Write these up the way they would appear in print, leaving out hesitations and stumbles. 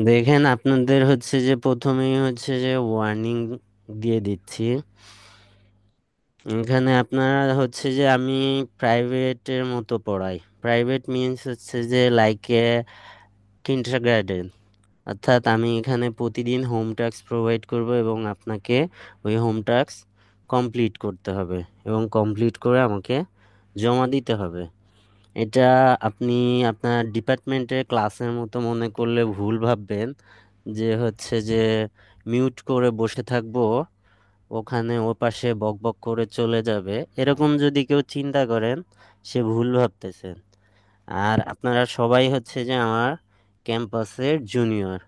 দেখেন, আপনাদের হচ্ছে যে প্রথমেই হচ্ছে যে ওয়ার্নিং দিয়ে দিচ্ছি। এখানে আপনারা হচ্ছে যে আমি প্রাইভেটের মতো পড়াই। প্রাইভেট মিনস হচ্ছে যে লাইক এ কিন্ডারগার্টেন। অর্থাৎ আমি এখানে প্রতিদিন হোম টাস্ক প্রোভাইড করব এবং আপনাকে ওই হোম টাস্ক কমপ্লিট করতে হবে এবং কমপ্লিট করে আমাকে জমা দিতে হবে। এটা আপনি আপনার ডিপার্টমেন্টের ক্লাসের মতো মনে করলে ভুল ভাববেন, যে হচ্ছে যে মিউট করে বসে থাকবো, ওখানে ও পাশে বক বক করে চলে যাবে, এরকম যদি কেউ চিন্তা করেন সে ভুল ভাবতেছেন। আর আপনারা সবাই হচ্ছে যে আমার ক্যাম্পাসের জুনিয়র,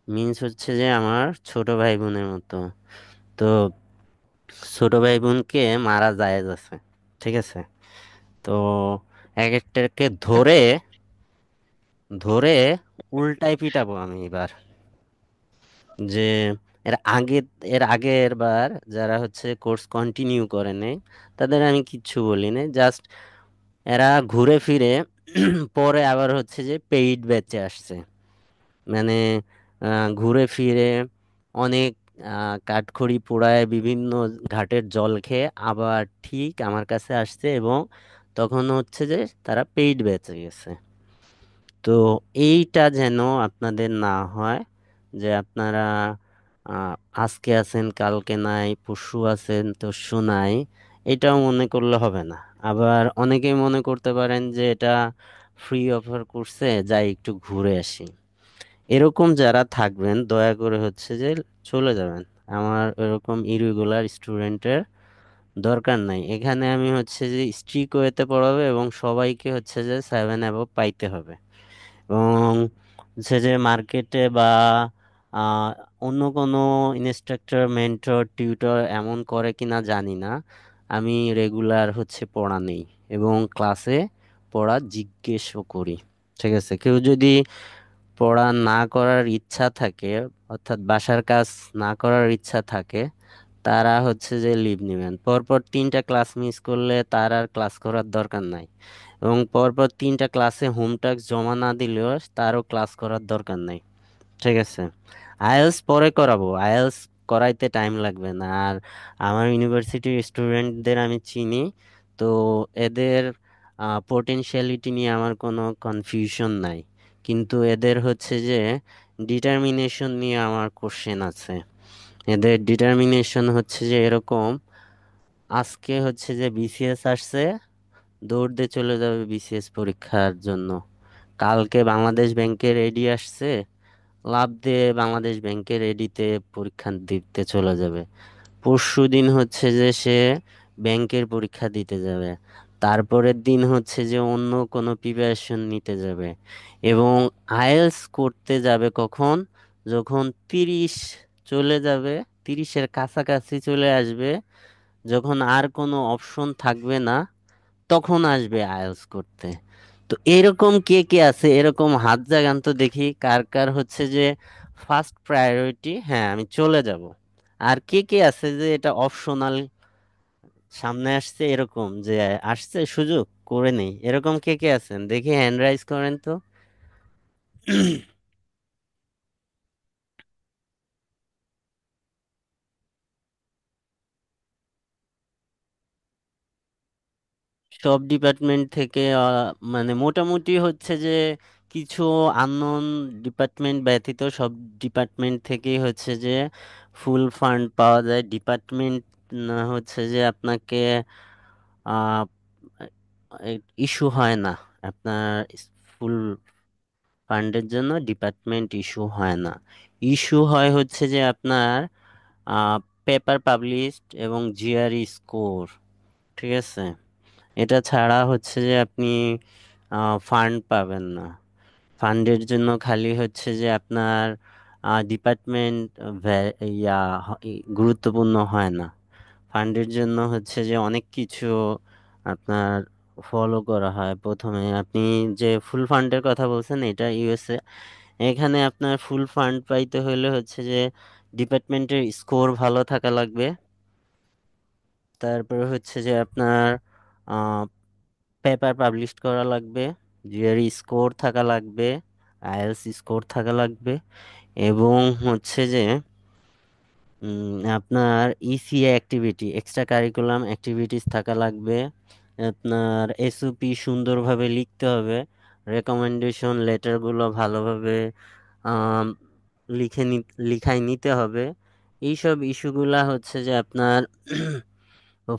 মিন্স হচ্ছে যে আমার ছোট ভাই বোনের মতো। তো ছোট ভাই বোনকে মারা জায়েজ আছে, ঠিক আছে? তো এক একটাকে ধরে ধরে উল্টাই পিটাবো আমি এবার। যে এর আগে এর আগের বার যারা হচ্ছে কোর্স কন্টিনিউ করে নেই তাদের আমি কিচ্ছু বলি নাই, জাস্ট এরা ঘুরে ফিরে পরে আবার হচ্ছে যে পেইড ব্যাচে আসছে। মানে ঘুরে ফিরে অনেক কাঠখড়ি পোড়ায় বিভিন্ন ঘাটের জল খেয়ে আবার ঠিক আমার কাছে আসছে, এবং তখন হচ্ছে যে তারা পেইড ব্যাচে গেছে। তো এইটা যেন আপনাদের না হয়, যে আপনারা আহ, আজকে আছেন কালকে নাই, পরশু আছেন তরশু নাই, এটাও মনে করলে হবে না। আবার অনেকেই মনে করতে পারেন যে এটা ফ্রি অফার করছে, যাই একটু ঘুরে আসি। এরকম যারা থাকবেন দয়া করে হচ্ছে যে চলে যাবেন। আমার এরকম ইরেগুলার স্টুডেন্টের দরকার নাই। এখানে আমি হচ্ছে যে স্ট্রিক্ট ওয়েতে পড়াবো এবং সবাইকে হচ্ছে যে 7 অ্যাবভ পাইতে হবে। এবং হচ্ছে যে মার্কেটে বা আহ, অন্য কোনো ইনস্ট্রাক্টর, মেন্টর, টিউটর এমন করে কিনা জানি না, আমি রেগুলার হচ্ছে পড়া নেই এবং ক্লাসে পড়া জিজ্ঞেসও করি। ঠিক আছে? কেউ যদি পড়া না করার ইচ্ছা থাকে, অর্থাৎ বাসার কাজ না করার ইচ্ছা থাকে, তারা হচ্ছে যে লিভ নেবেন। পরপর 3টা ক্লাস মিস করলে তার আর ক্লাস করার দরকার নাই, এবং পরপর 3টা ক্লাসে হোম টাস্ক জমা না দিলেও তারও ক্লাস করার দরকার নাই। ঠিক আছে? আইএলস পরে করাবো, আইএলস করাইতে টাইম লাগবে না। আর আমার ইউনিভার্সিটির স্টুডেন্টদের আমি চিনি, তো এদের পোটেনশিয়ালিটি নিয়ে আমার কোনো কনফিউশন নাই। কিন্তু এদের হচ্ছে যে ডিটারমিনেশন নিয়ে আমার কোশ্চেন আছে। এদের ডিটারমিনেশন হচ্ছে যে এরকম: আজকে হচ্ছে যে বিসিএস আসছে, দৌড় দিয়ে চলে যাবে বিসিএস পরীক্ষার জন্য। কালকে বাংলাদেশ ব্যাংকের এডি আসছে, লাভ দিয়ে বাংলাদেশ ব্যাংকের এডিতে পরীক্ষা দিতে চলে যাবে। পরশু দিন হচ্ছে যে সে ব্যাংকের পরীক্ষা দিতে যাবে। তারপরের দিন হচ্ছে যে অন্য কোনো প্রিপারেশন নিতে যাবে। এবং আইএলস করতে যাবে কখন? যখন 30 চলে যাবে, 30-এর কাছাকাছি চলে আসবে, যখন আর কোনো অপশন থাকবে না, তখন আসবে আইএলস করতে। তো এরকম কে কে আছে, এরকম হাত জাগান তো দেখি, কার কার হচ্ছে যে ফার্স্ট প্রায়োরিটি হ্যাঁ আমি চলে যাব। আর কে কে আছে যে এটা অপশনাল সামনে আসছে, এরকম যে আসছে সুযোগ করে নেই, এরকম কে কে আছেন দেখি হ্যান্ড রাইজ করেন তো। সব ডিপার্টমেন্ট থেকে মানে মোটামুটি হচ্ছে যে কিছু আননোন ডিপার্টমেন্ট ব্যতীত সব ডিপার্টমেন্ট থেকেই হচ্ছে যে ফুল ফান্ড পাওয়া যায়। ডিপার্টমেন্ট হচ্ছে যে আপনাকে ইস্যু হয় না আপনার ফুল ফান্ডের জন্য, ডিপার্টমেন্ট ইস্যু হয় না। ইস্যু হয় হচ্ছে যে আপনার পেপার পাবলিশড এবং জিআরই স্কোর। ঠিক আছে? এটা ছাড়া হচ্ছে যে আপনি ফান্ড পাবেন না। ফান্ডের জন্য খালি হচ্ছে যে আপনার ডিপার্টমেন্ট ইয়া গুরুত্বপূর্ণ হয় না। ফান্ডের জন্য হচ্ছে যে অনেক কিছু আপনার ফলো করা হয়। প্রথমে আপনি যে ফুল ফান্ডের কথা বলছেন, এটা ইউএসএ। এখানে আপনার ফুল ফান্ড পাইতে হলে হচ্ছে যে ডিপার্টমেন্টের স্কোর ভালো থাকা লাগবে। তারপরে হচ্ছে যে আপনার পেপার পাবলিশ করা লাগবে, জিআরই স্কোর থাকা লাগবে, আইএলটিএস স্কোর থাকা লাগবে, এবং হচ্ছে যে আপনার ECA activity, extra curriculum activities থাকা লাগবে। আপনার এসওপি সুন্দরভাবে লিখতে হবে, রেকমেন্ডেশন লেটারগুলো ভালোভাবে আম, লিখাই নিতে হবে। এইসব ইস্যুগুলা হচ্ছে যে আপনার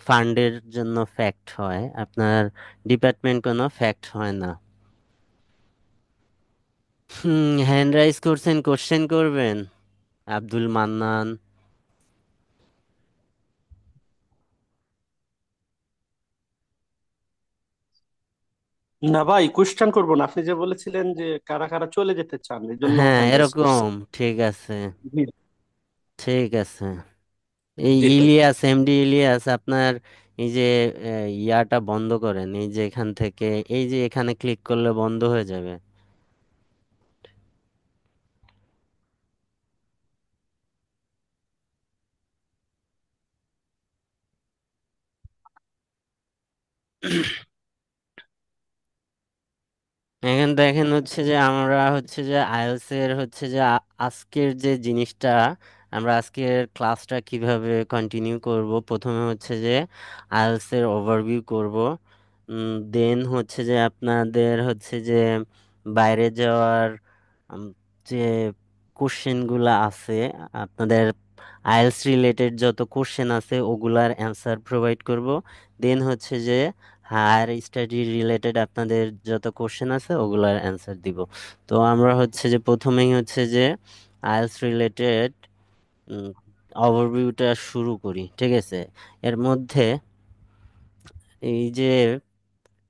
ফান্ডের জন্য ফ্যাক্ট হয়, আপনার ডিপার্টমেন্ট কোনো ফ্যাক্ট হয় না। হ্যান্ড রাইজ করছেন, কোশ্চেন করবেন? আব্দুল মান্নান। না ভাই, কোশ্চেন করবো না। আপনি যে বলেছিলেন যে কারা কারা চলে যেতে চান, এই জন্য হ্যাঁ, হ্যান্ড রাইজ করছি। এরকম। ঠিক আছে, জি। ঠিক আছে। এই জি ভাই। ইলিয়াস, এমডি ইলিয়াস, আপনার এই যে ইয়াটা বন্ধ করেন, এই যে এখান থেকে, এই যে এখানে ক্লিক করলে বন্ধ হয়ে যাবে। এখন দেখেন হচ্ছে যে আমরা হচ্ছে যে আইএলটিএস এর হচ্ছে যে আজকের যে জিনিসটা, আমরা আজকের ক্লাসটা কিভাবে কন্টিনিউ করব, প্রথমে হচ্ছে যে আইএলটিএস এর ওভারভিউ করব। দেন হচ্ছে যে আপনাদের হচ্ছে যে বাইরে যাওয়ার উম, যে কোশ্চেনগুলো আছে, আপনাদের আইএলটিএস রিলেটেড যত কোশ্চেন আছে ওগুলার অ্যান্সার প্রোভাইড করব। দেন হচ্ছে যে হায়ার স্টাডি রিলেটেড আপনাদের যত কোশ্চেন আছে ওগুলার অ্যান্সার দিব। তো আমরা হচ্ছে যে প্রথমেই হচ্ছে যে আইএলটিএস রিলেটেড ওভারভিউটা শুরু করি, ঠিক আছে? এর মধ্যে এই যে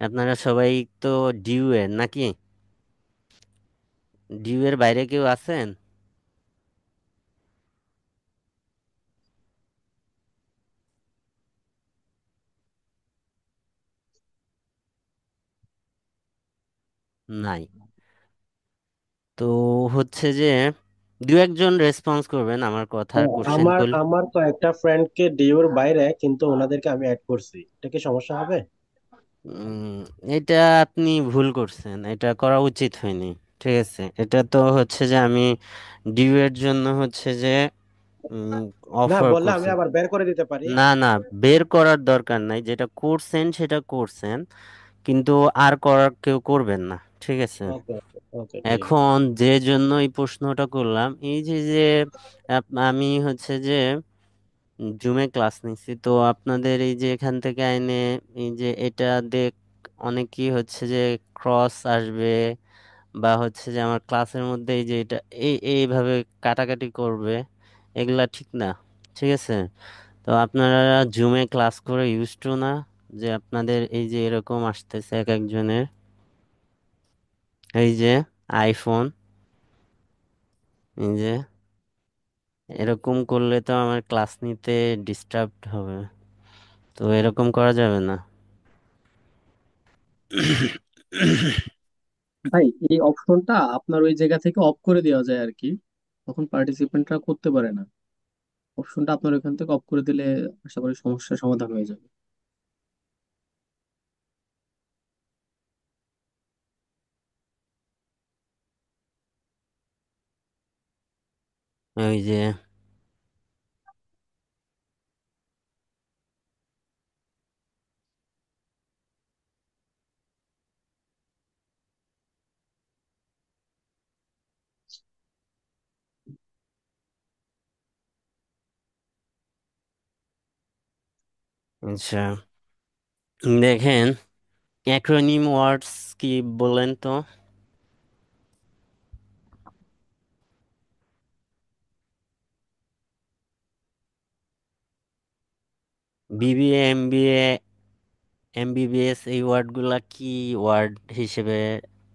আপনারা সবাই তো ডিউ এর নাকি? ডিউ এর বাইরে কেউ আছেন? নাই। তো হচ্ছে যে দু একজন রেসপন্স করবেন আমার কথার হ্যাঁ, কোশ্চেন আমার করলে। আমার কয়েকটা ফ্রেন্ডকে ডিওর বাইরে, কিন্তু ওনাদেরকে আমি অ্যাড করছি। এটা কি সমস্যা হবে? উম, এটা আপনি ভুল করছেন, এটা করা উচিত হয়নি। ঠিক আছে, এটা তো হচ্ছে যে আমি ডিউ এর জন্য হচ্ছে যে না, অফার বললে আমি করছি। আবার বের করে দিতে পারি। না না, বের করার দরকার নাই, যেটা করছেন সেটা করছেন, কিন্তু আর করার কেউ করবেন না, ঠিক আছে? ওকে ওকে ওকে, ঠিক আছে। এখন যে জন্য এই প্রশ্নটা করলাম, এই যে যে আমি হচ্ছে যে জুমে ক্লাস নিচ্ছি, তো আপনাদের এই যে এখান থেকে আইনে এই যে এটা দেখ অনেকেই হচ্ছে যে ক্রস আসবে, বা হচ্ছে যে আমার ক্লাসের মধ্যে এই যে এটা এইভাবে কাটাকাটি করবে, এগুলা ঠিক না। ঠিক আছে? তো আপনারা জুমে ক্লাস করে ইউজ টু না, যে আপনাদের এই যে এরকম আসতেছে এক একজনের, এই যে আইফোন, এই যে এরকম করলে তো আমার ক্লাস নিতে ডিস্টার্ব হবে, তো এরকম করা যাবে না। ভাই, এই অপশনটা আপনার ওই জায়গা থেকে অফ করে দেওয়া যায় আর কি, তখন পার্টিসিপেন্টরা করতে পারে না। অপশনটা আপনার ওইখান থেকে অফ করে দিলে আশা করি সমস্যার সমাধান হয়ে যাবে। ওই যে আচ্ছা, দেখেন অ্যাক্রোনিম ওয়ার্ডস কি বলেন তো? বিবিএ, এমবিএ, এমবিবিএস, এই ওয়ার্ডগুলা কি ওয়ার্ড হিসেবে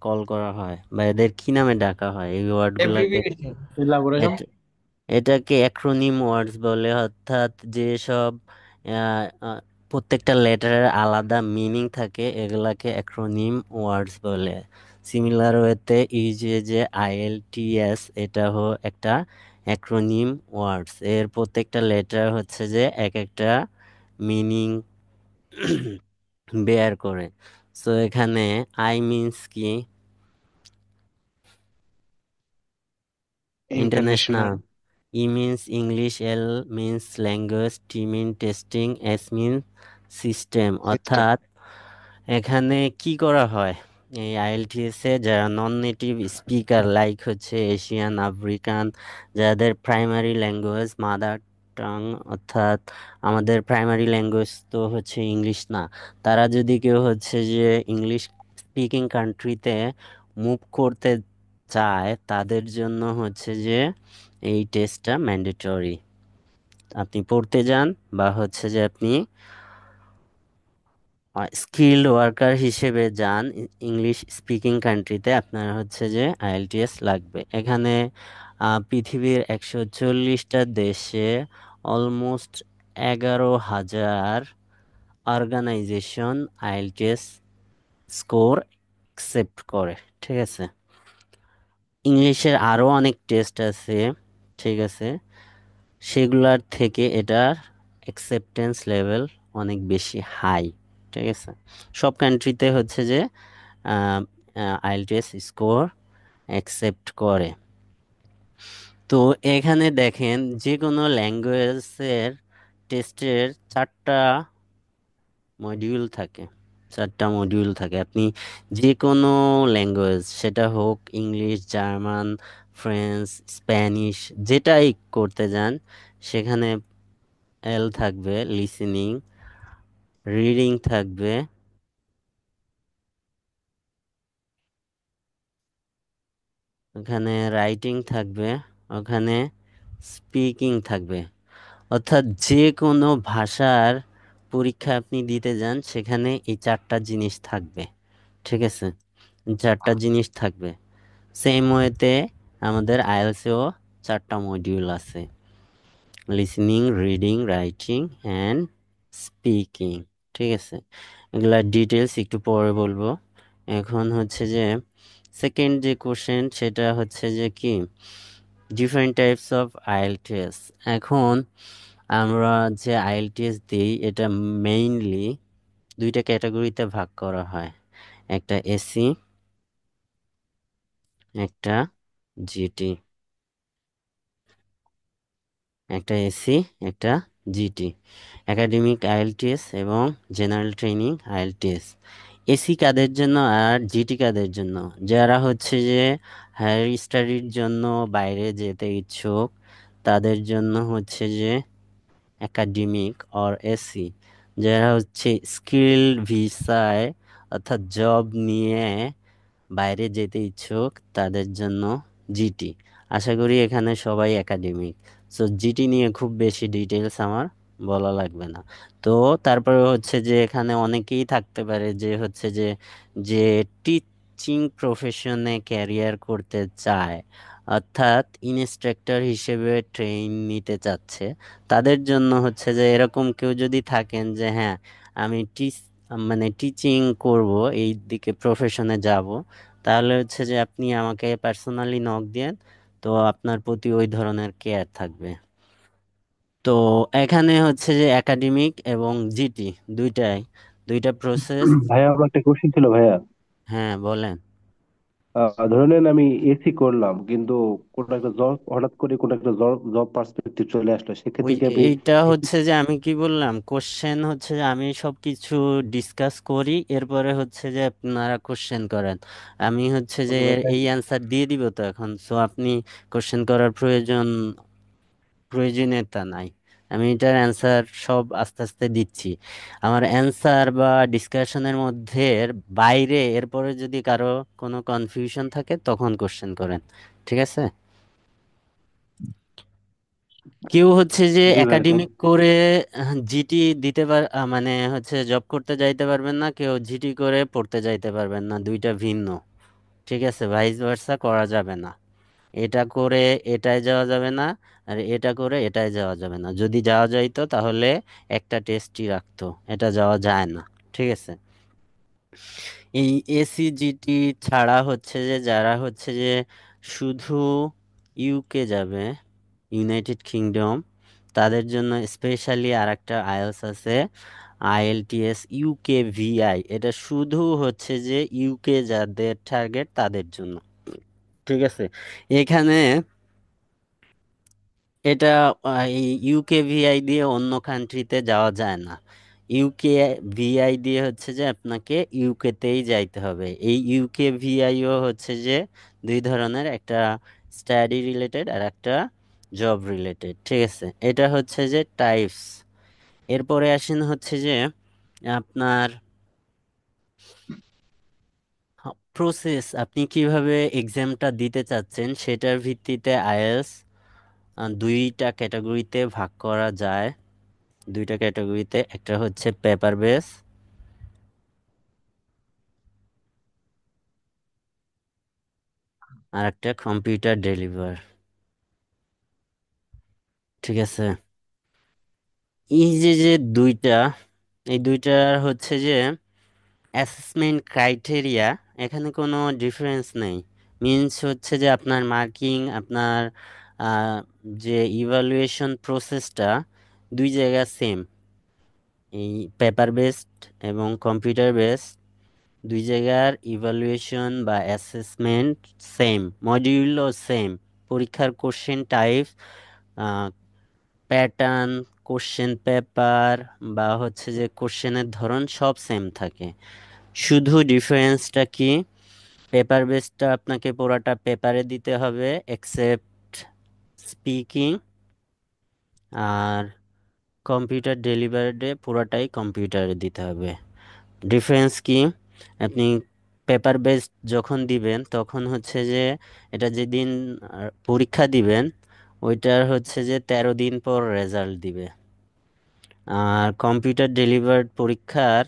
কল করা হয়, বা এদের কি নামে ডাকা হয় এই ওয়ার্ডগুলাকে? MBBS elaboration. এটা এটাকে অ্যাক্রোনিম ওয়ার্ডস বলে, অর্থাৎ যেসব আহ, আহ, প্রত্যেকটা লেটারের আলাদা মিনিং থাকে এগুলাকে অ্যাক্রোনিম ওয়ার্ডস বলে। সিমিলার ওয়েতে এই যে আইএলটিএস, এটা একটা অ্যাক্রোনিম ওয়ার্ডস, এর প্রত্যেকটা লেটার হচ্ছে যে এক একটা মিনিং বেয়ার করে। সো এখানে আই মিন্স কি? ইন্টারন্যাশনাল। ইন্টারন্যাশনাল। ই মিনস ইংলিশ, এল মিনস ল্যাঙ্গুয়েজ, টি মিন টেস্টিং, এস মিন সিস্টেম। সিস্টেম। অর্থাৎ এখানে কি করা হয়, এই আইএলটিএস এ যারা নন নেটিভ স্পিকার লাইক হচ্ছে এশিয়ান আফ্রিকান, যাদের প্রাইমারি ল্যাঙ্গুয়েজ মাদার টাং, অর্থাৎ আমাদের প্রাইমারি ল্যাঙ্গুয়েজ তো হচ্ছে ইংলিশ না, তারা যদি কেউ হচ্ছে যে ইংলিশ স্পিকিং কান্ট্রিতে মুভ করতে চায়, তাদের জন্য হচ্ছে যে এই টেস্টটা ম্যান্ডেটরি। আপনি পড়তে যান বা হচ্ছে যে আপনি স্কিল্ড ওয়ার্কার হিসেবে যান ইংলিশ স্পিকিং কান্ট্রিতে, আপনার হচ্ছে যে আইএলটিএস লাগবে। এখানে পৃথিবীর 140টা দেশে almost 11,000 organisation IELTS score accept করে। ঠিক আছে, ইংলিশের আরও অনেক টেস্ট আছে, ঠিক আছে, সেগুলার থেকে এটার অ্যাকসেপ্টেন্স লেভেল অনেক বেশি হাই। ঠিক আছে, সব কান্ট্রিতে হচ্ছে যে আইএলটিএস স্কোর অ্যাকসেপ্ট করে। তো এখানে দেখেন যে কোনো ল্যাঙ্গুয়েজের টেস্টের 4টা মডিউল থাকে। আপনি যে কোনো ল্যাঙ্গুয়েজ, সেটা হোক ইংলিশ, জার্মান, ফ্রেঞ্চ, স্প্যানিশ, যেটাই করতে যান, সেখানে এল থাকবে লিসেনিং, রিডিং থাকবে, ওখানে রাইটিং থাকবে, ওখানে স্পিকিং থাকবে। অর্থাৎ যে কোনো ভাষার পরীক্ষা আপনি দিতে যান, সেখানে এই 4টা জিনিস থাকবে। ঠিক আছে, এই 4টা জিনিস থাকবে। সেম ওয়েতে আমাদের আইএলটিএসেও 4টা মডিউল আছে, listening, reading, writing and speaking. ঠিক আছে, এগুলা ডিটেলস একটু পরে বলবো। এখন হচ্ছে যে সেকেন্ড যে কোশ্চেন, সেটা হচ্ছে যে কি ডিফারেন্ট টাইপস অফ আইএলটিএস। এখন আমরা যে আইএলটিএস দিই, এটা মেইনলি 2টা ক্যাটাগরিতে ভাগ করা হয়, একটা এসি, একটা জিটি। একটা এসি, একটা জিটি, একাডেমিক আইএলটিএস এবং জেনারেল ট্রেনিং আইএলটিএস। এসি কাদের জন্য আর জিটি কাদের জন্য? যারা হচ্ছে যে হায়ার স্টাডির জন্য বাইরে যেতে ইচ্ছুক, তাদের জন্য হচ্ছে যে একাডেমিক অর এসি। যারা হচ্ছে স্কিল ভিসায়, অর্থাৎ জব নিয়ে বাইরে যেতে ইচ্ছুক, তাদের জন্য জিটি। আশা করি এখানে সবাই একাডেমিক, সো জিটি নিয়ে খুব বেশি ডিটেলস আমার বলা লাগবে না। তো তারপরে হচ্ছে যে এখানে অনেকেই থাকতে পারে যে হচ্ছে যে যে টিচিং প্রফেশনে ক্যারিয়ার করতে চায়, অর্থাৎ ইনস্ট্রাক্টর হিসেবে ট্রেন নিতে চাচ্ছে, তাদের জন্য হচ্ছে যে এরকম কেউ যদি থাকেন যে হ্যাঁ, আমি মানে টিচিং করব, এই দিকে প্রফেশনে যাব, তাহলে হচ্ছে যে আপনি আমাকে পার্সোনালি নক দিয়েন, তো আপনার প্রতি ওই ধরনের কেয়ার থাকবে। তো এখানে হচ্ছে যে একাডেমিক এবং জিটি দুইটাই, দুইটা প্রসেস। ভাইয়া আমার একটা কোশ্চেন ছিল ভাইয়া। হ্যাঁ বলেন। ধরে নেন আমি এসি করলাম, কিন্তু কোনো একটা জব, হঠাৎ করে কোনো একটা জব জব পার্সপেক্টিভ চলে আসলো, ওই সেক্ষেত্রে কি আমি এইটা এসি? হচ্ছে যে আমি কি বললাম, কোশ্চেন হচ্ছে যে আমি সবকিছু ডিসকাস করি, এরপরে হচ্ছে যে আপনারা কোশ্চেন করেন, আমি হচ্ছে যে এই অ্যান্সার দিয়ে দিব। তো এখন সো আপনি কোশ্চেন করার প্রয়োজনীয়তা নাই, আমি এটার অ্যান্সার সব আস্তে আস্তে দিচ্ছি। আমার অ্যান্সার বা ডিসকাশনের মধ্যে বাইরে এরপরে যদি কারো কোনো কনফিউশন থাকে, তখন কোশ্চেন করেন। ঠিক আছে, কেউ হচ্ছে যে জি ভাইয়া, একাডেমিক করে জিটি দিতে মানে হচ্ছে জব করতে যাইতে পারবেন না, কেউ জিটি করে পড়তে যাইতে পারবেন না, দুইটা ভিন্ন। ঠিক আছে, ভাইস ভার্সা করা যাবে না। এটা করে এটায় যাওয়া যাবে না, আর এটা করে এটায় যাওয়া যাবে না। যদি যাওয়া যাইতো তাহলে একটা টেস্টই রাখতো, এটা যাওয়া যায় না। ঠিক আছে, এই এসিজিটি ছাড়া হচ্ছে যে যারা হচ্ছে যে শুধু ইউকে যাবে, ইউনাইটেড কিংডম, তাদের জন্য স্পেশালি আর একটা আইএলস আছে, আইএলটিএস ইউকে ভিআই। এটা শুধু হচ্ছে যে ইউকে যাদের টার্গেট তাদের জন্য। ঠিক আছে, এখানে এটা এই ইউকে ভিআই দিয়ে অন্য কান্ট্রিতে যাওয়া যায় না। ইউকে ভিআই দিয়ে হচ্ছে যে আপনাকে ইউকেতেই যাইতে হবে। এই ইউকে ভিআইও হচ্ছে যে দুই ধরনের, একটা স্টাডি রিলেটেড আর একটা জব রিলেটেড। ঠিক আছে, এটা হচ্ছে যে টাইপস। এরপরে আসেন হচ্ছে যে আপনার প্রসেস, আপনি কিভাবে এক্সামটা দিতে চাচ্ছেন সেটার ভিত্তিতে আইএলটিএস দুইটা ক্যাটাগরিতে ভাগ করা যায়। দুইটা ক্যাটাগরিতে, একটা হচ্ছে পেপার বেস আর একটা কম্পিউটার ডেলিভার। ঠিক আছে, এই যে যে দুইটা, এই দুইটার হচ্ছে যে অ্যাসেসমেন্ট ক্রাইটেরিয়া এখানে কোনো ডিফারেন্স নেই। মিনস হচ্ছে যে আপনার মার্কিং, আপনার আহ, যে ইভালুয়েশন প্রসেসটা দুই জায়গা সেম। এই পেপার বেসড এবং কম্পিউটার বেসড দুই জায়গার ইভালুয়েশন বা অ্যাসেসমেন্ট সেম, মডিউলও সেম, পরীক্ষার question type, pattern, question paper বা হচ্ছে যে কোশ্চেনের ধরন সব সেম থাকে। শুধু ডিফারেন্সটা কি, পেপার বেসটা আপনাকে পুরাটা পেপারে দিতে হবে এক্সেপ্ট স্পিকিং, আর কম্পিউটার ডেলিভারিডে পুরাটাই কম্পিউটারে দিতে হবে। ডিফারেন্স কি, আপনি পেপার বেসড যখন দিবেন তখন হচ্ছে যে এটা যেদিন পরীক্ষা দিবেন ওইটার হচ্ছে যে 13 দিন পর রেজাল্ট দিবে। আর কম্পিউটার ডেলিভার্ড পরীক্ষার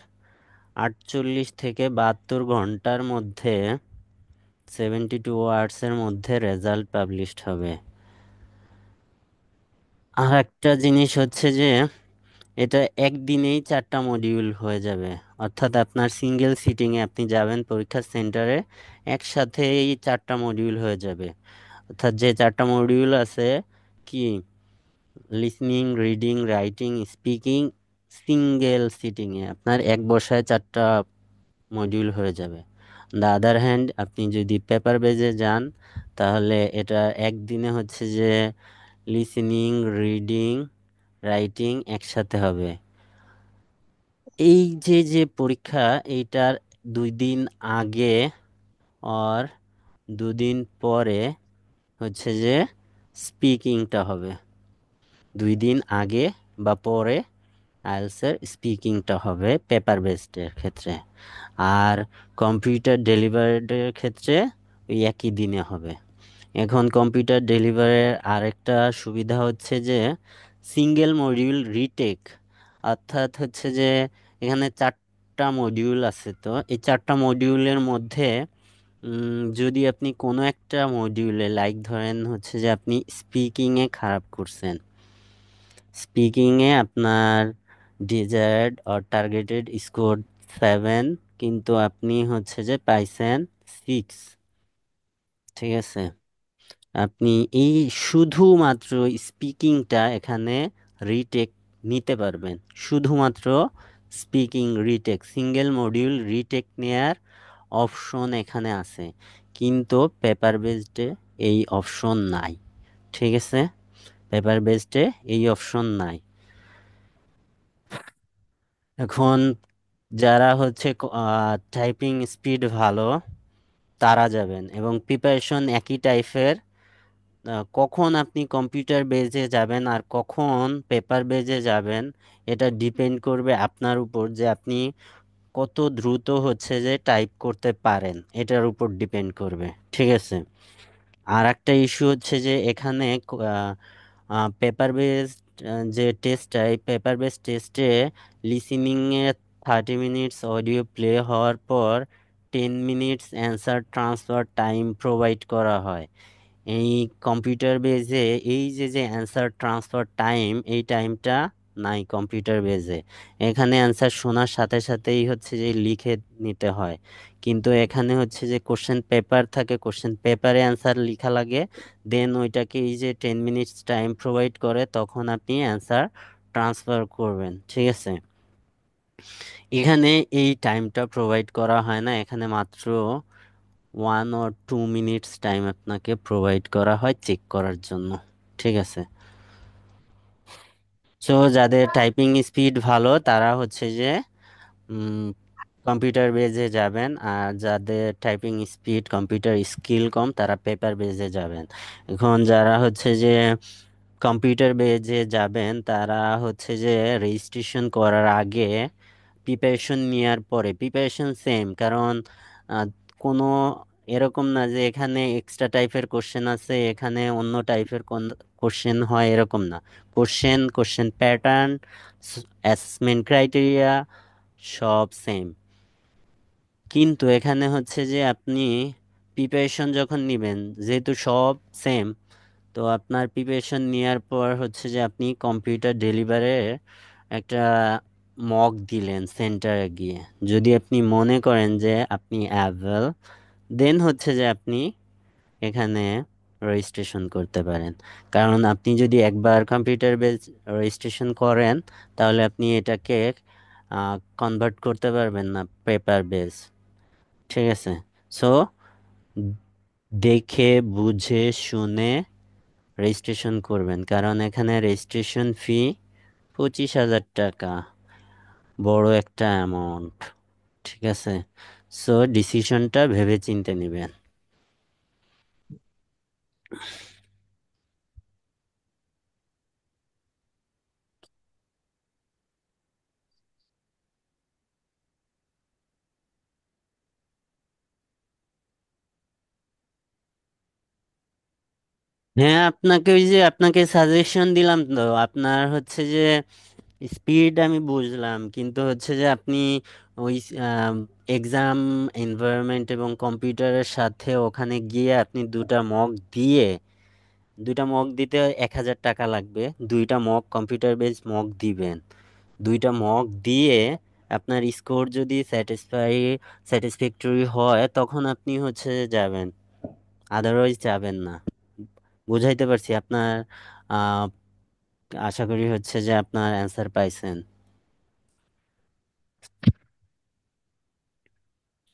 48 থেকে 72 ঘন্টার মধ্যে, 72 আওয়ার্সের মধ্যে রেজাল্ট পাবলিশড হবে। আর একটা জিনিস হচ্ছে যে এটা একদিনেই 4টা মডিউল হয়ে যাবে। অর্থাৎ আপনার সিঙ্গেল সিটিংয়ে আপনি যাবেন পরীক্ষার সেন্টারে, একসাথে এই 4টা মডিউল হয়ে যাবে। অর্থাৎ যে 4টা মডিউল আছে, কি, listening, reading, writing, speaking, single সিটিংয়ে আপনার এক বসায় 4টা মডিউল হয়ে যাবে। দ্য আদার হ্যান্ড আপনি যদি পেপার বেজে যান তাহলে এটা একদিনে হচ্ছে যে লিসনিং, রিডিং, রাইটিং একসাথে হবে। এই যে যে পরীক্ষা, এইটার 2 দিন আগে আর 2 দিন পরে হচ্ছে যে স্পিকিংটা হবে। 2 দিন আগে বা পরে আইএলটিএসের স্পিকিংটা হবে পেপার বেসডের ক্ষেত্রে। আর কম্পিউটার ডেলিভারের ক্ষেত্রে ওই একই দিনে হবে। এখন কম্পিউটার ডেলিভারের আরেকটা সুবিধা হচ্ছে যে সিঙ্গেল মডিউল রিটেক। অর্থাৎ হচ্ছে যে এখানে 4টা মডিউল আছে, তো এই 4টা মডিউলের মধ্যে যদি আপনি কোনো একটা মডিউলে, লাইক ধরেন হচ্ছে যে আপনি স্পিকিংয়ে খারাপ করছেন, স্পিকিংয়ে আপনার ডিজায়ার্ড অর টার্গেটেড স্কোর 7, কিন্তু আপনি হচ্ছে যে পাইছেন 6। ঠিক আছে, আপনি এই শুধুমাত্র স্পিকিংটা এখানে রিটেক নিতে পারবেন। শুধুমাত্র speaking retake, single module retake নেয়ার অপশন এখানে আছে, কিন্তু পেপার বেসডে এই অপশন নাই। ঠিক আছে, পেপার বেসডে এই অপশন নাই। এখন যারা হচ্ছে টাইপিং স্পিড ভালো তারা যাবেন, এবং প্রিপারেশন একই টাইপের। কখন আপনি কম্পিউটার বেজে যাবেন আর কখন পেপার বেজে যাবেন এটা ডিপেন্ড করবে আপনার উপর, যে আপনি কত দ্রুত হচ্ছে যে টাইপ করতে পারেন, এটার উপর ডিপেন্ড করবে। ঠিক আছে, আর একটা ইস্যু হচ্ছে যে এখানে পেপার বেসড যে টেস্টটা, এই পেপার বেসড টেস্টে লিসেনিংয়ে 30 মিনিটস অডিও প্লে হওয়ার পর 10 minutes answer transfer time provide করা হয়। এই কম্পিউটার বেজে এই যে যে অ্যান্সার ট্রান্সফার টাইম, এই টাইমটা নাই কম্পিউটার বেজে। এখানে অ্যান্সার শোনার সাথে সাথেই হচ্ছে যে লিখে নিতে হয়, কিন্তু এখানে হচ্ছে যে কোশ্চেন পেপার থাকে, কোশ্চেন পেপারে অ্যান্সার লেখা লাগে, দেন ওইটাকে এই যে 10 মিনিটস টাইম প্রোভাইড করে তখন আপনি অ্যান্সার ট্রান্সফার করবেন। ঠিক আছে, এখানে এই টাইমটা প্রোভাইড করা হয় না, এখানে মাত্র 1 or 2 মিনিটস টাইম আপনাকে প্রোভাইড করা হয় চেক করার জন্য। ঠিক আছে, সো যাদের টাইপিং স্পিড ভালো তারা হচ্ছে যে কম্পিউটার বেজে যাবেন, আর যাদের টাইপিং স্পিড কম্পিউটার স্কিল কম তারা পেপার বেজে যাবেন। এখন যারা হচ্ছে যে কম্পিউটার বেজে যাবেন তারা হচ্ছে যে রেজিস্ট্রেশন করার আগে প্রিপারেশন নেওয়ার পরে, প্রিপারেশন সেম, কারণ আহ, কোনো এরকম না যে এখানে এক্সট্রা টাইপের কোশ্চেন আছে এখানে অন্য টাইপের কোশ্চেন হয়, এরকম না। কোশ্চেন প্যাটার্ন, অ্যাসেসমেন্ট ক্রাইটেরিয়া সব সেম। কিন্তু এখানে হচ্ছে যে আপনি প্রিপারেশন যখন নেবেন, যেহেতু সব সেম, তো আপনার প্রিপারেশন নেওয়ার পর হচ্ছে যে আপনি কম্পিউটার ডেলিভারে একটা মক দিলেন সেন্টারে গিয়ে। যদি আপনি মনে করেন যে আপনি অ্যাভেল, দেন হচ্ছে যে আপনি এখানে রেজিস্ট্রেশন করতে পারেন। কারণ আপনি যদি একবার কম্পিউটার বেস রেজিস্ট্রেশন করেন তাহলে আপনি এটাকে কনভার্ট করতে পারবেন না পেপার বেস। ঠিক আছে? সো দেখে বুঝে শুনে রেজিস্ট্রেশন করবেন, কারণ এখানে রেজিস্ট্রেশন ফি 25,000 টাকা, বড় একটা অ্যামাউন্ট। ঠিক আছে? সো ডিসিশনটা ভেবে চিন্তে নেবেন। হ্যাঁ, আপনাকে ওই যে আপনাকে সাজেশন দিলাম তো, আপনার হচ্ছে যে স্পিড আমি বুঝলাম, কিন্তু হচ্ছে যে আপনি ওই এক্সাম এনভায়রনমেন্ট এবং কম্পিউটারের সাথে ওখানে গিয়ে আপনি দুইটা মক দিতে 1,000 টাকা লাগবে। দুইটা মক কম্পিউটার বেস মক দিবেন, দুইটা মক দিয়ে আপনার স্কোর যদি স্যাটিসফ্যাক্টরি হয় তখন আপনি হচ্ছে যাবেন, আদারওয়াইজ যাবেন না। বুঝাইতে পারছি আপনার? আহ, আশা করি হচ্ছে যে আপনার অ্যান্সার পাইছেন।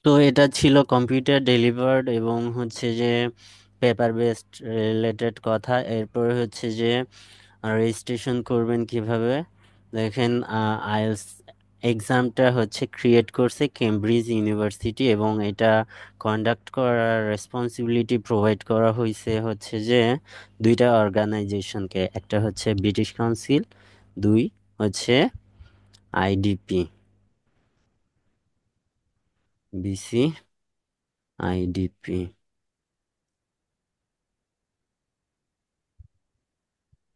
তো এটা ছিল কম্পিউটার ডেলিভার্ড এবং হচ্ছে যে পেপার বেসড রিলেটেড কথা। এরপর হচ্ছে যে রেজিস্ট্রেশন করবেন কিভাবে। দেখেন, আইএলটিএস এক্সামটা হচ্ছে ক্রিয়েট করছে কেমব্রিজ ইউনিভার্সিটি এবং এটা কন্ডাক্ট করার রেসপন্সিবিলিটি প্রোভাইড করা হয়েছে হচ্ছে যে দুইটা অর্গানাইজেশনকে। একটা হচ্ছে ব্রিটিশ কাউন্সিল, দুই হচ্ছে আইডিপি, বিসি আইডিপি,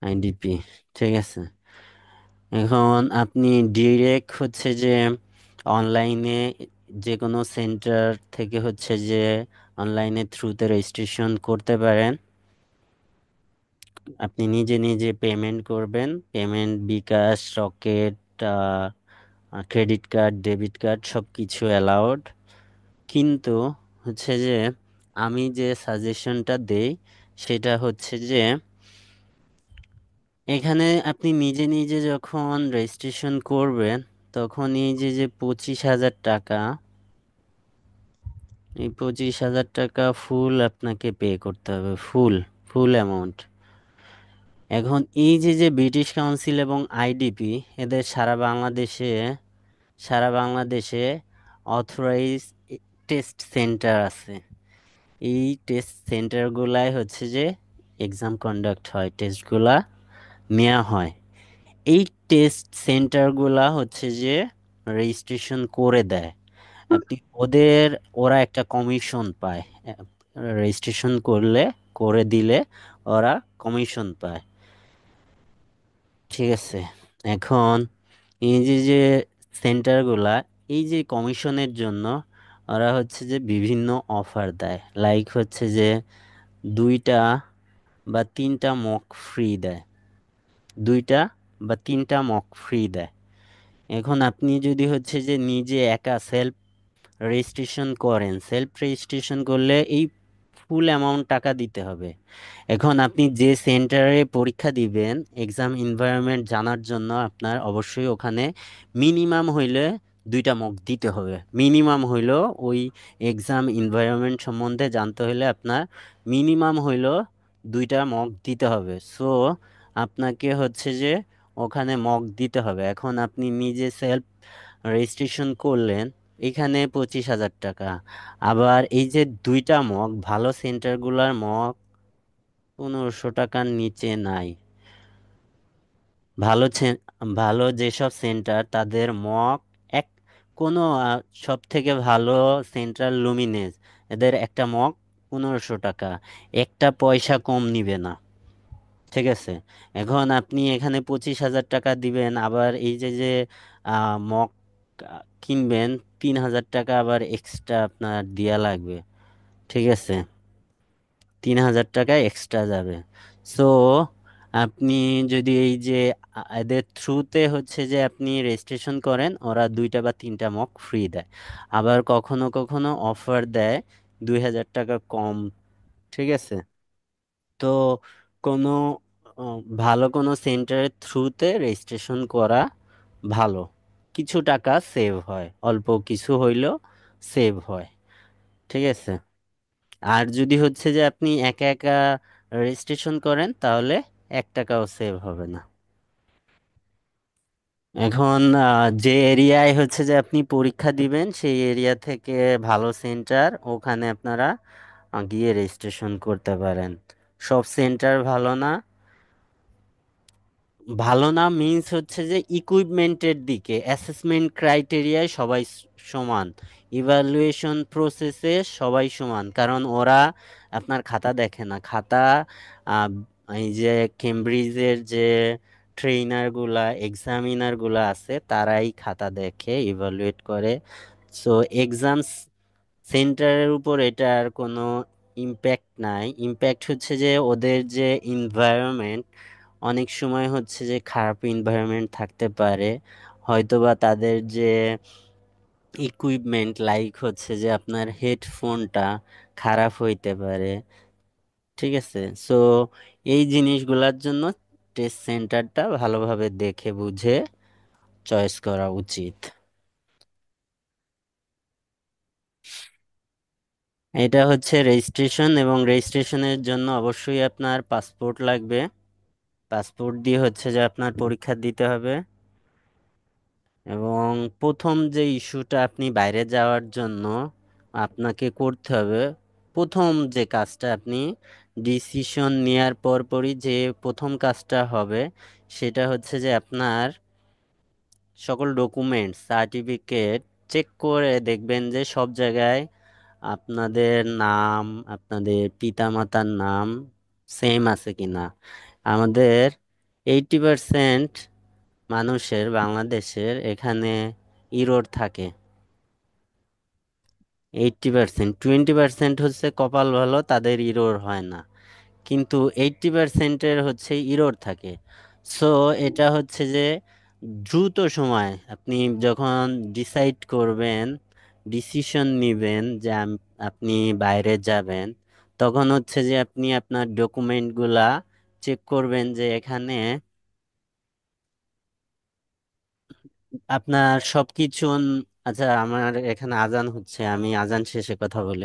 আইডিপি। ঠিক আছে? এখন আপনি ডিরেক্ট হচ্ছে যে অনলাইনে যে কোনো সেন্টার থেকে হচ্ছে যে অনলাইনে থ্রুতে রেজিস্ট্রেশন করতে পারেন। আপনি নিজে নিজে পেমেন্ট করবেন, payment bKash, Rocket, credit card, debit card সব কিছু অ্যালাউড। কিন্তু হচ্ছে যে আমি যে সাজেশনটা দেই সেটা হচ্ছে যে এখানে আপনি নিজে নিজে যখন রেজিস্ট্রেশন করবেন তখন এই যে 25,000 টাকা, এই 25,000 টাকা ফুল আপনাকে পে করতে হবে, ফুল ফুল অ্যামাউন্ট। এখন এই যে ব্রিটিশ কাউন্সিল এবং আইডিপি, এদের সারা বাংলাদেশে অথরাইজ টেস্ট সেন্টার আছে। এই টেস্ট সেন্টারগুলাই হচ্ছে যে এক্সাম কন্ডাক্ট হয়, টেস্টগুলা নেওয়া হয়। এই টেস্ট সেন্টারগুলা হচ্ছে যে রেজিস্ট্রেশন করে দেয়। আপনি ওরা একটা কমিশন পায়, রেজিস্ট্রেশন করে দিলে ওরা কমিশন পায়। ঠিক আছে? এখন এই যে সেন্টারগুলা, এই যে কমিশনের জন্য ওরা হচ্ছে যে বিভিন্ন অফার দেয়, লাইক হচ্ছে যে দুইটা বা তিনটা মক ফ্রি দেয়, দুইটা বা তিনটা মক ফ্রি দেয়। এখন আপনি যদি হচ্ছে যে নিজে একা সেলফ রেজিস্ট্রেশন করলে এই ফুল অ্যামাউন্ট টাকা দিতে হবে। এখন আপনি যে সেন্টারে পরীক্ষা দিবেন, এক্সাম এনভায়রনমেন্ট জানার জন্য আপনার অবশ্যই ওখানে মিনিমাম হইলে দুইটা মক দিতে হবে। মিনিমাম হইলো ওই এক্সাম এনভায়রনমেন্ট সম্বন্ধে জানতে হলে আপনার মিনিমাম হইলো দুইটা মক দিতে হবে। সো আপনাকে হচ্ছে যে ওখানে মক দিতে হবে। এখন আপনি নিজে সেলফ রেজিস্ট্রেশন করলেন, এখানে 25,000 টাকা। আবার এই যে দুইটা মক, ভালো সেন্টারগুলোর মক 1500 টাকার নিচে নাই। ভালো ভালো যেসব সেন্টার তাদের মক এক কোনো সব থেকে ভালো সেন্ট্রাল লুমিনেস, এদের একটা মক 1500 টাকা, একটা পয়সা কম নিবে না। ঠিক আছে, এখন আপনি এখানে 25,000 টাকা দিবেন, আবার এই যে যে মক কিনবেন, 3,000 টাকা আবার এক্সট্রা আপনার দেয়া লাগবে। ঠিক আছে, 3,000 টাকা এক্সট্রা যাবে। সো আপনি যদি এই যে এদের থ্রুতে হচ্ছে যে আপনি রেজিস্ট্রেশন করেন, ওরা 2টা বা 3টা মক ফ্রি দেয়। আবার কখনো কখনো অফার দেয় 2,000 টাকা কম। ঠিক আছে, তো কোনো ভালো কোনো সেন্টারের থ্রুতে রেজিস্ট্রেশন করা ভালো। কিছু টাকা সেভ হয়, অল্প কিছু হইলেও সেভ হয়। ঠিক আছে, আর যদি হচ্ছে যে আপনি একা একা রেজিস্ট্রেশন করেন, তাহলে 1 টাকাও সেভ হবে না। এখন যে এরিয়ায় হচ্ছে যে আপনি পরীক্ষা দিবেন, সেই এরিয়া থেকে ভালো সেন্টার, ওখানে আপনারা গিয়ে রেজিস্ট্রেশন করতে পারেন। সব সেন্টার ভালো না। ভালো না মিন্স হচ্ছে যে ইকুইপমেন্টের দিকে, অ্যাসেসমেন্ট ক্রাইটেরিয়ায় সবাই সমান, ইভালুয়েশন প্রসেসে সবাই সমান, কারণ ওরা আপনার খাতা দেখে না। খাতা আহ, এই যে কেমব্রিজের যে ট্রেইনারগুলা, এক্সামিনারগুলা আছে, তারাই খাতা দেখে ইভালুয়েট করে। সো এক্সাম সেন্টারের উপর এটার কোনো ইম্প্যাক্ট নাই। ইম্প্যাক্ট হচ্ছে যে ওদের যে এনভায়রনমেন্ট, অনেক সময় হচ্ছে যে খারাপ এনভায়রনমেন্ট থাকতে পারে, হয়তোবা তাদের যে ইকুইপমেন্ট, লাইক হচ্ছে যে আপনার হেডফোনটা খারাপ হইতে পারে। ঠিক আছে, সো এই জিনিসগুলোর জন্য টেস্ট সেন্টারটা ভালোভাবে দেখে বুঝে চয়েস করা উচিত। এটা হচ্ছে রেজিস্ট্রেশন, এবং রেজিস্ট্রেশনের জন্য অবশ্যই আপনার পাসপোর্ট লাগবে। পাসপোর্ট দিয়ে হচ্ছে যে আপনার পরীক্ষা দিতে হবে। এবং প্রথম যে ইস্যুটা আপনি বাইরে যাওয়ার জন্য আপনাকে করতে হবে, প্রথম যে কাজটা আপনি ডিসিশন নেওয়ার পরপরই যে প্রথম কাজটা হবে, সেটা হচ্ছে যে আপনার সকল ডকুমেন্ট সার্টিফিকেট চেক করে দেখবেন যে সব জায়গায় আপনাদের নাম, আপনাদের পিতামাতার নাম সেম আছে কিনা। আমাদের 80% মানুষের, বাংলাদেশের এখানে ইরোর থাকে। 80%, 20% হচ্ছে কপাল ভালো, তাদের ইরোর হয় না, কিন্তু 80%-এর হচ্ছে ইরোর থাকে। সো এটা হচ্ছে যে দ্রুত সময় আপনি যখন ডিসাইড করবেন, ডিসিশন নিবেন যে আপনি বাইরে যাবেন, তখন হচ্ছে যে আপনি আপনার ডকুমেন্টগুলা চেক করবেন যে এখানে আপনার সবকিছু। আচ্ছা, আমার এখানে আজান হচ্ছে, আমি আজান শেষে কথা বলি।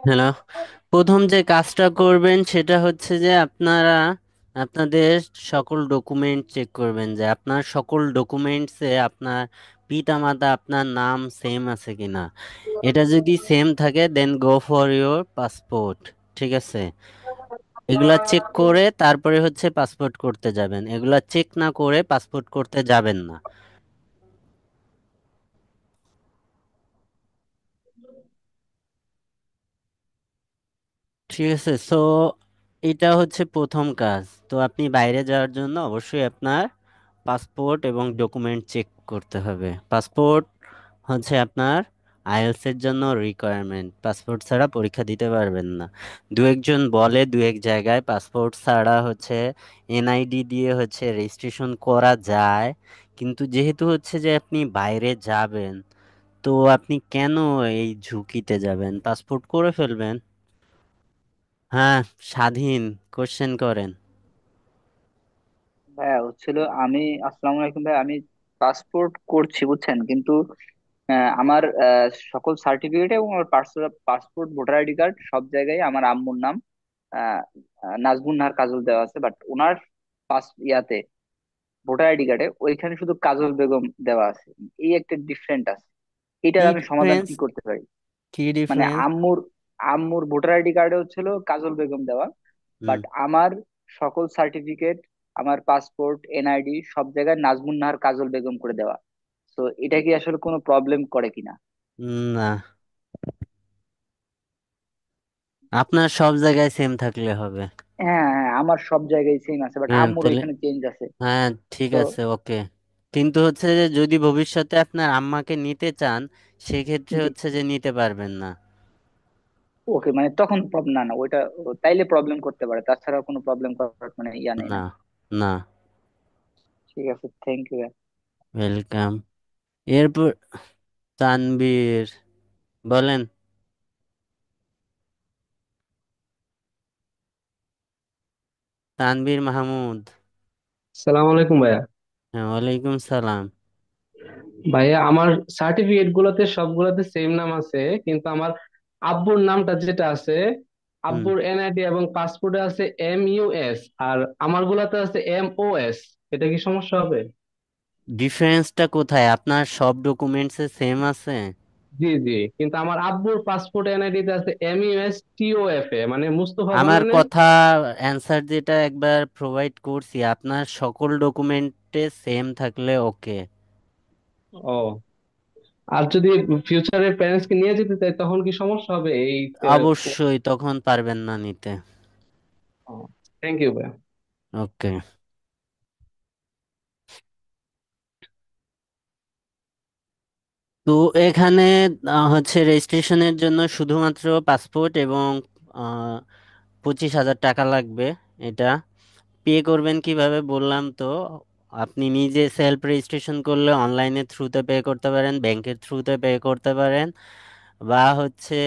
হ্যালো, প্রথম যে কাজটা করবেন সেটা হচ্ছে যে আপনারা আপনাদের সকল ডকুমেন্ট চেক করবেন যে আপনার সকল ডকুমেন্টসে আপনার পিতামাতা আপনার নাম সেম আছে কিনা। এটা যদি সেম থাকে দেন গো ফর ইওর পাসপোর্ট। ঠিক আছে, এগুলা চেক করে তারপরে হচ্ছে পাসপোর্ট করতে যাবেন, এগুলা চেক না করে পাসপোর্ট করতে যাবেন না। ঠিক আছে, সো এটা হচ্ছে প্রথম কাজ। তো আপনি বাইরে যাওয়ার জন্য অবশ্যই আপনার পাসপোর্ট এবং ডকুমেন্ট চেক করতে হবে। পাসপোর্ট হচ্ছে আপনার আইএলটিএস এর জন্য রিকোয়ারমেন্ট, পাসপোর্ট ছাড়া পরীক্ষা দিতে পারবেন না। দু একজন বলে দু এক জায়গায় পাসপোর্ট ছাড়া হচ্ছে এনআইডি দিয়ে হচ্ছে রেজিস্ট্রেশন করা যায়, কিন্তু যেহেতু হচ্ছে যে আপনি বাইরে যাবেন, তো আপনি কেন এই ঝুঁকিতে যাবেন, পাসপোর্ট করে ফেলবেন। হ্যাঁ, স্বাধীন, কোশ্চেন করেন। ভাইয়া হচ্ছিল আমি, আসসালামু আলাইকুম ভাই, আমি পাসপোর্ট করছি বুঝছেন, কিন্তু আমার সকল সার্টিফিকেট এবং আমার পাসপোর্ট ভোটার আইডি কার্ড সব জায়গায় আমার আম্মুর নাম আহ, নাজমুন নাহার কাজল দেওয়া আছে, বাট ওনার পাস ইয়াতে ভোটার আইডি কার্ডে ওইখানে শুধু কাজল বেগম দেওয়া আছে। এই একটা ডিফারেন্ট আছে, এটার কি আমি সমাধান ডিফারেন্স? কি করতে পারি? কি মানে ডিফারেন্স? আম্মুর ভোটার আইডি কার্ডে হচ্ছিল কাজল বেগম দেওয়া, হুম। বাট আমার সকল সার্টিফিকেট, আমার পাসপোর্ট, এনআইডি সব জায়গায় নাজমুন নাহার কাজল বেগম করে দেওয়া। তো এটা কি আসলে কোনো প্রবলেম করে কিনা? না, আপনার সব জায়গায় সেম থাকলে হবে। হ্যাঁ হ্যাঁ, আমার সব জায়গায় সেম আছে, বাট হ্যাঁ আম্মুর তাহলে, ওইখানে চেঞ্জ আছে। হ্যাঁ ঠিক তো আছে, ওকে। কিন্তু হচ্ছে যে যদি ভবিষ্যতে আপনার আম্মাকে নিতে চান, সেক্ষেত্রে জি, হচ্ছে যে নিতে পারবেন না। ওকে, মানে তখন প্রবলেম না, না ওইটা তাইলে প্রবলেম করতে পারে, তাছাড়া কোনো প্রবলেম করার মানে ইয়া নেই না, নাকি? না। ঠিক আছে, থ্যাংক ইউ। ওয়েলকাম। এরপর তানবীর, বলেন। তানবীর মাহমুদ। সালাম আলাইকুম ভাইয়া। হ্যাঁ, ওয়ালাইকুম সালাম। ভাইয়া আমার সার্টিফিকেট গুলোতে সবগুলোতে সেম নাম আছে, কিন্তু আমার আব্বুর নামটা যেটা আছে, হুম। আব্বুর এনআইডি এবং পাসপোর্টে আছে MUS, আর আমার গুলাতে আছে MOS। এটা কি সমস্যা হবে? ডিফারেন্সটা কোথায়? আপনার সব ডকুমেন্টসে সেম আছে। জি জি, কিন্তু আমার আব্বুর পাসপোর্ট এনআইডি তে আছে MUSTOFA, মানে মুস্তফা আমার বানানে। কথা, অ্যান্সার যেটা একবার প্রোভাইড করছি, আপনার সকল ডকুমেন্টে সেম থাকলে ওকে। ও, আর যদি ফিউচারে প্যারেন্টস কে নিয়ে যেতে চাই তখন কি সমস্যা হবে এই? অবশ্যই তখন পারবেন না নিতে। থ্যাংক ইউ ভাইয়া। ওকে। তো এখানে হচ্ছে রেজিস্ট্রেশনের জন্য শুধুমাত্র পাসপোর্ট এবং 25,000 টাকা লাগবে। এটা পে করবেন কিভাবে বললাম তো। আপনি নিজে সেলফ রেজিস্ট্রেশন করলে অনলাইনের থ্রুতে পে করতে পারেন, ব্যাংকের থ্রুতে পে করতে পারেন, বা হচ্ছে,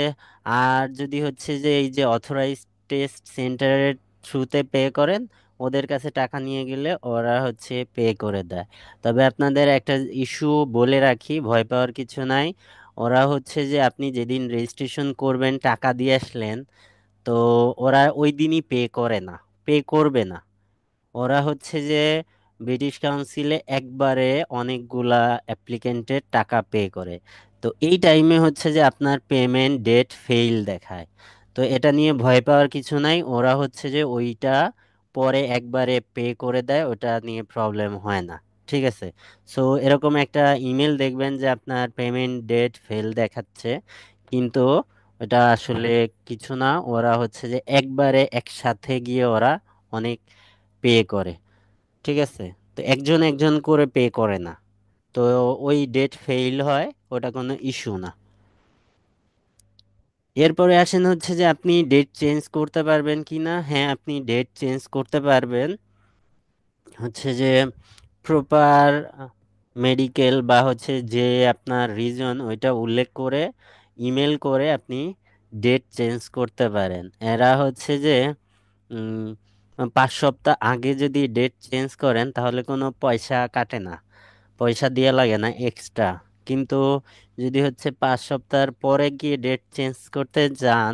আর যদি হচ্ছে যে এই যে অথরাইজ টেস্ট সেন্টারের থ্রুতে পে করেন, ওদের কাছে টাকা নিয়ে গেলে ওরা হচ্ছে পে করে দেয়। তবে আপনাদের একটা ইস্যু বলে রাখি, ভয় পাওয়ার কিছু নাই। ওরা হচ্ছে যে আপনি যেদিন রেজিস্ট্রেশন করবেন টাকা দিয়ে আসলেন, তো ওরা ওই দিনই পে করে না, পে করবে না। ওরা হচ্ছে যে ব্রিটিশ কাউন্সিলে একবারে অনেকগুলা অ্যাপ্লিকেন্টের টাকা পে করে। তো এই টাইমে হচ্ছে যে আপনার পেমেন্ট ডেট ফেইল দেখায়। তো এটা নিয়ে ভয় পাওয়ার কিছু নাই, ওরা হচ্ছে যে ওইটা পরে একবারে পে করে দেয়, ওটা নিয়ে প্রবলেম হয় না। ঠিক আছে, সো এরকম একটা ইমেল দেখবেন যে আপনার পেমেন্ট ডেট ফেল দেখাচ্ছে, কিন্তু এটা আসলে কিছু না, ওরা হচ্ছে যে একবারে একসাথে গিয়ে ওরা অনেক পে করে। ঠিক আছে, তো একজন একজন করে পে করে না। তো ওই ডেট ফেইল হয়, ওটা কোনো ইস্যু না। এরপরে আসেন হচ্ছে যে আপনি ডেট চেঞ্জ করতে পারবেন কি না। হ্যাঁ, আপনি ডেট চেঞ্জ করতে পারবেন। হচ্ছে যে প্রপার মেডিকেল বা হচ্ছে যে আপনার রিজন ওইটা উল্লেখ করে ইমেল করে আপনি ডেট চেঞ্জ করতে পারেন। এরা হচ্ছে যে 5 সপ্তাহ আগে যদি ডেট চেঞ্জ করেন তাহলে কোনো পয়সা কাটে না, পয়সা দেওয়া লাগে না এক্সট্রা। কিন্তু যদি হচ্ছে 5 সপ্তাহের পরে গিয়ে ডেট চেঞ্জ করতে যান,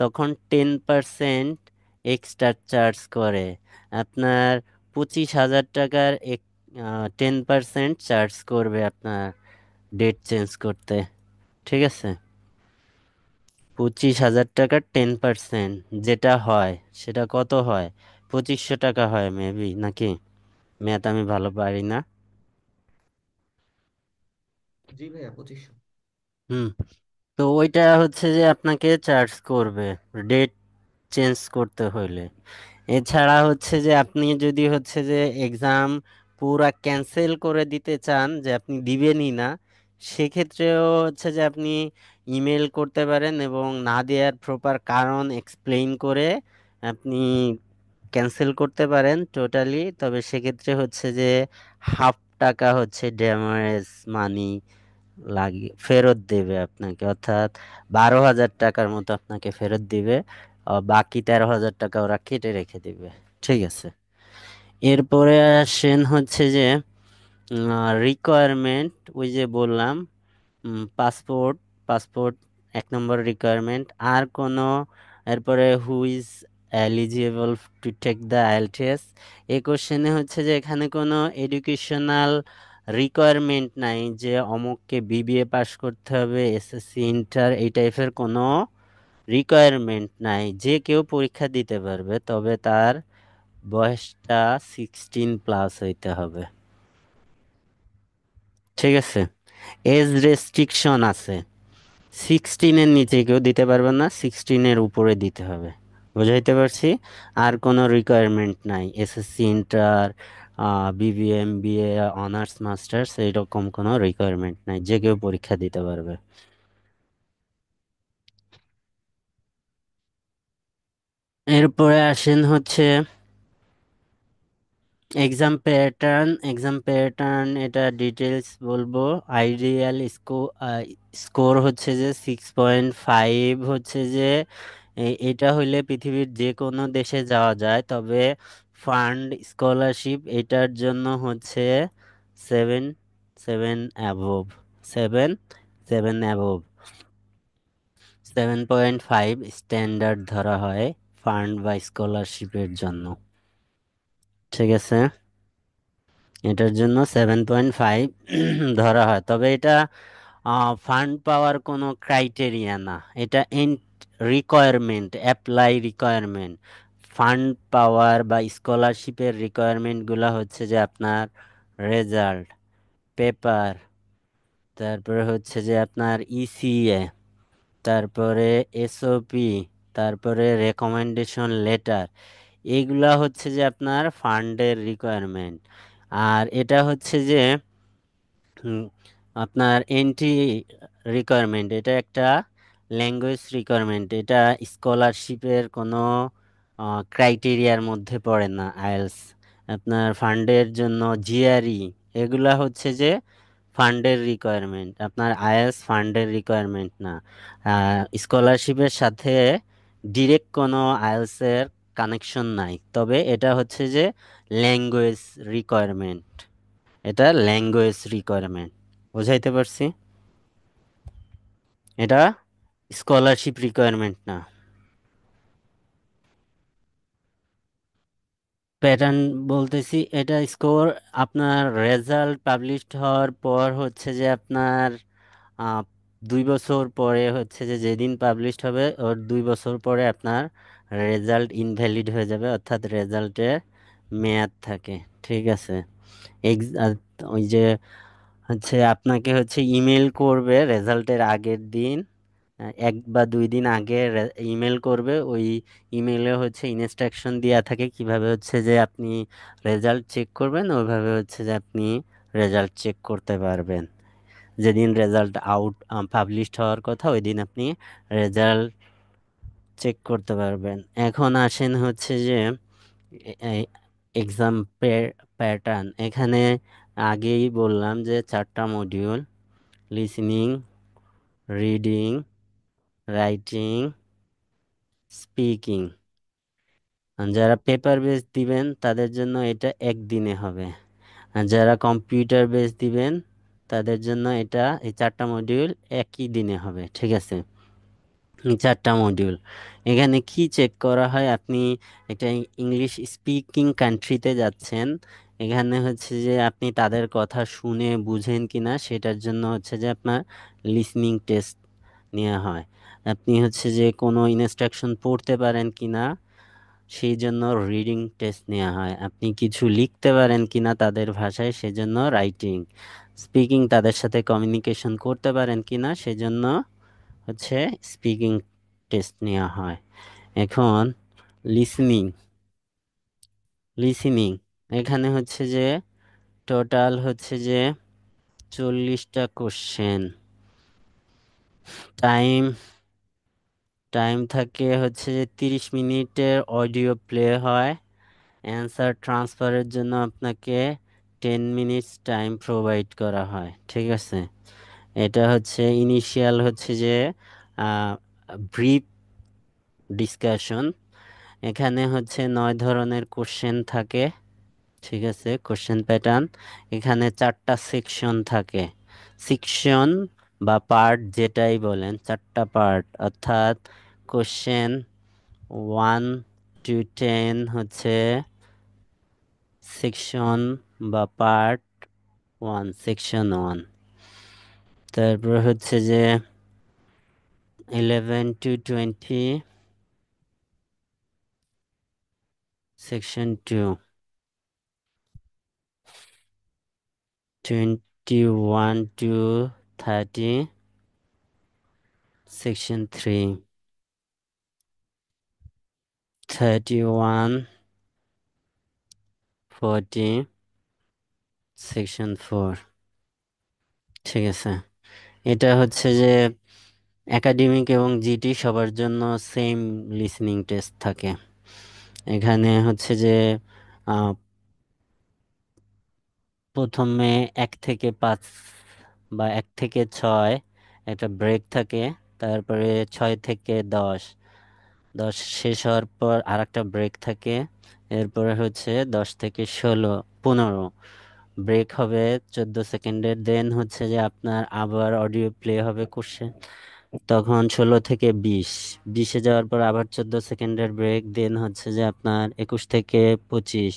তখন 10% এক্সট্রা চার্জ করে। আপনার 25,000 টাকার 10% চার্জ করবে আপনার ডেট চেঞ্জ করতে। ঠিক আছে, 25,000 টাকার 10% যেটা হয় সেটা কত হয়? 2500 টাকা হয় মেবি, নাকি? ম্যাথ আমি ভালো পারি না। জি ভাইয়া 2500। হুম। তো ওইটা হচ্ছে যে আপনাকে চার্জ করবে ডেট চেঞ্জ করতে হইলে। এছাড়া হচ্ছে যে আপনি যদি হচ্ছে যে এক্সাম পুরা ক্যান্সেল করে দিতে চান, যে আপনি দিবেনই না, সেক্ষেত্রেও হচ্ছে যে আপনি ইমেল করতে পারেন এবং না দেওয়ার প্রপার কারণ এক্সপ্লেইন করে আপনি ক্যান্সেল করতে পারেন টোটালি। তবে সেক্ষেত্রে হচ্ছে যে 50 টাকা হচ্ছে ড্যামেজ মানি লাগিয়ে ফেরত দেবে আপনাকে, অর্থাৎ 12,000 টাকার মতো আপনাকে ফেরত দিবে। বাকি 13,000 টাকা ওরা কেটে রেখে দিবে। ঠিক আছে, এরপরে আসেন হচ্ছে যে রিকোয়ারমেন্ট। ওই যে বললাম পাসপোর্ট, পাসপোর্ট 1 নম্বর রিকোয়ারমেন্ট। আর কোনো, এরপরে who is eligible to take the IELTS. এই কোশ্চেনে হচ্ছে যে এখানে কোনো এডুকেশনাল রিকোয়ারমেন্ট নাই যে অমুককে বিবিএ পাশ করতে হবে, এসএসসি ইন্টার, এই টাইপের কোনো রিকোয়ারমেন্ট নাই। যে কেউ পরীক্ষা দিতে পারবে, তবে তার বয়সটা 16+ হইতে হবে। ঠিক আছে, এজ রেস্ট্রিকশন আছে, 16-এর নিচে কেউ দিতে পারবে না, 16-এর উপরে দিতে হবে। বুঝাইতে পারছি? আর কোনো রিকোয়ারমেন্ট নাই, SSC inter, BBA MBA, honours masters, এইরকম কোনো রিকোয়ারমেন্ট নাই, যে কেউ পরীক্ষা দিতে পারবে। এরপরে আসেন হচ্ছে এক্সাম প্যাটার্ন। এক্সাম প্যাটার্ন এটা ডিটেলস বলবো। আইডিয়াল স্কোর হচ্ছে যে 6.5 হচ্ছে যে এটা হইলে পৃথিবীর যে কোনো দেশে যাওয়া যায়। তবে ফান্ড স্কলারশিপ এটার জন্য হচ্ছে 7, 7 অ্যাবোভ, 7, 7 অ্যাবোভ, 7.5 স্ট্যান্ডার্ড ধরা হয় ফান্ড বা স্কলারশিপের জন্য। ঠিক আছে, এটার জন্য 7.5 ধরা হয়। তবে এটা ফান্ড পাওয়ার কোনো ক্রাইটেরিয়া না, এটা রিকোয়ারমেন্ট, অ্যাপ্লাই রিকোয়ারমেন্ট। ফান্ড পাওয়ার বা স্কলারশিপের রিকোয়ারমেন্টগুলো হচ্ছে যে আপনার রেজাল্ট, পেপার, তারপরে হচ্ছে যে আপনার ইসিএ, তারপরে এসওপি, তারপরে রেকমেন্ডেশন লেটার, এইগুলা হচ্ছে যে আপনার ফান্ডের রিকোয়ারমেন্ট। আর এটা হচ্ছে যে হুম, আপনার এন্ট্রি রিকোয়ারমেন্ট, এটা একটা ল্যাঙ্গুয়েজ রিকোয়ারমেন্ট। এটা স্কলারশিপের কোনো ক্রাইটেরিয়ার মধ্যে পড়ে না। আইএলস, আপনার ফান্ডের জন্য জিআরই, এগুলা হচ্ছে যে ফান্ডের রিকোয়ারমেন্ট, আপনার আইএলস ফান্ডের রিকোয়ারমেন্ট না। স্কলারশিপের সাথে ডিরেক্ট কোনো আইএলসের কানেকশন নাই, তবে এটা হচ্ছে যে ল্যাঙ্গুয়েজ রিকোয়ারমেন্ট, এটা ল্যাঙ্গুয়েজ রিকোয়ারমেন্ট। বুঝাইতে পারছি? এটা স্কলারশিপ রিকোয়ারমেন্ট না। প্যাটার্ন বলতেছি, এটা স্কোর আপনার রেজাল্ট পাবলিশড হওয়ার পর হচ্ছে যে আপনার আহ, 2 বছর পরে হচ্ছে যে যেদিন পাবলিশড হবে ওর 2 বছর পরে আপনার রেজাল্ট ইনভ্যালিড হয়ে যাবে, অর্থাৎ রেজাল্টের মেয়াদ থাকে। ঠিক আছে, ওই যে হচ্ছে আপনাকে হচ্ছে ইমেল করবে রেজাল্টের আগের দিন, 1 বা 2 দিন আগে ইমেল করবে। ওই ইমেলে হচ্ছে ইনস্ট্রাকশন দেওয়া থাকে কিভাবে হচ্ছে যে আপনি রেজাল্ট চেক করবেন, ওইভাবে হচ্ছে যে আপনি রেজাল্ট চেক করতে পারবেন। যেদিন রেজাল্ট পাবলিশড হওয়ার কথা ওই দিন আপনি রেজাল্ট চেক করতে পারবেন। এখন আসেন হচ্ছে যে এক্সাম প্যাটার্ন। এখানে আগেই বললাম যে 4টা module: listening, reading, writing, speaking. যারা পেপার বেস দিবেন তাদের জন্য এটা একদিনে হবে, আর যারা কম্পিউটার বেস দিবেন তাদের জন্য এটা, এই 4টা মডিউল একই দিনে হবে। ঠিক আছে, চারটা মডিউল। এখানে কি চেক করা হয়, আপনি একটা ইংলিশ স্পিকিং কান্ট্রিতে যাচ্ছেন, এখানে হচ্ছে যে আপনি তাদের কথা শুনে বুঝেন কিনা সেটার জন্য হচ্ছে যে আপনার লিসনিং টেস্ট নেওয়া হয়। আপনি হচ্ছে যে কোনো ইনস্ট্রাকশন পড়তে পারেন কিনা সেই জন্য রিডিং টেস্ট নেওয়া হয়। আপনি কিছু লিখতে পারেন কিনা তাদের ভাষায় সেজন্য রাইটিং। স্পিকিং তাদের সাথে কমিউনিকেশন করতে পারেন কিনা সেজন্য হচ্ছে স্পিকিং টেস্ট নেওয়া হয়। এখন লিসনিং, লিসনিং এখানে হচ্ছে যে টোটাল হচ্ছে যে 40টা কোশ্চেন। টাইম টাইম থাকে হচ্ছে যে 30 মিনিটের অডিও প্লে হয়। অ্যান্সার ট্রান্সফারের জন্য আপনাকে 10 মিনিটস টাইম প্রোভাইড করা হয়, ঠিক আছে। এটা হচ্ছে ইনিশিয়াল হচ্ছে যে ব্রিফ ডিসকাশন। এখানে হচ্ছে 9 ধরনের কোশ্চেন থাকে, ঠিক আছে, কোশ্চেন প্যাটার্ন। এখানে 4টা সেকশন থাকে। সেকশন বা পার্ট যেটাই বলেন, 4টা পার্ট, অর্থাৎ কোশ্চেন 1 to 10 হচ্ছে সেকশন বা পার্ট 1, সেকশন 1। তারপর হচ্ছে যে 11 to 20 section 2, 21 to 30 section 3, 31-40 section 4, ঠিক আছে। এটা হচ্ছে যে একাডেমিক এবং জিটি সবার জন্য সেম লিসনিং টেস্ট থাকে। এখানে হচ্ছে যে আহ, প্রথমে 1 থেকে 5 বা 1 থেকে 6 একটা ব্রেক থাকে, তারপরে 6 থেকে 10, 10 শেষ হওয়ার পর আরেকটা ব্রেক থাকে, এরপরে হচ্ছে 10 থেকে 15 ব্রেক হবে 14 সেকেন্ডের। দেন হচ্ছে যে আপনার আবার অডিও প্লে হবে কোশ্চেন, তখন 16 থেকে 20, 20-এ যাওয়ার পর আবার 14 সেকেন্ডের ব্রেক। দেন হচ্ছে যে আপনার 21 থেকে 25,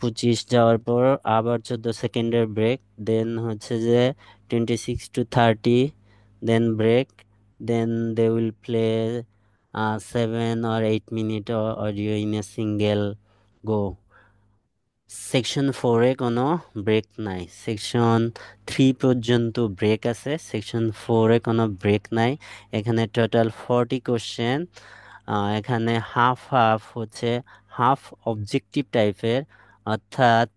25 যাওয়ার পর আবার 14 সেকেন্ডের ব্রেক। দেন হচ্ছে যে 26 to 30, then break. Then they will play 7 or 8 minute audio in a single go. Section 4-এ কোনো ব্রেক নাই। সেকশন 3 পর্যন্ত ব্রেক আছে, সেকশন 4-এ কোনো ব্রেক নাই। এখানে টোটাল 40 কোশ্চেন। এখানে হাফ হাফ হচ্ছে, হাফ অবজেক্টিভ টাইপের, অর্থাৎ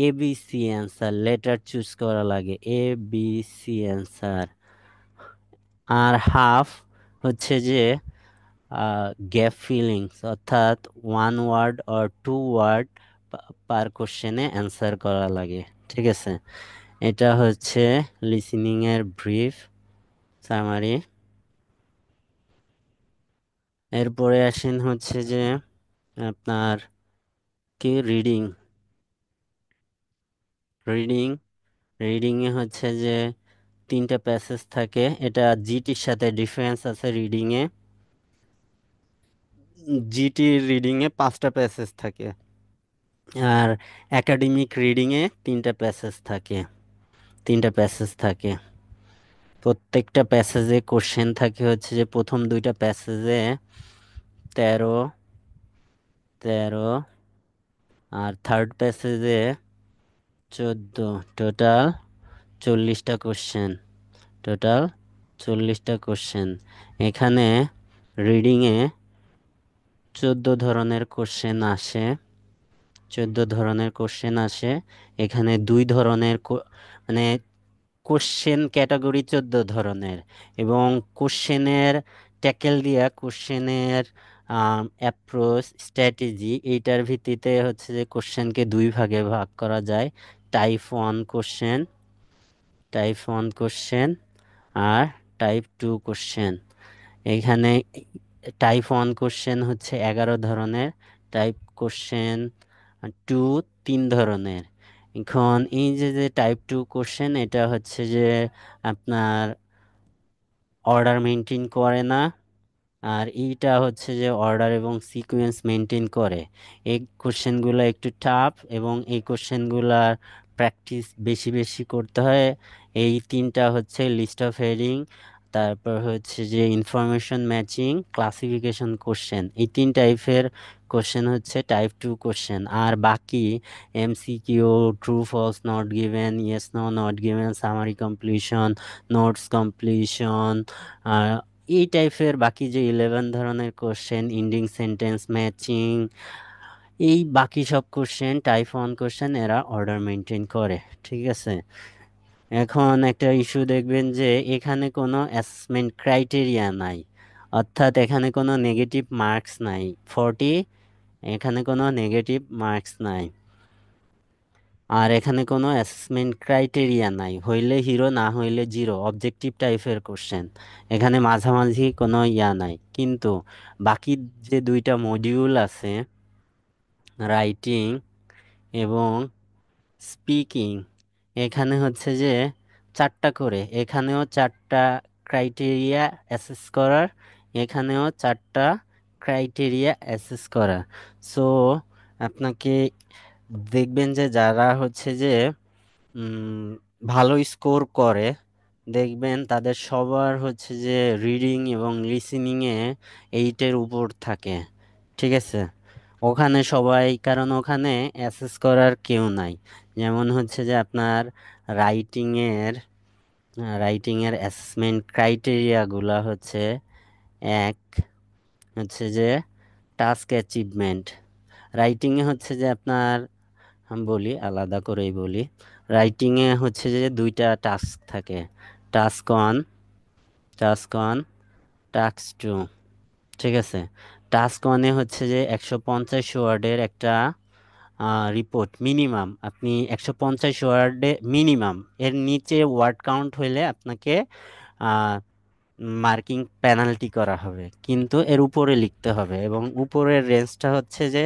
এবিসি অ্যান্সার লেটার চুজ করা লাগে, এবিসি অ্যান্সার। আর হাফ হচ্ছে যে গ্যাপ ফিলিংস, অর্থাৎ 1 ওয়ার্ড or 2 ওয়ার্ড পার কোশ্চেনে অ্যান্সার করা লাগে, ঠিক আছে। এটা হচ্ছে লিসনিং এর ব্রিফ সামারি। এরপরে আসেন হচ্ছে যে আপনার কি রিডিং। রিডিং রিডিং এ হচ্ছে যে 3টা প্যাসেজ থাকে। এটা জিটির সাথে ডিফারেন্স আছে reading a. GT reading a 5টা প্যাসেজ থাকে, আর একাডেমিক রিডিং এ 3টা প্যাসেজ থাকে। প্রত্যেকটা প্যাসেজে কোশ্চেন থাকে হচ্ছে যে প্রথম 2টা প্যাসেজে 13, 13, আর থার্ড প্যাসেজে 14। টোটাল 40টা কোশ্চেন। এখানে রিডিংয়ে 14 ধরনের কোশ্চেন আসে। এখানে 2 ধরনের মানে কোশ্চেন ক্যাটাগরি 14 ধরনের, এবং কোশ্চেনের ট্যাকেল দিয়া কোশ্চেনের অ্যাপ্রোচ স্ট্র্যাটেজি এইটার ভিত্তিতে হচ্ছে যে কোশ্চেনকে 2 ভাগে ভাগ করা যায়। টাইপ 1 কোশ্চেন, টাইপ 1 কোশ্চেন আর টাইপ 2 কোশ্চেন। এখানে টাইপ 1 কোশ্চেন হচ্ছে 11 ধরনের, টাইপ 2 কোশ্চেন 3 ধরনের। এখন এই যে যে টাইপ 2 কোশ্চেন, এটা হচ্ছে যে আপনার অর্ডার মেনটেন করে না, আর এইটা হচ্ছে যে অর্ডার এবং সিকোয়েন্স মেনটেন করে। এই কোশ্চেনগুলো একটু টাফ এবং এই কোশ্চেনগুলার প্র্যাকটিস বেশি বেশি করতে হয়। এই তিনটা হচ্ছে লিস্ট অফ হেডিং, তারপর হচ্ছে যে ইনফরমেশন ম্যাচিং, ক্লাসিফিকেশন কোশ্চেন। এই তিন টাইপের কোশ্চেন হচ্ছে টাইপ 2 কোশ্চেন। আর বাকি MCQ, true false, not given, yes no, not given, summary completion, notes completion, এই টাইপের বাকি যে 11 ধরনের কোশ্চেন, ইন্ডিং সেন্টেন্স ম্যাচিং, এই বাকি সব কোশ্চেন টাইপ 1 কোশ্চেন এরা অর্ডার মেনটেন করে। ঠিক আছে, এখন একটা ইস্যু দেখবেন যে এখানে কোনো অ্যাসেসমেন্ট ক্রাইটেরিয়া নাই, অর্থাৎ এখানে কোনো নেগেটিভ মার্কস নাই। 40, এখানে কোনো নেগেটিভ মার্কস নাই। আর এখানে কোনো অ্যাসেসমেন্ট ক্রাইটেরিয়া নাই, হইলে হিরো না হইলে জিরো, অবজেক্টিভ টাইপের কোশ্চেন। এখানে মাঝামাঝি কোনো ইয়া নাই। কিন্তু বাকি যে দুইটা মডিউল আছে, রাইটিং এবং স্পিকিং, এখানে হচ্ছে যে চারটা করে, এখানেও চারটা ক্রাইটেরিয়া অ্যাসেস করার, এখানেও চারটা ক্রাইটেরিয়া অ্যাসেস করার। সো আপনাকে দেখবেন যে যারা হচ্ছে যে উম, ভালো স্কোর করে, দেখবেন তাদের সবার হচ্ছে যে রিডিং এবং লিসেনিংয়ে 8-এর উপর থাকে। ঠিক আছে, ওখানে সবাই, কারণ ওখানে অ্যাসেস করার কেউ নাই। যেমন হচ্ছে যে আপনার রাইটিংয়ের রাইটিংয়ের অ্যাসেসমেন্ট ক্রাইটেরিয়াগুলো হচ্ছে, এক হচ্ছে যে টাস্ক অ্যাচিভমেন্ট। রাইটিংয়ে হচ্ছে যে আপনার, আমি বলি আলাদা করেই বলি, রাইটিংয়ে হচ্ছে যে দুইটা টাস্ক থাকে, task one, task one, task two. ঠিক আছে, টাস্ক ওয়ানে হচ্ছে যে 150 ওয়ার্ডের একটা রিপোর্ট মিনিমাম, আপনি 150 ওয়ার্ডে মিনিমাম, এর নিচে ওয়ার্ড কাউন্ট হইলে আপনাকে মার্কিং পেনাল্টি করা হবে, কিন্তু এর উপরে লিখতে হবে, এবং উপরের রেঞ্জটা হচ্ছে যে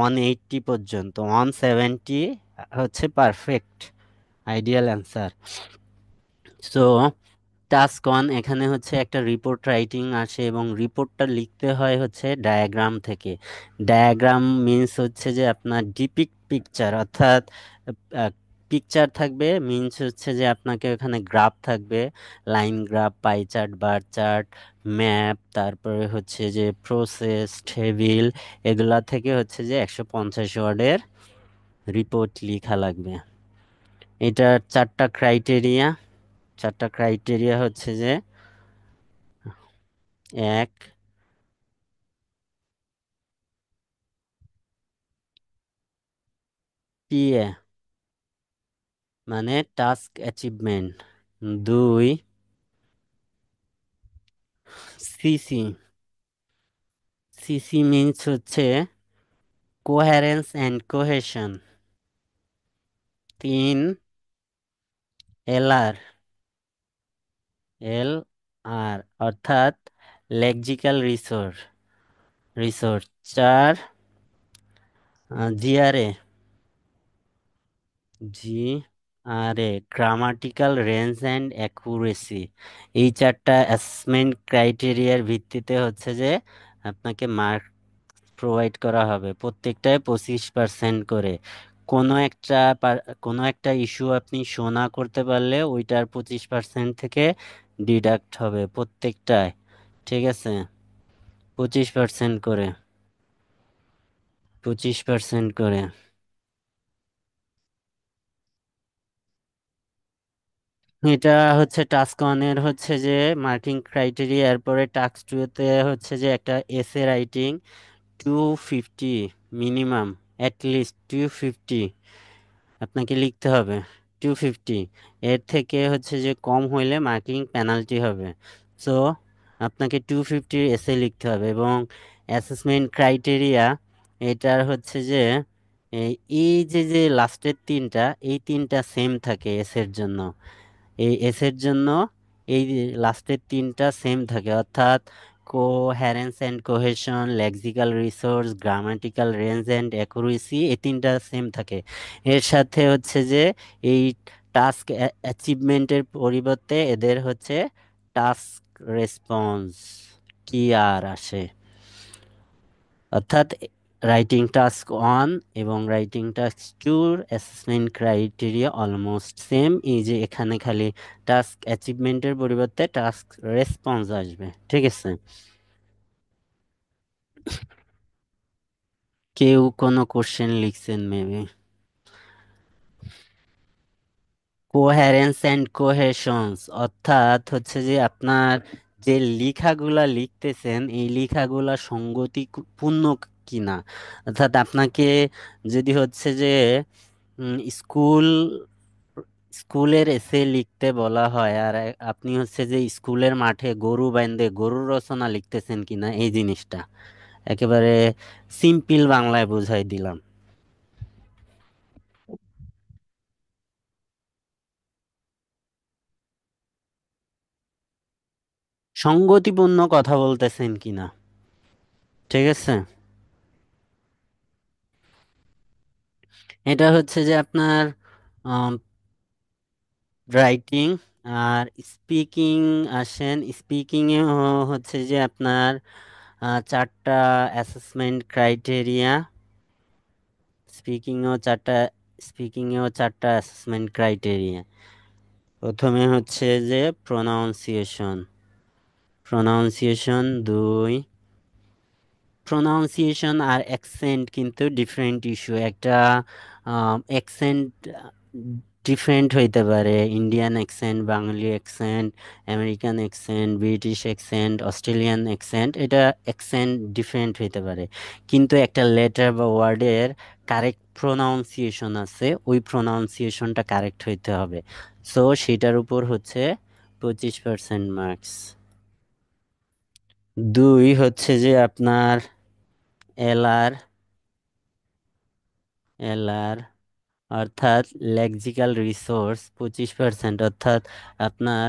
180 পর্যন্ত, 170 হচ্ছে perfect ideal answer. So task one, এখানে হচ্ছে একটা রিপোর্ট রাইটিং আসে এবং রিপোর্টটা লিখতে হয় হচ্ছে ডায়াগ্রাম থেকে। ডায়াগ্রাম মিন্স হচ্ছে যে আপনার ডিপিক্ট পিকচার, অর্থাৎ পিকচার থাকবে, মিন্স হচ্ছে যে আপনাকে ওখানে গ্রাফ থাকবে, line graph, pie chart, bar chart, map, তারপরে হচ্ছে যে প্রসেস, টেবিল, এগুলা থেকে হচ্ছে যে 150 ওয়ার্ডের রিপোর্ট লেখা লাগবে। এটার চারটা ক্রাইটেরিয়া, চারটা ক্রাইটেরিয়া হচ্ছে যে, এক, টিএ মানে টাস্ক অ্যাচিভমেন্ট, দুই, সিসি, সিসি মিন্স হচ্ছে কোহেরেন্স অ্যান্ড কোহেশন, তিন, এলআর, এল আর অর্থাৎ লেক্সিক্যাল রিসোর্স, চার, GRA, G R A grammatical range and accuracy. এই চারটা অ্যাসেসমেন্ট ক্রাইটেরিয়ার ভিত্তিতে হচ্ছে যে আপনাকে মার্ক প্রোভাইড করা হবে, প্রত্যেকটায় 25% করে। কোনো একটা ইস্যু আপনি শো না করতে পারলে ওইটার 25% থেকে ডিডাক্ট হবে প্রত্যেকটায়। ঠিক আছে, 25% করে, 25% করে। এটা হচ্ছে টাস্ক ওয়ানের হচ্ছে যে মার্কিং ক্রাইটেরিয়া। এরপরে টাস্ক টু তে হচ্ছে যে একটা এসে রাইটিং 250 মিনিমাম, অ্যাটলিস্ট 250 আপনাকে লিখতে হবে, 250, এর থেকে হচ্ছে যে কম হইলে মার্কিং পেনাল্টি হবে। সো আপনাকে 250 এসে লিখতে হবে। এবং অ্যাসেসমেন্ট ক্রাইটেরিয়া, এটার হচ্ছে যে এই এই যে যে লাস্টের তিনটা, এই তিনটা সেম থাকে এসের জন্য। এই এসের জন্য এই লাস্টের তিনটা সেম থাকে, অর্থাৎ coherence and cohesion, lexical resource, grammatical range and accuracy, এই তিনটা সেম থাকে। এর সাথে হচ্ছে যে এই টাস্ক অ্যাচিভমেন্টের পরিবর্তে এদের হচ্ছে টাস্ক রেসপন্স কি আর আসে, অর্থাৎ রাইটিং টাস্ক 1 এবং writing task 2 assessment criteria almost same, এই যে এখানে খালি টাস্ক অ্যাচিভমেন্টের পরিবর্তে টাস্ক রেসপন্স আসবে, ঠিক আছে। কেউ কোনো কোশ্চেন লিখছেন মেবি? কোহেরেন্স অ্যান্ড কোহেশনস অর্থাৎ হচ্ছে যে আপনার যে লেখাগুলা লিখতেছেন এই লেখাগুলা সঙ্গতিপূর্ণ কিনা, অর্থাৎ আপনাকে যদি হচ্ছে যে স্কুল স্কুলের এসে লিখতে বলা হয় আর আপনি হচ্ছে যে স্কুলের মাঠে গরু বাইন্ধে গরুর রচনা লিখতেছেন কিনা, এই জিনিসটা একেবারে সিম্পল বাংলায় বুঝাই দিলাম। সঙ্গতিপূর্ণ কথা বলতেছেন কিনা, ঠিক আছে। এটা হচ্ছে যে আপনার রাইটিং। আর স্পিকিং আসেন, স্পিকিং এ হচ্ছে যে আপনার চারটা অ্যাসেসমেন্ট ক্রাইটেরিয়া, স্পিকিংও চারটা স্পিকিংয়েও চারটা অ্যাসেসমেন্ট ক্রাইটেরিয়া। প্রথমে হচ্ছে যে প্রোনাউন্সিয়েশন, প্রোনাউন্সিয়েশন 2। প্রোনাউন্সিয়েশন আর অ্যাকসেন্ট কিন্তু ডিফারেন্ট ইস্যু, একটা অ্যাকসেন্ট ডিফারেন্ট হইতে পারে, Indian accent, Bengali accent, American accent, British accent, Australian accent, এটা অ্যাকসেন্ট ডিফারেন্ট হইতে পারে, কিন্তু একটা লেটার বা ওয়ার্ডের কারেক্ট প্রোনাউন্সিয়েশন আছে, ওই প্রোনাউন্সিয়েশনটা কারেক্ট হইতে হবে। সো সেটার উপর হচ্ছে 25% মার্কস। 2 হচ্ছে যে আপনার এলআর, এলআর অর্থাৎ লেক্সিক্যাল রিসোর্স 25%, অর্থাৎ আপনার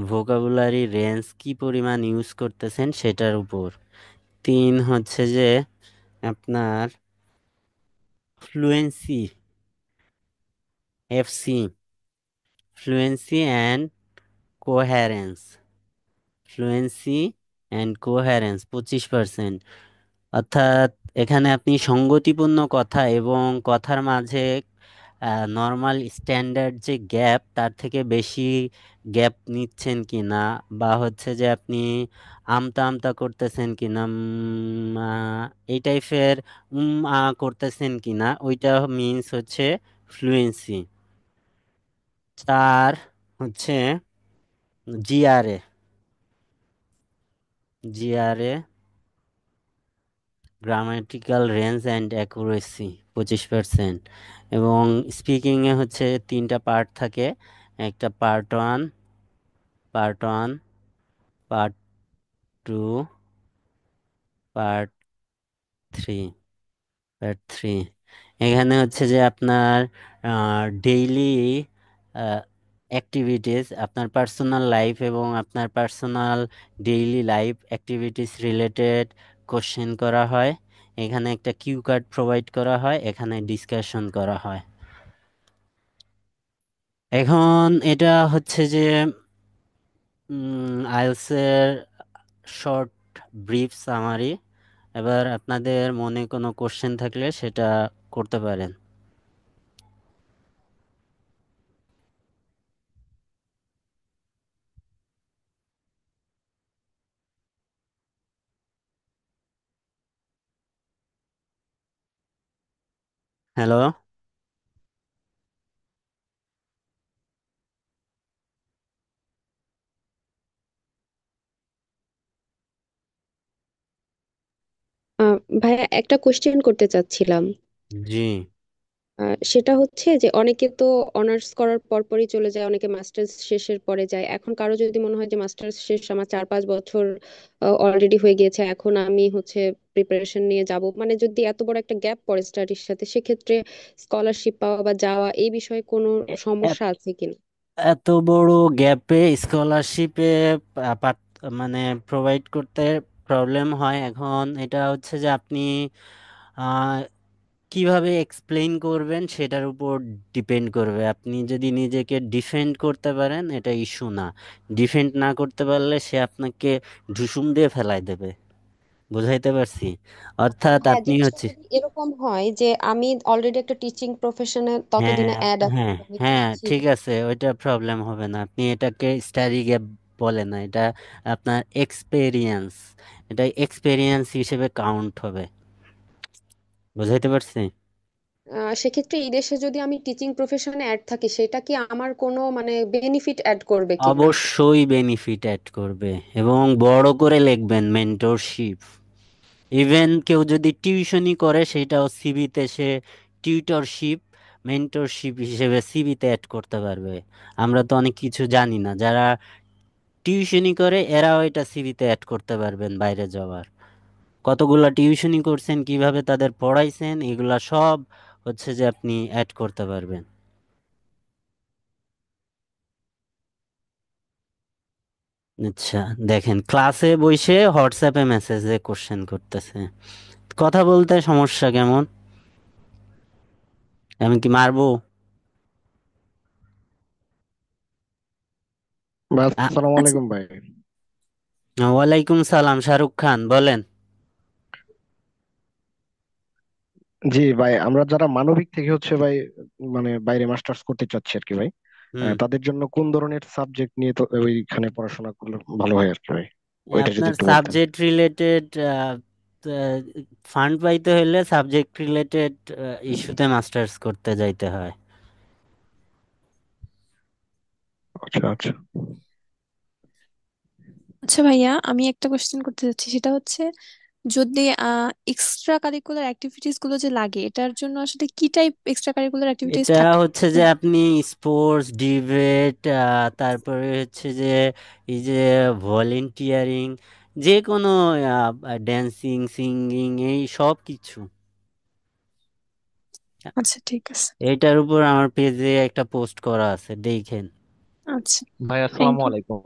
ভোকাবুলারি রেঞ্জ কি পরিমাণ ইউজ করতেছেন সেটার উপর। 3 হচ্ছে যে আপনার fluency, FC, fluency and coherence, fluency and coherence 25%, অর্থাৎ এখানে আপনি সঙ্গতিপূর্ণ কথা এবং কথার মাঝে নর্মাল স্ট্যান্ডার্ড যে গ্যাপ তার থেকে বেশি গ্যাপ নিচ্ছেন কিনা, বা হচ্ছে যে আপনি আমতা আমতা করতেছেন কিনা, এই টাইপের করতেছেন কিনা, ওইটা মিন্স হচ্ছে ফ্লুয়েন্সি। 4 হচ্ছে GRA, GRA grammatical range and accuracy 25%। এবং স্পিকিংয়ে হচ্ছে 3টা পার্ট থাকে, একটা part 1, part 1, part 2, part 3, part 3। এখানে হচ্ছে যে আপনার ডেইলি অ্যাক্টিভিটিস, আপনার পার্সোনাল লাইফ এবং আপনার personal daily life activities related question করা হয়, এখানে একটা কিউ কার্ড প্রোভাইড করা হয়, এখানে ডিসকাশন করা হয়। এখন এটা হচ্ছে যে আইএলটিএসের শর্ট ব্রিফ সামারি। এবার আপনাদের মনে কোনো কোশ্চেন থাকলে সেটা করতে পারেন। হ্যালো। ভাইয়া একটা কোশ্চেন করতে চাচ্ছিলাম। জি। সেটা হচ্ছে যে অনেকে তো অনার্স করার পরপরই চলে যায়, অনেকে মাস্টার্স শেষের পরে যায়। এখন কারো যদি মনে হয় যে মাস্টার্স শেষ আমার 4-5 বছর অলরেডি হয়ে গিয়েছে, এখন আমি হচ্ছে প্রিপারেশন নিয়ে যাব, মানে যদি এত বড় একটা গ্যাপ পড়ে স্টাডির সাথে, সেক্ষেত্রে স্কলারশিপ পাওয়া বা যাওয়া এই বিষয়ে কোনো সমস্যা আছে কিনা? এত বড় গ্যাপে স্কলারশিপে মানে প্রোভাইড করতে প্রবলেম হয়। এখন এটা হচ্ছে যে আপনি কিভাবে এক্সপ্লেইন করবেন সেটার উপর ডিপেন্ড করবে। আপনি যদি নিজেকে ডিফেন্ড করতে পারেন এটা ইস্যু না, ডিফেন্ড না করতে পারলে সে আপনাকে ঢুসুম দিয়ে ফেলাই দেবে। বুঝাইতে পারছি? অর্থাৎ হ্যাঁ, আপনি জিনিসটা হচ্ছে, যদি এরকম হয় যে আমি অলরেডি একটা টিচিং প্রফেশনে হ্যাঁ ততদিনে অ্যাড আছি, হ্যাঁ আমি হ্যাঁ, দিচ্ছি। ঠিক আছে, ওইটা প্রবলেম হবে না। আপনি এটাকে স্টাডি গ্যাপ বলে না, এটা আপনার এক্সপেরিয়েন্স, এটা এক্সপেরিয়েন্স হিসেবে কাউন্ট হবে। বুঝাইতে পারছি? সেক্ষেত্রে এই দেশে যদি আমি টিচিং প্রফেশনে অ্যাড থাকি, সেটা কি আমার কোনো মানে বেনিফিট অ্যাড করবে কিনা? অবশ্যই বেনিফিট অ্যাড করবে, এবং বড় করে লিখবেন মেন্টরশিপ। ইভেন কেউ যদি টিউশনি করে সেটাও সিভিতে সে টিউটরশিপ, মেন্টরশিপ হিসেবে সিভিতে অ্যাড করতে পারবে। আমরা তো অনেক কিছু জানি না, যারা টিউশনি করে এরাও এটা সিভিতে অ্যাড করতে পারবেন বাইরে যাওয়ার। কতগুলা টিউশনি করছেন, কিভাবে তাদের পড়াইছেন, এগুলা সব হচ্ছে যে আপনি অ্যাড করতে পারবেন। আচ্ছা, দেখেন ক্লাসে বসে হোয়াটসঅ্যাপে মেসেজে কোশ্চেন করতেছে, কথা বলতে সমস্যা কেমন? আমি কি মারবো? আসসালামু আচ্ছা, আলাইকুম ভাই। ওয়ালাইকুম সালাম, শাহরুখ খান বলেন। জি ভাই, আমরা যারা মানবিক থেকে হচ্ছে ভাই মানে বাইরে মাস্টার্স করতে চাচ্ছি আর কি ভাই, হুম, তাদের জন্য কোন ধরনের সাবজেক্ট নিয়ে তো ওইখানে পড়াশোনা করলে ভালো হয় আর কি ভাই, ওইটা যদি আপনার একটু বলতেন। সাবজেক্ট রিলেটেড ফান্ড পাইতে হলে সাবজেক্ট রিলেটেড ইস্যুতে মাস্টার্স করতে যাইতে হয়। আচ্ছা আচ্ছা। আচ্ছা ভাইয়া, আমি একটা কোশ্চেন করতে চাচ্ছি, সেটা হচ্ছে যদি এক্সট্রা কারিকুলার অ্যাক্টিভিটিস গুলো যে লাগে, এটার জন্য আসলে কি টাইপ এক্সট্রা কারিকুলার অ্যাক্টিভিটিস এটা থাকে? হচ্ছে যে আপনি স্পোর্টস, ডিবেট, তারপরে হচ্ছে যে এই যে ভলেন্টিয়ারিং, যে কোনো ড্যান্সিং, সিঙ্গিং, এই সব কিছু। আচ্ছা, ঠিক আছে। এইটার উপর আমার পেজে একটা পোস্ট করা আছে, দেখেন। আচ্ছা, ভাই থ্যাংক আসসালামু ইউ। আলাইকুম।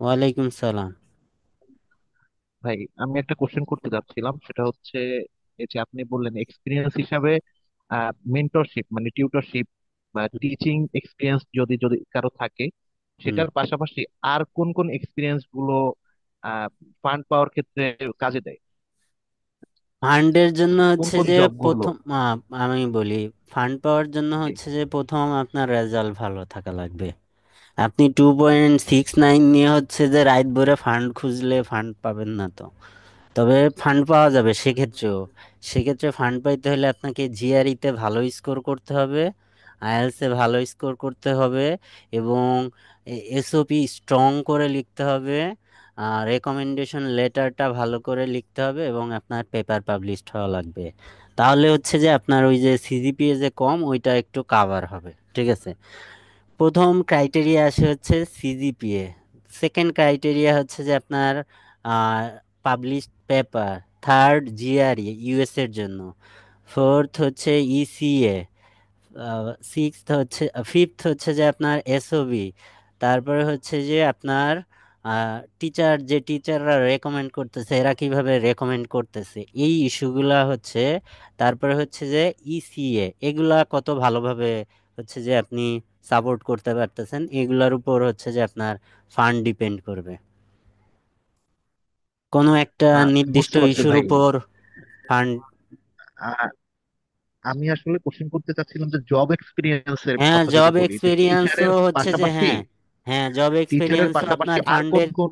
ওয়ালাইকুম সালাম। ভাই আমি একটা কোশ্চেন করতে যাচ্ছিলাম, সেটা হচ্ছে এই যে আপনি বললেন এক্সপিরিয়েন্স হিসাবে মেন্টরশিপ মানে টিউটরশিপ বা টিচিং এক্সপিরিয়েন্স যদি যদি কারো থাকে, হুম, সেটার পাশাপাশি আর কোন কোন এক্সপিরিয়েন্স গুলো ফান্ড পাওয়ার ক্ষেত্রে কাজে দেয়? ফান্ডের জন্য কোন হচ্ছে কোন যে জব গুলো? প্রথম, আমি বলি, ফান্ড পাওয়ার জন্য জি। হচ্ছে যে প্রথম আপনার রেজাল্ট ভালো থাকা লাগবে। আপনি 2.69 নিয়ে হচ্ছে যে রাত ভরে ফান্ড খুঁজলে ফান্ড পাবেন না তো। তবে ফান্ড পাওয়া যাবে সেক্ষেত্রেও। সেক্ষেত্রে ফান্ড পাইতে হলে আপনাকে জিআরইতে ভালো স্কোর করতে হবে, আইএলসে ভালো স্কোর করতে হবে, এবং এসওপি স্ট্রং করে লিখতে হবে, রেকমেন্ডেশন লেটারটা ভালো করে লিখতে হবে, এবং আপনার পেপার পাবলিশড হওয়া লাগবে। তাহলে হচ্ছে যে আপনার ওই যে সিজিপিএ যে কম, ওইটা একটু কাভার হবে। ঠিক আছে? প্রথম ক্রাইটেরিয়া আসে হচ্ছে সিজিপিএ। সেকেন্ড ক্রাইটেরিয়া হচ্ছে যে আপনার published paper. Third GRE US এর জন্য। ফোর্থ হচ্ছে ইসিএ। সিক্সথ হচ্ছে, ফিফথ হচ্ছে যে আপনার এসওবি। তারপরে হচ্ছে যে আপনার টিচার, যে টিচাররা রেকমেন্ড করতেছে এরা কিভাবে রেকমেন্ড করতেছে, এই ইস্যুগুলা হচ্ছে। তারপরে হচ্ছে যে ইসিএ, এগুলা কত ভালোভাবে হচ্ছে যে আপনি সাপোর্ট করতে পারতেছেন, এগুলার উপর হচ্ছে যে আপনার ফান্ড ডিপেন্ড করবে। কোনো একটা নির্দিষ্ট বুঝতে পারছি ইস্যুর ভাই। উপর ফান্ড। আহ, আমি আসলে কোশ্চেন করতে চাচ্ছিলাম যে জব এক্সপিরিয়েন্স এর হ্যাঁ, কথা যদি জব বলি, যে টিচারের এক্সপিরিয়েন্সও হচ্ছে যে, পাশাপাশি হ্যাঁ হ্যাঁ, জব টিচারের এক্সপিরিয়েন্সও পাশাপাশি আপনার আর কোন ফান্ডের, কোন?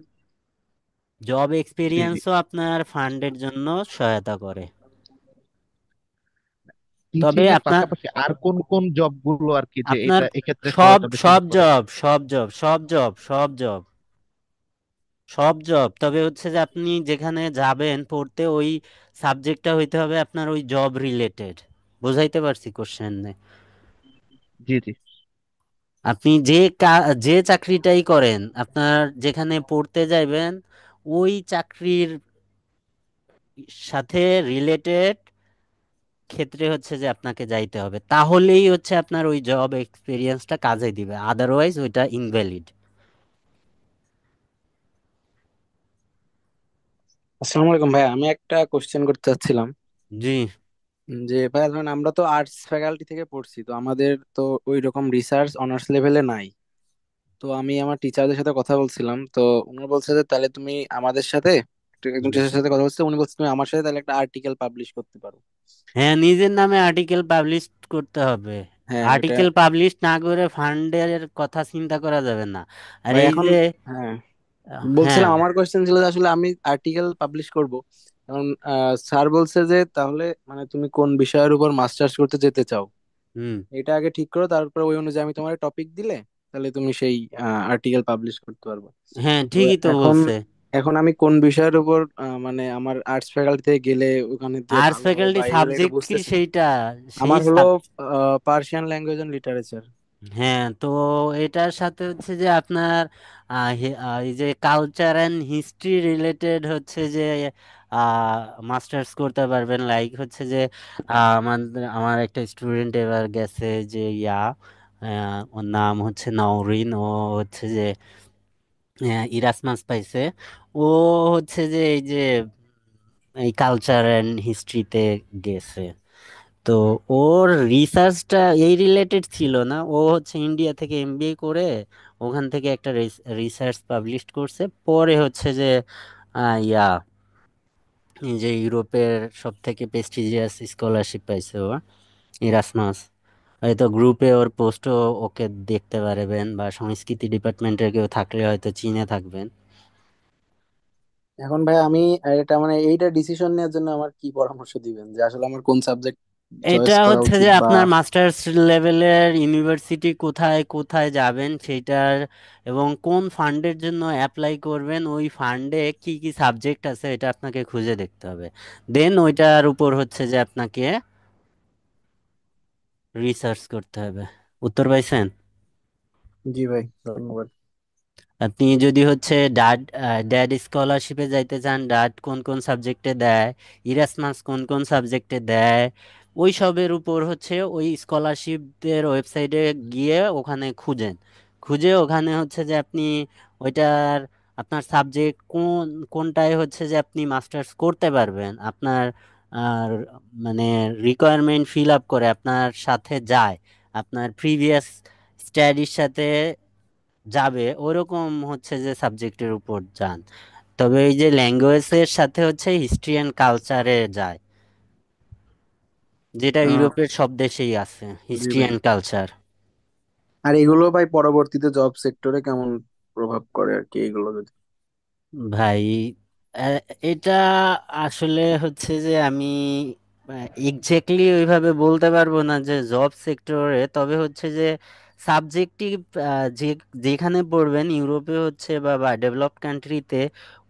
জব জি জি। এক্সপিরিয়েন্সও আপনার ফান্ডের জন্য সহায়তা করে। তবে টিচিং এর আপনার, পাশাপাশি আর কোন কোন জব গুলো আর কি যে আপনার এটা এক্ষেত্রে সব সহায়তা বেশি সব করে? জব, সব জব, তবে হচ্ছে যে আপনি যেখানে যাবেন পড়তে, ওই সাবজেক্টটা হইতে হবে আপনার ওই জব রিলেটেড। বুঝাইতে পারছি কোশ্চেনে? জি জি। আপনি যে চাকরিটাই করেন, আপনার যেখানে পড়তে যাইবেন ওই চাকরির সাথে রিলেটেড ক্ষেত্রে হচ্ছে যে আপনাকে যাইতে হবে, তাহলেই হচ্ছে আপনার ওই জব এক্সপিরিয়েন্সটা কাজে দিবে, আদারওয়াইজ ওইটা ইনভ্যালিড। আসসালামু আলাইকুম ভাই, আমি একটা কোশ্চেন করতে চাচ্ছিলাম। জি, যে ভাইয়া ধরেন আমরা তো আর্টস ফ্যাকাল্টি থেকে পড়ছি, তো আমাদের তো ওই রকম রিসার্চ অনার্স লেভেলে নাই। তো আমি আমার টিচারদের সাথে কথা বলছিলাম, তো উনি বলছে যে তাহলে তুমি আমাদের সাথে, একজন টিচারের সাথে কথা বলছে, উনি বলছে তুমি আমার সাথে তাহলে একটা আর্টিকেল পাবলিশ করতে পারো। হ্যাঁ, নিজের নামে আর্টিকেল পাবলিশ করতে হবে। হ্যাঁ এটা আর্টিকেল পাবলিশ না করে ফান্ডের কথা চিন্তা করা যাবে না। আর ভাই এই এখন, যে হ্যাঁ হ্যাঁ, বলছিলাম আমার কোয়েশ্চেন ছিল যে আসলে আমি আর্টিকেল পাবলিশ করব, এখন স্যার বলছে যে তাহলে মানে তুমি কোন বিষয়ের উপর মাস্টার্স করতে যেতে চাও হুম, এটা আগে ঠিক করো, তারপর ওই অনুযায়ী আমি তোমার টপিক দিলে তাহলে তুমি সেই আর্টিকেল পাবলিশ করতে পারবে। হ্যাঁ তো ঠিকই তো এখন বলছে। এখন আমি কোন বিষয়ের উপর মানে আমার আর্টস ফ্যাকাল্টি থেকে গেলে ওখানে যে আর্টস ভালো হবে ফ্যাকাল্টি বা এগুলো একটু সাবজেক্ট কি বুঝতেছি না। সেইটা, সেই আমার হলো পার্সিয়ান ল্যাঙ্গুয়েজ এন্ড লিটারেচার। হ্যাঁ, তো এটার সাথে হচ্ছে যে আপনার এই যে কালচার অ্যান্ড হিস্ট্রি রিলেটেড হচ্ছে যে মাস্টার্স করতে পারবেন। লাইক হচ্ছে যে আমার একটা স্টুডেন্ট এবার গেছে যে ওর নাম হচ্ছে নওরিন, ও হচ্ছে যে ইরাসমাস পাইছে। ও হচ্ছে যে এই যে এই কালচার অ্যান্ড হিস্ট্রিতে গেছে। তো ওর রিসার্চটা এই রিলেটেড ছিল না, ও হচ্ছে ইন্ডিয়া থেকে এমবিএ করে ওখান থেকে একটা রিসার্চ পাবলিশ করছে। পরে হচ্ছে যে ইয়া এই যে ইউরোপের সব থেকে প্রেস্টিজিয়াস স্কলারশিপ পাইছে ও, ইরাসমাস। হয়তো গ্রুপে ওর পোস্টও ওকে দেখতে পারবেন, বা সংস্কৃতি ডিপার্টমেন্টের কেউ থাকলে হয়তো চিনে থাকবেন। এখন ভাই আমি এটা মানে এইটা ডিসিশন নেওয়ার জন্য আমার কি পরামর্শ দিবেন যে আসলে আমার কোন সাবজেক্ট এটা চয়েস করা হচ্ছে উচিত যে বা আপনার মাস্টার্স লেভেলের ইউনিভার্সিটি কোথায় কোথায় যাবেন সেইটার, এবং কোন ফান্ডের জন্য অ্যাপ্লাই করবেন, ওই ফান্ডে কি কি সাবজেক্ট আছে এটা আপনাকে খুঁজে দেখতে হবে। দেন ওইটার উপর হচ্ছে যে আপনাকে রিসার্চ করতে হবে। উত্তর পাইছেন? জি ভাই ধন্যবাদ। আপনি যদি হচ্ছে ড্যাড স্কলারশিপে যাইতে চান, ডাড কোন কোন সাবজেক্টে দেয়, ইরাসমাস কোন কোন সাবজেক্টে দেয়, ওই সবের উপর হচ্ছে ওই স্কলারশিপদের ওয়েবসাইটে গিয়ে ওখানে খুঁজেন। খুঁজে ওখানে হচ্ছে যে আপনি ওইটার আপনার সাবজেক্ট কোনটায় হচ্ছে যে আপনি মাস্টার্স করতে পারবেন, আপনার আর মানে রিকোয়ারমেন্ট ফিল আপ করে আপনার সাথে যায়, আপনার প্রিভিয়াস স্টাডির সাথে যাবে, ওরকম হচ্ছে যে সাবজেক্টের উপর যান। তবে এই যে ল্যাঙ্গুয়েজের সাথে হচ্ছে হিস্ট্রি অ্যান্ড কালচারে যায়, যেটা আহ, ইউরোপের সব দেশেই আছে, জি হিস্ট্রি ভাই। And culture. আর এগুলো ভাই পরবর্তীতে জব সেক্টরে কেমন প্রভাব করে আর কি এগুলো যদি। ভাই আহ, এটা আসলে হচ্ছে যে আমি এক্স্যাক্টলি ওইভাবে বলতে পারবো না যে জব সেক্টরে, তবে হচ্ছে যে সাবজেক্টিভ যে যেখানে পড়বেন ইউরোপে হচ্ছে বা ডেভেলপড কান্ট্রিতে,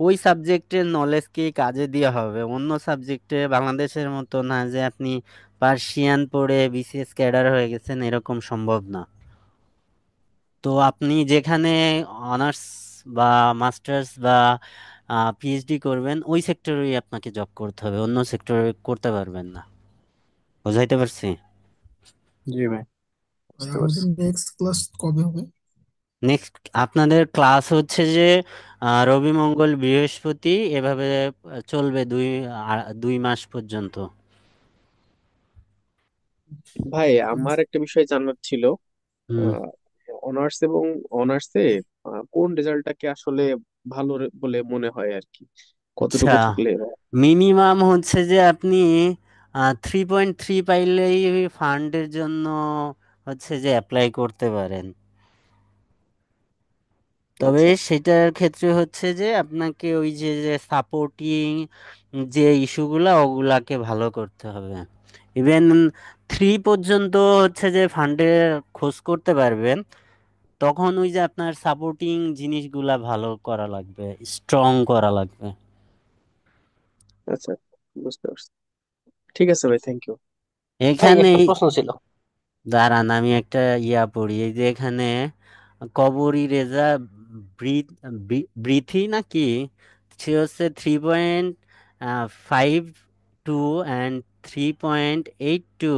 ওই সাবজেক্টের নলেজকেই কাজে দেওয়া হবে। অন্য সাবজেক্টে বাংলাদেশের মতো না যে আপনি পার্সিয়ান পড়ে বিসিএস ক্যাডার হয়ে গেছেন, এরকম সম্ভব না। তো আপনি যেখানে অনার্স বা মাস্টার্স বা পিএইচডি করবেন ওই সেক্টরেই আপনাকে জব করতে হবে, অন্য সেক্টরে করতে পারবেন না। বুঝাইতে পারছি? জি ভাই ভাই বুঝতে পারছি। আমাদের নেক্সট ক্লাস কবে হবে? নেক্সট আপনাদের ক্লাস হচ্ছে যে রবি মঙ্গল বৃহস্পতি এভাবে চলবে 2 মাস পর্যন্ত। ভাই আমার একটা বিষয় জানার ছিল। হুম, অনার্স এবং অনার্সে কোন রেজাল্টটাকে আসলে ভালো বলে মনে হয় আর কি, আচ্ছা, কতটুকু থাকলে? মিনিমাম হচ্ছে যে আপনি 3.3 পাইলেই ফান্ডের জন্য হচ্ছে যে অ্যাপ্লাই করতে পারেন। তবে আচ্ছা। সেটার ক্ষেত্রে হচ্ছে যে আপনাকে ওই যে যে সাপোর্টিং যে ইস্যুগুলা ওগুলাকে ভালো করতে হবে। ইভেন 3 পর্যন্ত হচ্ছে যে ফান্ডে খোঁজ করতে পারবেন, তখন ওই যে আপনার সাপোর্টিং জিনিসগুলা ভালো করা লাগবে, স্ট্রং করা লাগবে। আচ্ছা, বুঝতে পারছি। ঠিক আছে ভাই, থ্যাংক ইউ। ভাই এখানে একটা প্রশ্ন ছিল। দাঁড়ান, আমি একটা পড়ি। এই যে এখানে কবরী রেজা ব্রিথ ব্রিথি নাকি, সে হচ্ছে 3.52 অ্যান্ড 3.82।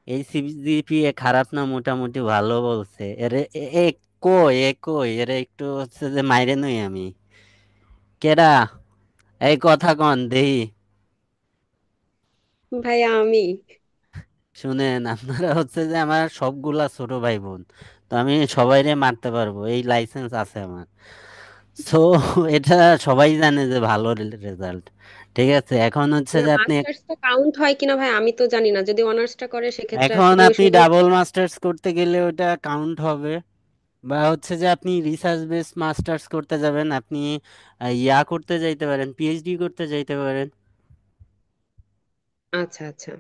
এই সিজিপিএ খারাপ না, মোটামুটি ভালো বলছে। এর কই এর একটু হচ্ছে যে মাইরে নই আমি। কেডা? এই কথা কন দেহি। ভাইয়া আমি শুনেন, আপনারা হচ্ছে যে আমার সবগুলা ছোট ভাই বোন, তো আমি সবাইরে মারতে পারবো, এই লাইসেন্স আছে আমার। সো এটা সবাই জানে যে ভালো রেজাল্ট। ঠিক আছে, এখন হচ্ছে না, যে আপনি মাস্টার্স তো কাউন্ট হয় কিনা ভাই আমি তো জানি না, যদি অনার্সটা করে সেক্ষেত্রে এখন আসলে ওই আপনি সুযোগ। ডাবল মাস্টার্স করতে গেলে ওটা কাউন্ট হবে, বা হচ্ছে যে আপনি রিসার্চ বেস মাস্টার্স করতে যাবেন, আপনি ইয়া করতে যাইতে পারেন, পিএইচডি করতে যাইতে পারেন। আচ্ছা আচ্ছা।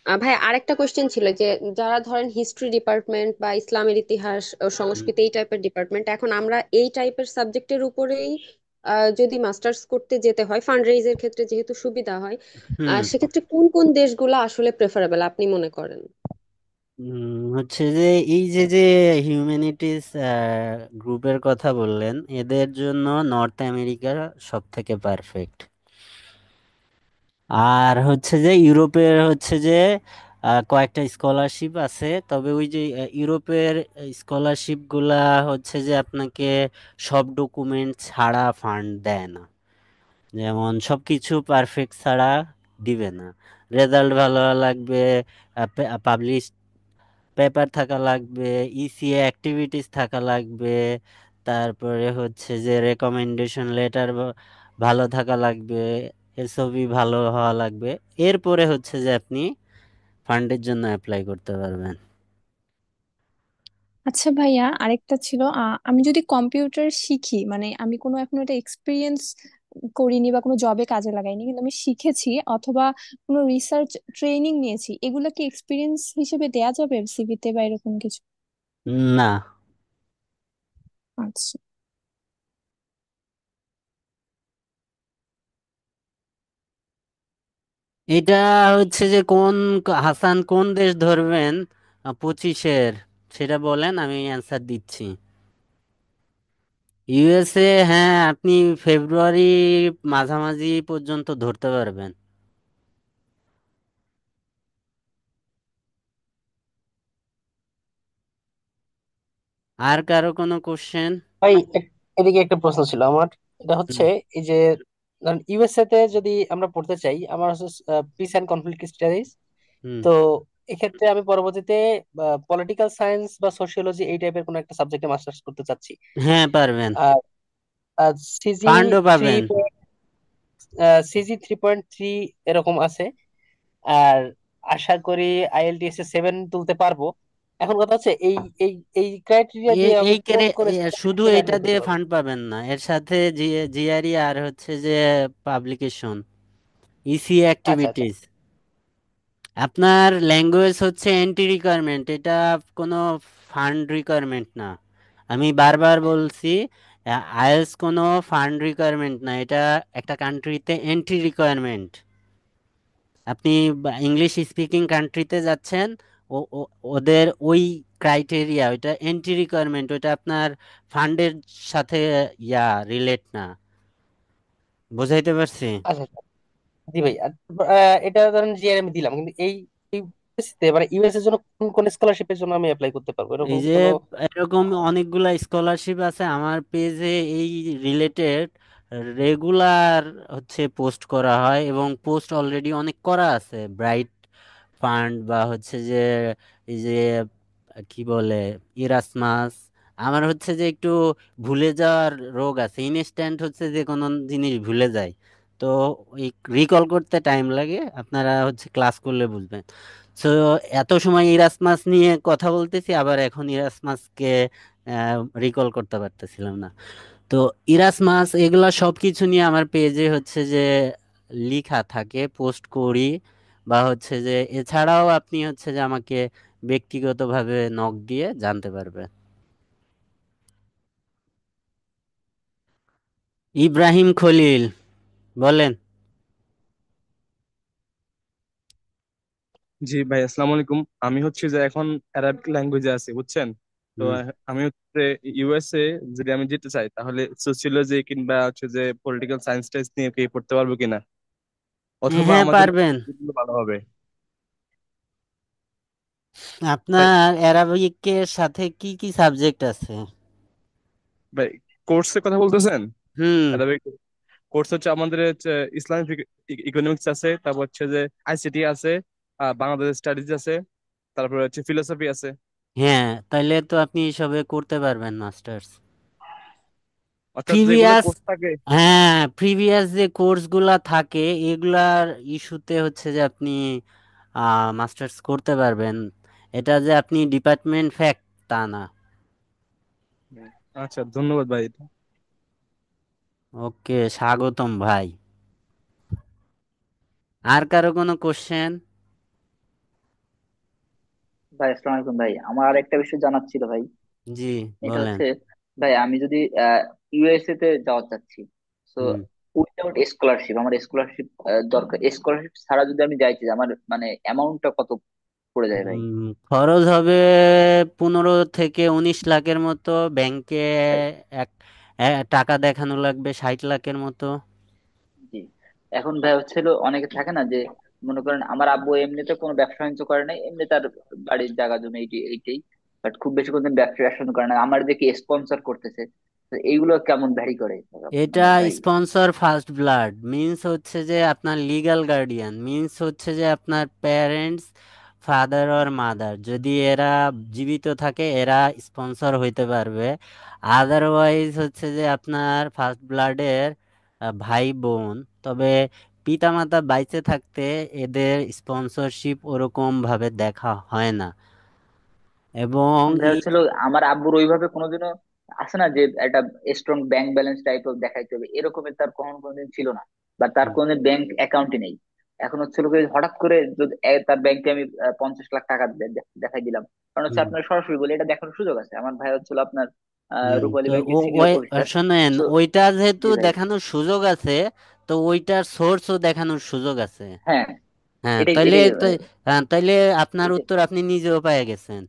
ভাই আরেকটা কোশ্চেন ছিল যে যারা ধরেন হিস্ট্রি ডিপার্টমেন্ট বা ইসলামের ইতিহাস ও সংস্কৃতি এই টাইপের ডিপার্টমেন্ট, এখন আমরা এই টাইপের সাবজেক্টের উপরেই যদি মাস্টার্স করতে যেতে হয় ফান্ড রেইজের ক্ষেত্রে যেহেতু সুবিধা হয়, হুম। সেক্ষেত্রে কোন কোন দেশগুলো আসলে প্রেফারেবল আপনি মনে করেন? হচ্ছে যে এই যে যে হিউম্যানিটিস গ্রুপের কথা বললেন, এদের জন্য নর্থ আমেরিকা সব থেকে পারফেক্ট। আর হচ্ছে যে ইউরোপের হচ্ছে যে কয়েকটা স্কলারশিপ আছে, তবে ওই যে ইউরোপের স্কলারশিপ গুলা হচ্ছে যে আপনাকে সব ডকুমেন্ট ছাড়া ফান্ড দেয় না, যেমন সবকিছু পারফেক্ট ছাড়া দিবে না। রেজাল্ট ভালো হওয়া লাগবে, পাবলিশ পেপার থাকা লাগবে, ইসিএ অ্যাক্টিভিটিস থাকা লাগবে, তারপরে হচ্ছে যে রেকমেন্ডেশন লেটার ভালো থাকা লাগবে, এসওবি ভালো হওয়া লাগবে। এরপরে হচ্ছে যে আপনি ফান্ডের জন্য অ্যাপ্লাই করতে পারবেন। আচ্ছা ভাইয়া, আরেকটা ছিল, আমি যদি কম্পিউটার শিখি, মানে আমি কোনো এখনো এটা এক্সপিরিয়েন্স করিনি বা কোনো জবে কাজে লাগাইনি, কিন্তু আমি শিখেছি অথবা কোনো রিসার্চ ট্রেনিং নিয়েছি, এগুলা কি এক্সপিরিয়েন্স হিসেবে দেয়া যাবে সিভিতে বা এরকম কিছু? না, আচ্ছা। এটা হচ্ছে যে হাসান কোন দেশ ধরবেন 25-এর, সেটা বলেন, আমি অ্যান্সার দিচ্ছি। ইউএসএ, হ্যাঁ, আপনি ফেব্রুয়ারি মাঝামাঝি পর্যন্ত ধরতে পারবেন। আর কারো কোনো কোশ্চেন? ভাই এদিকে একটা প্রশ্ন ছিল আমার। এটা হুম। হচ্ছে এই যে ইউএসএ তে যদি আমরা পড়তে চাই, আমার হচ্ছে পিস অ্যান্ড কনফ্লিক্ট স্টাডিজ। হুম। তো এক্ষেত্রে আমি পরবর্তীতে পলিটিক্যাল সায়েন্স বা সোশিওলজি এই টাইপের কোনো একটা সাবজেক্টে মাস্টার্স করতে চাচ্ছি। হ্যাঁ, পারবেন, আর সিজি ফান্ডও থ্রি পাবেন। সিজি 3.3 এরকম আছে। আর আশা করি আইএলটিএস এ 7 তুলতে পারবো। এখন কথা হচ্ছে এই এই এই ক্রাইটেরিয়া দিয়ে আমি এই কোন কেরে কোন শুধু স্কলারশিপে এটা অ্যাপ্লাই করতে দিয়ে পারবো? ফান্ড পাবেন না, এর সাথে জিআরই আর হচ্ছে যে পাবলিকেশন, ইসি আচ্ছা আচ্ছা। অ্যাক্টিভিটিস। আপনার ল্যাঙ্গুয়েজ হচ্ছে এন্ট্রি রিকোয়ারমেন্ট, এটা কোনো ফান্ড রিকোয়ারমেন্ট না। আমি বারবার বলছি, আইএলটিএস কোনো ফান্ড রিকোয়ারমেন্ট না, এটা একটা কান্ট্রিতে এন্ট্রি রিকোয়ারমেন্ট। আপনি ইংলিশ স্পিকিং কান্ট্রিতে যাচ্ছেন, ওদের ওই ক্রাইটেরিয়া, ওইটা এন্ট্রি রিকোয়ারমেন্ট, ওইটা আপনার ফান্ডের সাথে রিলেট না। বুঝাইতে পারছি? আচ্ছা আচ্ছা। জি ভাই, আর এটা ধরেন জিআর আমি দিলাম, কিন্তু এই এই পরিস্থিতিতে মানে ইউএস এর জন্য কোন কোন স্কলারশিপের জন্য আমি অ্যাপ্লাই করতে পারবো, এই এরকম যে কোনো? এরকম অনেকগুলা স্কলারশিপ আছে আমার পেজে, এই রিলেটেড রেগুলার হচ্ছে পোস্ট করা হয়, এবং পোস্ট অলরেডি অনেক করা আছে। ব্রাইট ফান্ড, বা হচ্ছে যে এই যে কি বলে, ইরাসমাস। আমার হচ্ছে যে একটু ভুলে যাওয়ার রোগ আছে, ইনস্ট্যান্ট হচ্ছে যে কোনো জিনিস ভুলে যায়, তো এই রিকল করতে টাইম লাগে, আপনারা হচ্ছে ক্লাস করলে বুঝবেন। সো এত সময় ইরাসমাস নিয়ে কথা বলতেছি, আবার এখন ইরাসমাসকে রিকল করতে পারতেছিলাম না। তো ইরাসমাস এগুলা সবকিছু নিয়ে আমার পেজে হচ্ছে যে লিখা থাকে, পোস্ট করি, বা হচ্ছে যে এছাড়াও আপনি হচ্ছে যে আমাকে ব্যক্তিগতভাবে নক দিয়ে জানতে পারবেন। ইব্রাহিম খলিল, বলেন। জি ভাই, আসসালামু আলাইকুম। আমি হচ্ছে যে এখন অ্যারাবিক ল্যাঙ্গুয়েজে আছি, বুঝছেন? তো হুম। আমি হচ্ছে ইউএসএ যদি আমি যেতে চাই, তাহলে সোসিওলজি কিংবা হচ্ছে যে পলিটিক্যাল সায়েন্স টাইন্স নিয়ে কি পড়তে পারবো কিনা, অথবা হ্যাঁ, আমার জন্য পারবেন। কোনগুলো ভালো হবে? ভাই আপনার অ্যারাবিকের সাথে কি কি সাবজেক্ট আছে? ভাই কোর্সের কথা বলতেছেন? হুম। অ্যারাবিক কোর্স হচ্ছে আমাদের হচ্ছে ইসলামিক ইকোনমিক্স আছে, তারপর হচ্ছে যে আইসিটি আছে, বাংলাদেশ স্টাডিজ আছে, তারপর হচ্ছে ফিলোসফি আছে। হ্যাঁ, তাইলে তো আপনি এসবে করতে পারবেন মাস্টার্স। অর্থাৎ রেগুলার প্রিভিয়াস কোর্স থাকে। হ্যাঁ, প্রিভিয়াস যে কোর্সগুলা থাকে এগুলার ইস্যুতে হচ্ছে যে আপনি মাস্টার্স করতে পারবেন। এটা যে আপনি ডিপার্টমেন্ট ফ্যাক্ট তা না। আচ্ছা, ধন্যবাদ ভাই। ওকে, স্বাগতম ভাই। আর কারো কোনো কোশ্চেন? ভাই আসসালামু আলাইকুম ভাই, আমার আর একটা বিষয় জানার ছিল ভাই। জি, এটা বলেন। হচ্ছে, ভাই আমি যদি ইউএসএ তে যাওয়া চাচ্ছি, তো হুম। উইদাউট স্কলারশিপ, আমার স্কলারশিপ দরকার, স্কলারশিপ ছাড়া যদি আমি যাইতে আমার মানে অ্যামাউন্টটা কত পড়ে যায় ভাই? খরচ হবে 15 থেকে 19 লাখের মতো। ব্যাংকে এক টাকা দেখানো লাগবে 60 লাখের মতো। জি। এখন ভাই হচ্ছে হলো, অনেকে থাকে না যে, মনে করেন আমার আব্বু এমনিতে কোনো ব্যবসা বাণিজ্য করে নাই, এমনি তার বাড়ির জায়গা জমি এইটাই, বাট খুব বেশি কোনদিন ব্যবসা বাণিজ্য করে না, আমার দেখি স্পন্সর করতেছে। তো এইগুলো কেমন ভ্যারি করে এটা মানে ভাই? স্পন্সর ফার্স্ট ব্লাড মিন্স হচ্ছে যে আপনার লিগ্যাল গার্ডিয়ান মিন্স হচ্ছে যে আপনার প্যারেন্টস, ফাদার অর মাদার, যদি এরা জীবিত থাকে এরা স্পন্সর হইতে পারবে। আদারওয়াইজ হচ্ছে যে আপনার ফার্স্ট ব্লাডের ভাই বোন, তবে পিতামাতা বাইচে থাকতে এদের স্পন্সরশিপ ওরকম ভাবে দেখা হয় না। এবং এখন ভাই হচ্ছে হলো, আমার আব্বুর ওইভাবে কোনোদিনও আছে না যে একটা strong bank balance type of দেখাইতে হবে, এরকমের তার কোনোদিন ছিল না, বা তার কোনো ব্যাংক অ্যাকাউন্টই নেই। এখন হচ্ছে লোকে হঠাৎ করে যদি তার ব্যাংকে আমি 50 লাখ টাকা দেখাই দিলাম, কারণ হচ্ছে হুম, আপনার সরাসরি বলে এটা দেখানোর সুযোগ আছে। আমার ভাই হচ্ছিল আপনার রূপালী তো ব্যাংকের সিনিয়র ওই অফিসার। শোনেন, তো ওইটা যেহেতু জি ভাই। দেখানোর সুযোগ আছে, তো ওইটার সোর্সও দেখানোর সুযোগ আছে। হ্যাঁ, হ্যাঁ, এটাই তাইলে এটাই তাইলে আপনার ওইটাই। উত্তর আপনি নিজেও পেয়ে গেছেন।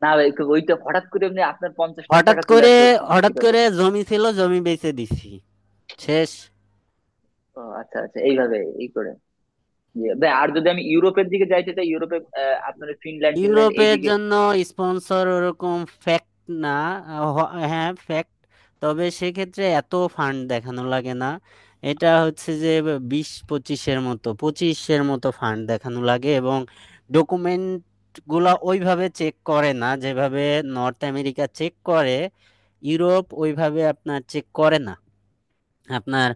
না ভাই, ওইটা হঠাৎ করে এমনি আপনার 50 লাখ হঠাৎ টাকা চলে করে আসলো হঠাৎ কিভাবে? করে জমি ছিল, জমি বেচে দিছি, শেষ। ও আচ্ছা আচ্ছা, এইভাবে এই করে। জি ভাই, আর যদি আমি ইউরোপের দিকে যাইতে চাই, ইউরোপে আপনার ফিনল্যান্ড টিনল্যান্ড ইউরোপের এইদিকে। জন্য স্পন্সর ওরকম ফ্যাক্ট না। হ্যাঁ, ফ্যাক্ট। তবে সেক্ষেত্রে এত ফান্ড দেখানো লাগে না। এটা হচ্ছে যে 25-এর মতো ফান্ড দেখানো লাগে, এবং ডকুমেন্ট গুলা ওইভাবে চেক করে না যেভাবে নর্থ আমেরিকা চেক করে। ইউরোপ ওইভাবে আপনার চেক করে না। আপনার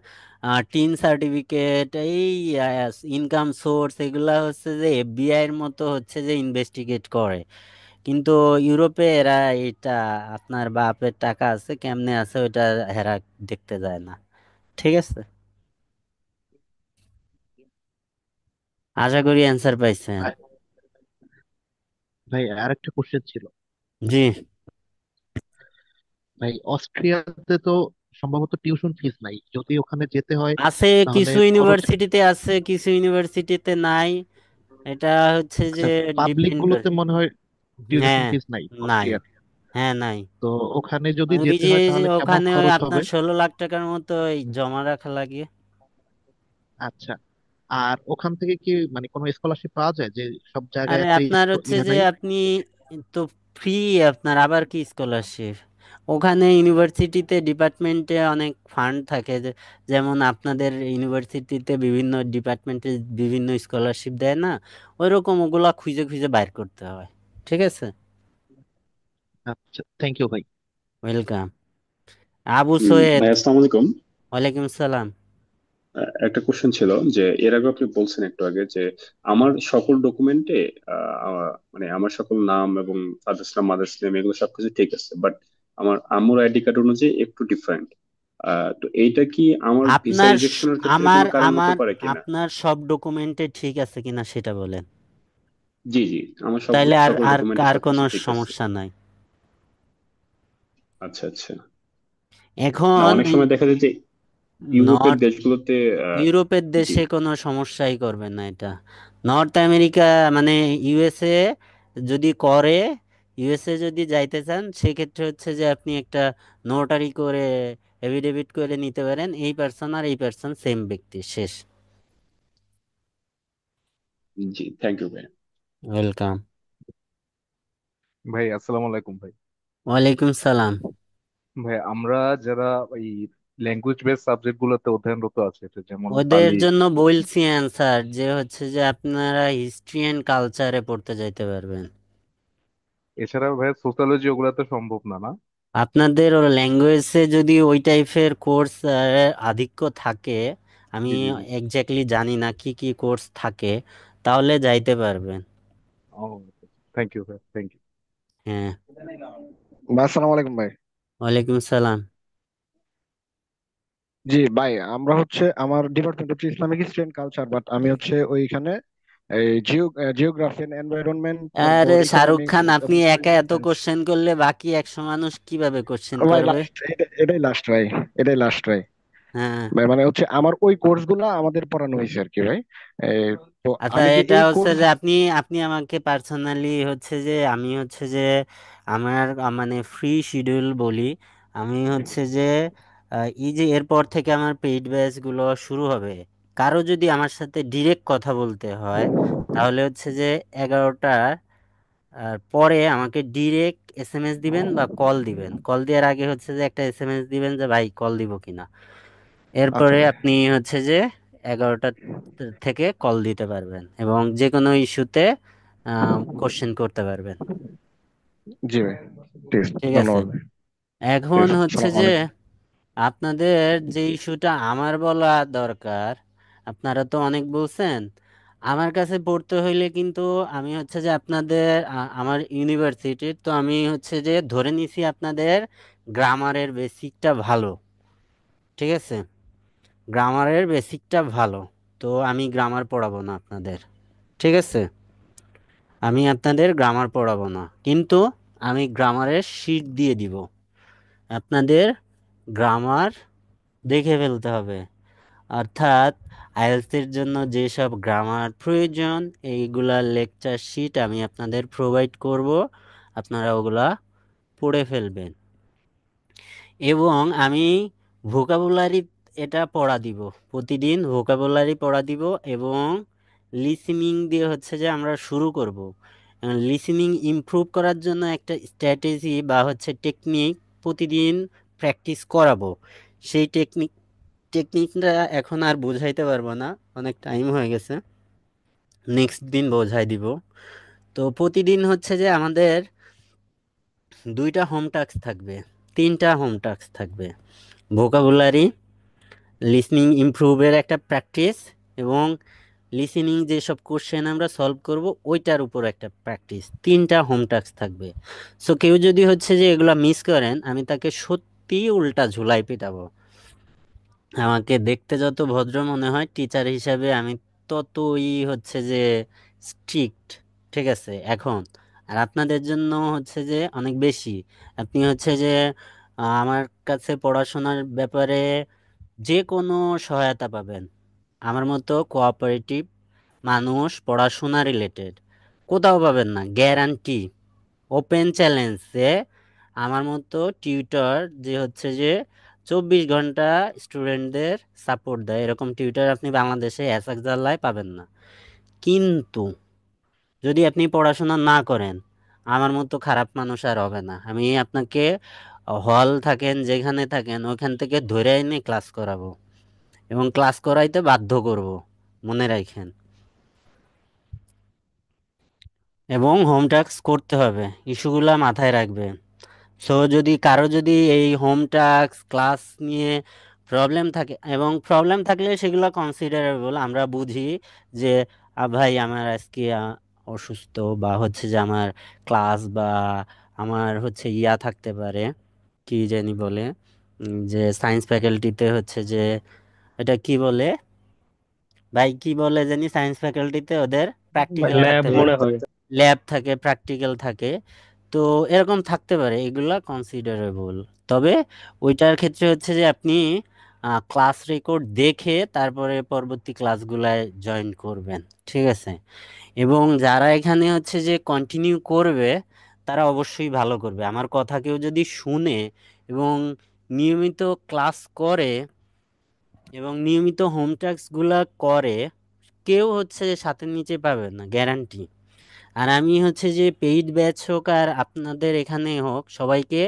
টিন সার্টিফিকেট, এই ইনকাম সোর্স, এগুলা হচ্ছে যে এফবিআই এর মতো হচ্ছে যে ইনভেস্টিগেট করে। কিন্তু ইউরোপে এরা এটা আপনার বাপের টাকা আছে কেমনে আছে ওটা হেরা দেখতে যায় না। ঠিক আছে, আশা করি অ্যান্সার পাইছেন। ভাই ভাই, আর একটা কোশ্চেন ছিল। জি, ভাই, অস্ট্রিয়াতে তো সম্ভবত টিউশন ফিস নাই, যদি ওখানে যেতে হয় আছে তাহলে কিছু খরচ। ইউনিভার্সিটিতে, আছে কিছু ইউনিভার্সিটিতে নাই। এটা হচ্ছে যে আচ্ছা, পাবলিক ডিপেন্ড করে। গুলোতে মনে হয় টিউশন হ্যাঁ, ফিস নাই নাই। অস্ট্রিয়ার। হ্যাঁ, নাই। তো ওখানে যদি ওই যেতে যে হয় যে তাহলে কেমন ওখানে ওই খরচ হবে? আপনার 16 লাখ টাকার মতো এই জমা রাখা লাগে। আচ্ছা, আর ওখান থেকে কি মানে কোনো স্কলারশিপ পাওয়া যায়, যে সব জায়গায় আরে একটা আপনার হচ্ছে ইয়ে যে নাই? আপনি তো ফ্রি, আপনার আবার কি স্কলারশিপ? ওখানে ইউনিভার্সিটিতে ডিপার্টমেন্টে অনেক ফান্ড থাকে, যেমন আপনাদের ইউনিভার্সিটিতে বিভিন্ন ডিপার্টমেন্টে বিভিন্ন স্কলারশিপ দেয় না, ওইরকম ওগুলা খুঁজে খুঁজে বাইর করতে হয়। ঠিক আছে, আচ্ছা, থ্যাংক ইউ ভাই। ওয়েলকাম। আবু সৈয়দ। ভাই আসসালামু আলাইকুম। ওয়ালাইকুম সালাম। একটা কোশ্চেন ছিল যে এর আগে আপনি বলছেন একটু আগে যে আমার সকল ডকুমেন্টে মানে আমার সকল নাম এবং ফাদার্স নাম মাদার্স নেম এগুলো সবকিছু ঠিক আছে, বাট আমার আম্মুর আইডি কার্ড অনুযায়ী একটু ডিফারেন্ট। তো এইটা কি আমার ভিসা আপনার রিজেকশনের ক্ষেত্রে আমার কোনো কারণ হতে আমার পারে কিনা? আপনার সব ডকুমেন্টে ঠিক আছে কিনা সেটা বলেন। জি জি, আমার সব তাইলে আর সকল আর ডকুমেন্টে আর কোনো সবকিছু ঠিক আছে। সমস্যা নাই। আচ্ছা আচ্ছা। না, এখন অনেক সময় দেখা যায় যে ইউরোপের নর্থ দেশগুলোতে ইউরোপের জি দেশে কোনো সমস্যাই করবে না এটা। নর্থ আমেরিকা মানে ইউএসএ যদি করে, ইউএসএ যদি যাইতে চান সেক্ষেত্রে হচ্ছে যে আপনি একটা নোটারি করে এফিডেভিট করে নিতে পারেন, এই পার্সন আর এই পার্সন সেম ব্যক্তি, শেষ। জি, থ্যাংক ইউ ভাই। ওয়েলকাম। ভাই আসসালামু আলাইকুম ভাই। ওয়ালাইকুম সালাম। ভাই আমরা যারা এই ল্যাঙ্গুয়েজ বেস সাবজেক্ট গুলোতে অধ্যয়নরত আছে, এটা যেমন ওদের পালি। জন্য বলছি অ্যান্সার যে হচ্ছে যে আপনারা হিস্ট্রি অ্যান্ড কালচারে পড়তে যাইতে পারবেন। এছাড়াও ভাই সোশ্যোলজি ওগুলা তো সম্ভব না, না? আপনাদের ল্যাঙ্গুয়েজে যদি ওই টাইপের কোর্স আধিক্য থাকে, আমি জি জি জি। এক্স্যাক্টলি জানি না কি কি কোর্স থাকে, তাহলে যাইতে পারবেন। ও, থ্যাংক ইউ ভাই, থ্যাংক ইউ। হ্যাঁ। ভাই আসসালামু আলাইকুম ভাই। ওয়ালাইকুম সালাম। জি ভাই, আমরা হচ্ছে আমার ডিপার্টমেন্ট হচ্ছে Islamic history and culture, but আমি হচ্ছে ওইখানে এই জিওগ্রাফি এন্ড এনভায়রনমেন্ট, তারপর আরে শাহরুখ ইকোনমিক্স খান, আপনি এবং একা পলিটিক্যাল এত সায়েন্স। কোশ্চেন করলে বাকি 100 মানুষ কিভাবে কোশ্চেন ভাই করবে? লাস্ট, এটাই লাস্ট ভাই, এটাই লাস্ট ভাই। হ্যাঁ। ভাই মানে হচ্ছে আমার ওই কোর্স গুলা আমাদের পড়ানো হয়েছে আর কি ভাই। এই, তো আচ্ছা, আমি যে এটা এই হচ্ছে কোর্স। যে আপনি আপনি আমাকে পার্সোনালি হচ্ছে যে আমি হচ্ছে যে আমার মানে ফ্রি শিডিউল বলি। আমি হচ্ছে যে এই যে এরপর থেকে আমার পেইড ব্যাচ গুলো শুরু হবে। কারো যদি আমার সাথে ডিরেক্ট কথা বলতে হয়, তাহলে হচ্ছে যে 11টার পরে আমাকে ডিরেক্ট এসএমএস দিবেন বা কল দিবেন। কল দেওয়ার আগে হচ্ছে যে একটা এসএমএস দিবেন যে ভাই কল দিব কিনা। আচ্ছা এরপরে ভাই। আপনি হচ্ছে যে 11টা থেকে কল দিতে পারবেন এবং যে কোনো ইস্যুতে কোশ্চেন করতে পারবেন। জি ভাই, ঠিক আছে, ঠিক আছে। ধন্যবাদ ভাই। ঠিক এখন আছে, হচ্ছে সালাম যে আলাইকুম। আপনাদের যে ইস্যুটা আমার বলা দরকার, আপনারা তো অনেক বলছেন। আমার কাছে পড়তে হইলে কিন্তু আমি হচ্ছে যে আপনাদের আমার ইউনিভার্সিটির তো আমি হচ্ছে যে ধরে নিছি আপনাদের গ্রামারের বেসিকটা ভালো। ঠিক আছে, গ্রামারের বেসিকটা ভালো। তো আমি গ্রামার পড়াবো না আপনাদের। ঠিক আছে, আমি আপনাদের গ্রামার পড়াবো না, কিন্তু আমি গ্রামারের শীট দিয়ে দিব। আপনাদের গ্রামার দেখে ফেলতে হবে। অর্থাৎ আইএলটিএস এর জন্য যেসব গ্রামার প্রয়োজন, এইগুলা লেকচার শিট আমি আপনাদের প্রোভাইড করব। আপনারা ওগুলা পড়ে ফেলবেন এবং আমি ভোকাবুলারি এটা পড়া দিব। প্রতিদিন ভোকাবুলারি পড়া দিব এবং লিসেনিং দিয়ে হচ্ছে যে আমরা শুরু করব। লিসেনিং ইমপ্রুভ করার জন্য একটা স্ট্র্যাটেজি বা হচ্ছে টেকনিক প্রতিদিন প্র্যাকটিস করাবো। সেই টেকনিকটা এখন আর বোঝাইতে পারবো না, অনেক টাইম হয়ে গেছে। নেক্সট দিন বোঝাই দিব। তো প্রতিদিন হচ্ছে যে আমাদের 2টা হোম টাস্ক থাকবে, 3টা হোম টাস্ক থাকবে। ভোকাবুলারি, লিসনিং ইমপ্রুভের একটা প্র্যাকটিস এবং লিসেনিং যেসব কোশ্চেন আমরা সলভ করব ওইটার উপর একটা প্র্যাকটিস। 3টা হোম টাস্ক থাকবে। সো কেউ যদি হচ্ছে যে এগুলা মিস করেন, আমি তাকে সত্যি উল্টা ঝুলাই পিটাবো। আমাকে দেখতে যত ভদ্র মনে হয়, টিচার হিসাবে আমি ততই হচ্ছে যে স্ট্রিক্ট। ঠিক আছে এখন। আর আপনাদের জন্য হচ্ছে যে অনেক বেশি। আপনি হচ্ছে যে আমার কাছে পড়াশোনার ব্যাপারে যে কোনো সহায়তা পাবেন। আমার মতো কোঅপারেটিভ মানুষ পড়াশোনা রিলেটেড কোথাও পাবেন না, গ্যারান্টি। ওপেন চ্যালেঞ্জ যে আমার মতো টিউটর যে হচ্ছে যে 24 ঘন্টা স্টুডেন্টদের সাপোর্ট দেয়, এরকম টিউটর আপনি বাংলাদেশে এক এক জায়গায় পাবেন না। কিন্তু যদি আপনি পড়াশোনা না করেন, আমার মতো খারাপ মানুষ আর হবে না। আমি আপনাকে হল থাকেন যেখানে থাকেন ওখান থেকে ধরে এনে ক্লাস করাবো এবং ক্লাস করাইতে বাধ্য করব, মনে রাখেন। এবং হোম টাস্ক করতে হবে, ইস্যুগুলা মাথায় রাখবেন। সো যদি কারো যদি এই হোম টাস্ক ক্লাস নিয়ে প্রবলেম থাকে, এবং প্রবলেম থাকলে সেগুলো কনসিডারেবল, আমরা বুঝি যে ভাই আমার আজকে অসুস্থ বা হচ্ছে যে আমার ক্লাস বা আমার হচ্ছে থাকতে পারে, কি জানি বলে, যে সায়েন্স ফ্যাকাল্টিতে হচ্ছে যে এটা কি বলে ভাই, কি বলে জানি, সায়েন্স ফ্যাকাল্টিতে ওদের প্র্যাকটিক্যাল ল্যাব থাকতে পারে, মনে হয়। ল্যাব থাকে, প্র্যাকটিক্যাল থাকে। তো এরকম থাকতে পারে, এগুলা কনসিডারেবল। তবে ওইটার ক্ষেত্রে হচ্ছে যে আপনি ক্লাস রেকর্ড দেখে তারপরে পরবর্তী ক্লাসগুলায় জয়েন করবেন। ঠিক আছে, এবং যারা এখানে হচ্ছে যে কন্টিনিউ করবে তারা অবশ্যই ভালো করবে। আমার কথা কেউ যদি শুনে এবং নিয়মিত ক্লাস করে এবং নিয়মিত হোম টাস্কগুলা করে, কেউ হচ্ছে যে সাথে নিচে পাবে না, গ্যারান্টি। আর আমি হচ্ছে যে পেইড ব্যাচ হোক আর আপনাদের এখানে হোক, সবাইকে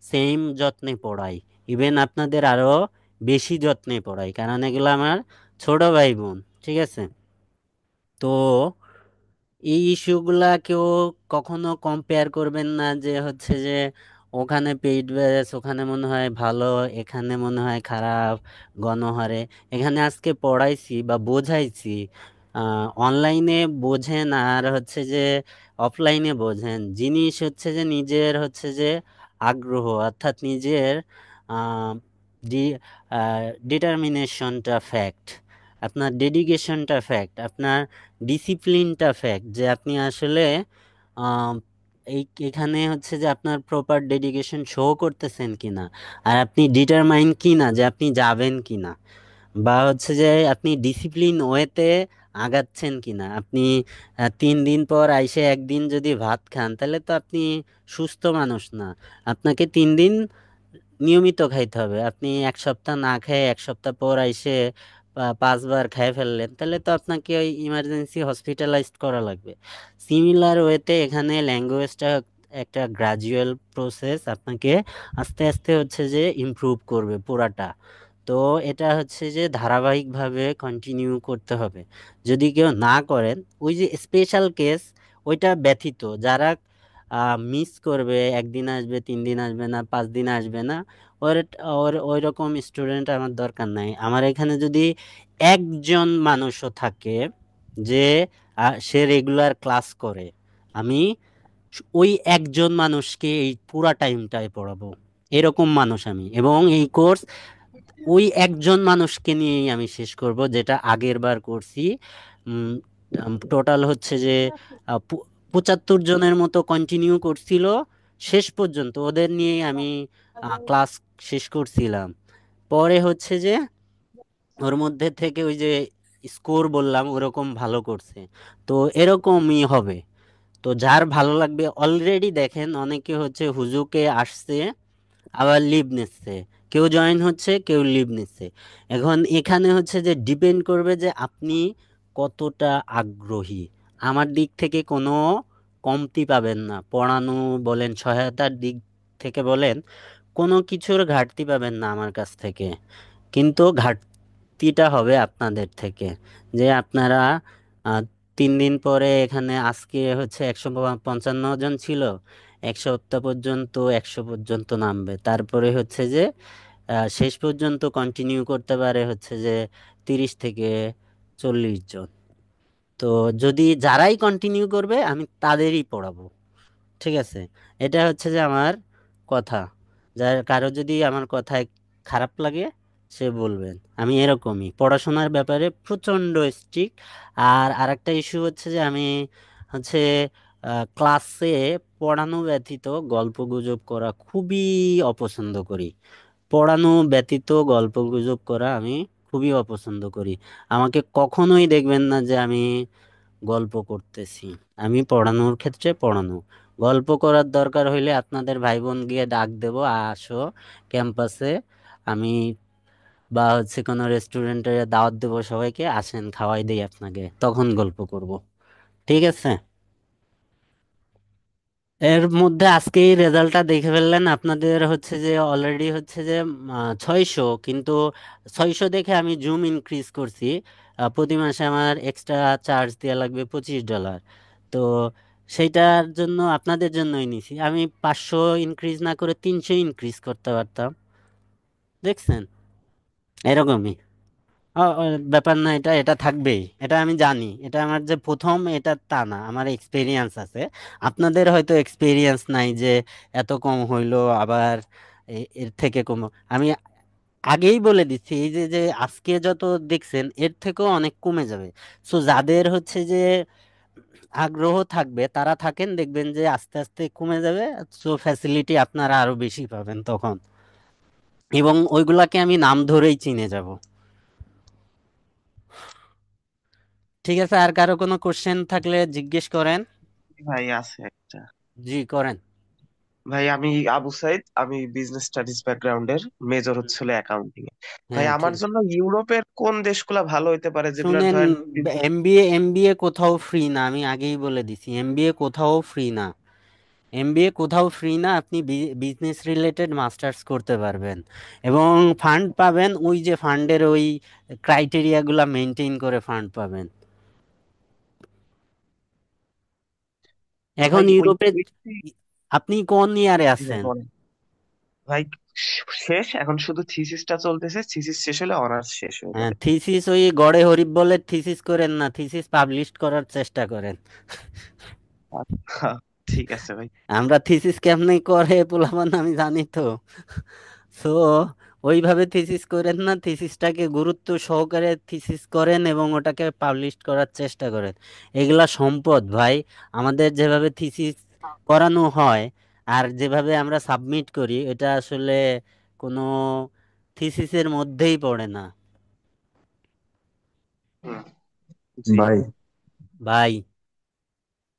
সেম যত্নে পড়াই। ইভেন আপনাদের আরও বেশি যত্নে পড়াই, কারণ এগুলো আমার ছোট ভাই বোন। ঠিক আছে, তো এই ইস্যুগুলা কেউ কখনো কম্পেয়ার করবেন না যে হচ্ছে যে ওখানে পেইড ব্যাচ, ওখানে মনে হয় ভালো, এখানে মনে হয় খারাপ গণহারে। এখানে আজকে পড়াইছি বা বোঝাইছি, অনলাইনে বোঝেন আর হচ্ছে যে অফলাইনে বোঝেন, জিনিস হচ্ছে যে নিজের হচ্ছে যে আগ্রহ, অর্থাৎ নিজের ডিটারমিনেশনটা ফ্যাক্ট, আপনার ডেডিকেশনটা ফ্যাক্ট, আপনার ডিসিপ্লিনটা ফ্যাক্ট, যে আপনি আসলে আম, এখানে হচ্ছে যে আপনার প্রপার ডেডিকেশন শো করতেছেন কিনা, আর আপনি ডিটারমাইন কিনা যে আপনি যাবেন কিনা, বা হচ্ছে যে আপনি ডিসিপ্লিন ওয়েতে আগাচ্ছেন কিনা। আপনি 3 দিন পর আইসে একদিন যদি ভাত খান, তাহলে তো আপনি সুস্থ মানুষ না। আপনাকে 3 দিন নিয়মিত খাইতে হবে। আপনি 1 সপ্তাহ না খেয়ে 1 সপ্তাহ পর আইসে 5 বার খেয়ে ফেললেন, তাহলে তো আপনাকে ওই ইমার্জেন্সি হসপিটালাইজড করা লাগবে। সিমিলার ওয়েতে এখানে ল্যাঙ্গুয়েজটা একটা গ্রাজুয়াল প্রসেস, আপনাকে আস্তে আস্তে হচ্ছে যে ইমপ্রুভ করবে পুরাটা। তো এটা হচ্ছে যে ধারাবাহিকভাবে কন্টিনিউ করতে হবে। যদি কেউ না করেন, ওই যে স্পেশাল কেস, ওইটা ব্যথিত যারা মিস করবে, 1 দিন আসবে, 3 দিন আসবে না, 5 দিন আসবে না, ওর ওর ওই রকম স্টুডেন্ট আমার দরকার নাই। আমার এখানে যদি একজন মানুষও থাকে যে সে রেগুলার ক্লাস করে, আমি ওই একজন মানুষকে এই পুরা টাইমটায় পড়াবো, এরকম মানুষ আমি। এবং এই কোর্স ওই একজন মানুষকে নিয়েই আমি শেষ করব, যেটা আগের বার করছি। টোটাল হচ্ছে যে 75 জনের মতো কন্টিনিউ করছিল শেষ পর্যন্ত, ওদের নিয়েই আমি ক্লাস শেষ করছিলাম। পরে হচ্ছে যে ওর মধ্যে থেকে ওই যে স্কোর বললাম ওরকম ভালো করছে। তো এরকমই হবে। তো যার ভালো লাগবে, অলরেডি দেখেন অনেকে হচ্ছে হুজুকে আসছে আবার লিভ নিচ্ছে, কেউ জয়েন হচ্ছে, কেউ লিভ নিচ্ছে। এখন এখানে হচ্ছে যে ডিপেন্ড করবে যে আপনি কতটা আগ্রহী। আমার দিক থেকে কোনো কমতি পাবেন না, পড়ানো বলেন, সহায়তার দিক থেকে বলেন, কোনো কিছুর ঘাটতি পাবেন না আমার কাছ থেকে। কিন্তু ঘাটতিটা হবে আপনাদের থেকে, যে আপনারা 3 দিন পরে এখানে, আজকে হচ্ছে 155 জন ছিল, 1 সপ্তাহ পর্যন্ত 100 পর্যন্ত নামবে, তারপরে হচ্ছে যে শেষ পর্যন্ত কন্টিনিউ করতে পারে হচ্ছে যে 30 থেকে 40 জন। তো যদি যারাই কন্টিনিউ করবে আমি তাদেরই পড়াবো। ঠিক আছে, এটা হচ্ছে যে আমার কথা। যার কারো যদি আমার কথায় খারাপ লাগে সে বলবেন, আমি এরকমই পড়াশোনার ব্যাপারে প্রচণ্ড স্ট্রিক্ট। আর আরেকটা ইস্যু হচ্ছে যে আমি হচ্ছে ক্লাসে পড়ানো ব্যতীত গল্প গুজব করা খুবই অপছন্দ করি। পড়ানো ব্যতীত গল্প গুজব করা আমি খুবই অপছন্দ করি। আমাকে কখনোই দেখবেন না যে আমি গল্প করতেছি। আমি পড়ানোর ক্ষেত্রে পড়ানো, গল্প করার দরকার হইলে আপনাদের ভাই বোন গিয়ে ডাক দেবো, আসো ক্যাম্পাসে, আমি বা হচ্ছে কোনো রেস্টুরেন্টে দাওয়াত দেবো, সবাইকে আসেন খাওয়াই দেই আপনাকে, তখন গল্প করব। ঠিক আছে, এর মধ্যে আজকেই রেজাল্টটা দেখে ফেললেন। আপনাদের হচ্ছে যে অলরেডি হচ্ছে যে 600, কিন্তু 600 দেখে আমি জুম ইনক্রিজ করছি। প্রতি মাসে আমার এক্সট্রা চার্জ দেওয়া লাগবে $25। তো সেইটার জন্য আপনাদের জন্যই নিছি। আমি 500 ইনক্রিজ না করে 300 ইনক্রিজ করতে পারতাম, দেখছেন, এরকমই। ব্যাপার না, এটা এটা থাকবেই, এটা আমি জানি। এটা আমার যে প্রথম এটা তা না, আমার এক্সপিরিয়েন্স আছে। আপনাদের হয়তো এক্সপিরিয়েন্স নাই যে এত কম হইলো, আবার এর থেকে কম। আমি আগেই বলে দিচ্ছি, এই যে যে আজকে যত দেখছেন এর থেকেও অনেক কমে যাবে। সো যাদের হচ্ছে যে আগ্রহ থাকবে তারা থাকেন, দেখবেন যে আস্তে আস্তে কমে যাবে। সো ফ্যাসিলিটি আপনারা আরো বেশি পাবেন তখন, এবং ওইগুলাকে আমি নাম ধরেই চিনে যাব। ঠিক আছে, আর কারো কোনো কোশ্চেন থাকলে জিজ্ঞেস করেন। ভাই আছে একটা। জি করেন। ভাই আমি আবু সাইদ, আমি বিজনেস স্টাডিজ ব্যাকগ্রাউন্ডের, মেজর হচ্ছিল অ্যাকাউন্টিং এ। ভাই হ্যাঁ আমার ঠিক। জন্য ইউরোপের কোন দেশগুলা ভালো হইতে পারে, যেগুলোর শুনেন, ধরেন এমবিএ এমবিএ কোথাও ফ্রি না, আমি আগেই বলে দিছি, এমবিএ কোথাও ফ্রি না। এমবিএ কোথাও ফ্রি না, আপনি বিজনেস রিলেটেড মাস্টার্স করতে পারবেন এবং ফান্ড পাবেন, ওই যে ফান্ডের ওই ক্রাইটেরিয়াগুলা মেনটেন করে ফান্ড পাবেন। তো এখন ভাই ওই ইউরোপে ওই- আপনি কোন ইয়ারে জি ভাই আছেন? বলেন। ভাই শেষ, এখন শুধু থিসিসটা চলতেছে, থিসিস শেষ হলে অনার্স শেষ হয়ে হ্যাঁ, যাবে। থিসিস ওই গড়ে হরিফ বলে থিসিস করেন না, থিসিস পাবলিশ করার চেষ্টা করেন। আচ্ছা, ঠিক আছে ভাই। আমরা থিসিস কেমনে করে পোলাপান আমি জানি তো। সো ওইভাবে থিসিস করেন না, থিসিসটাকে গুরুত্ব সহকারে থিসিস করেন এবং ওটাকে পাবলিশ করার চেষ্টা করেন। এগুলা সম্পদ ভাই, আমাদের যেভাবে থিসিস করানো হয় আর যেভাবে আমরা সাবমিট করি, এটা আসলে কোনো থিসিসের মধ্যেই পড়ে না হুম, জি। ভাই ভাই।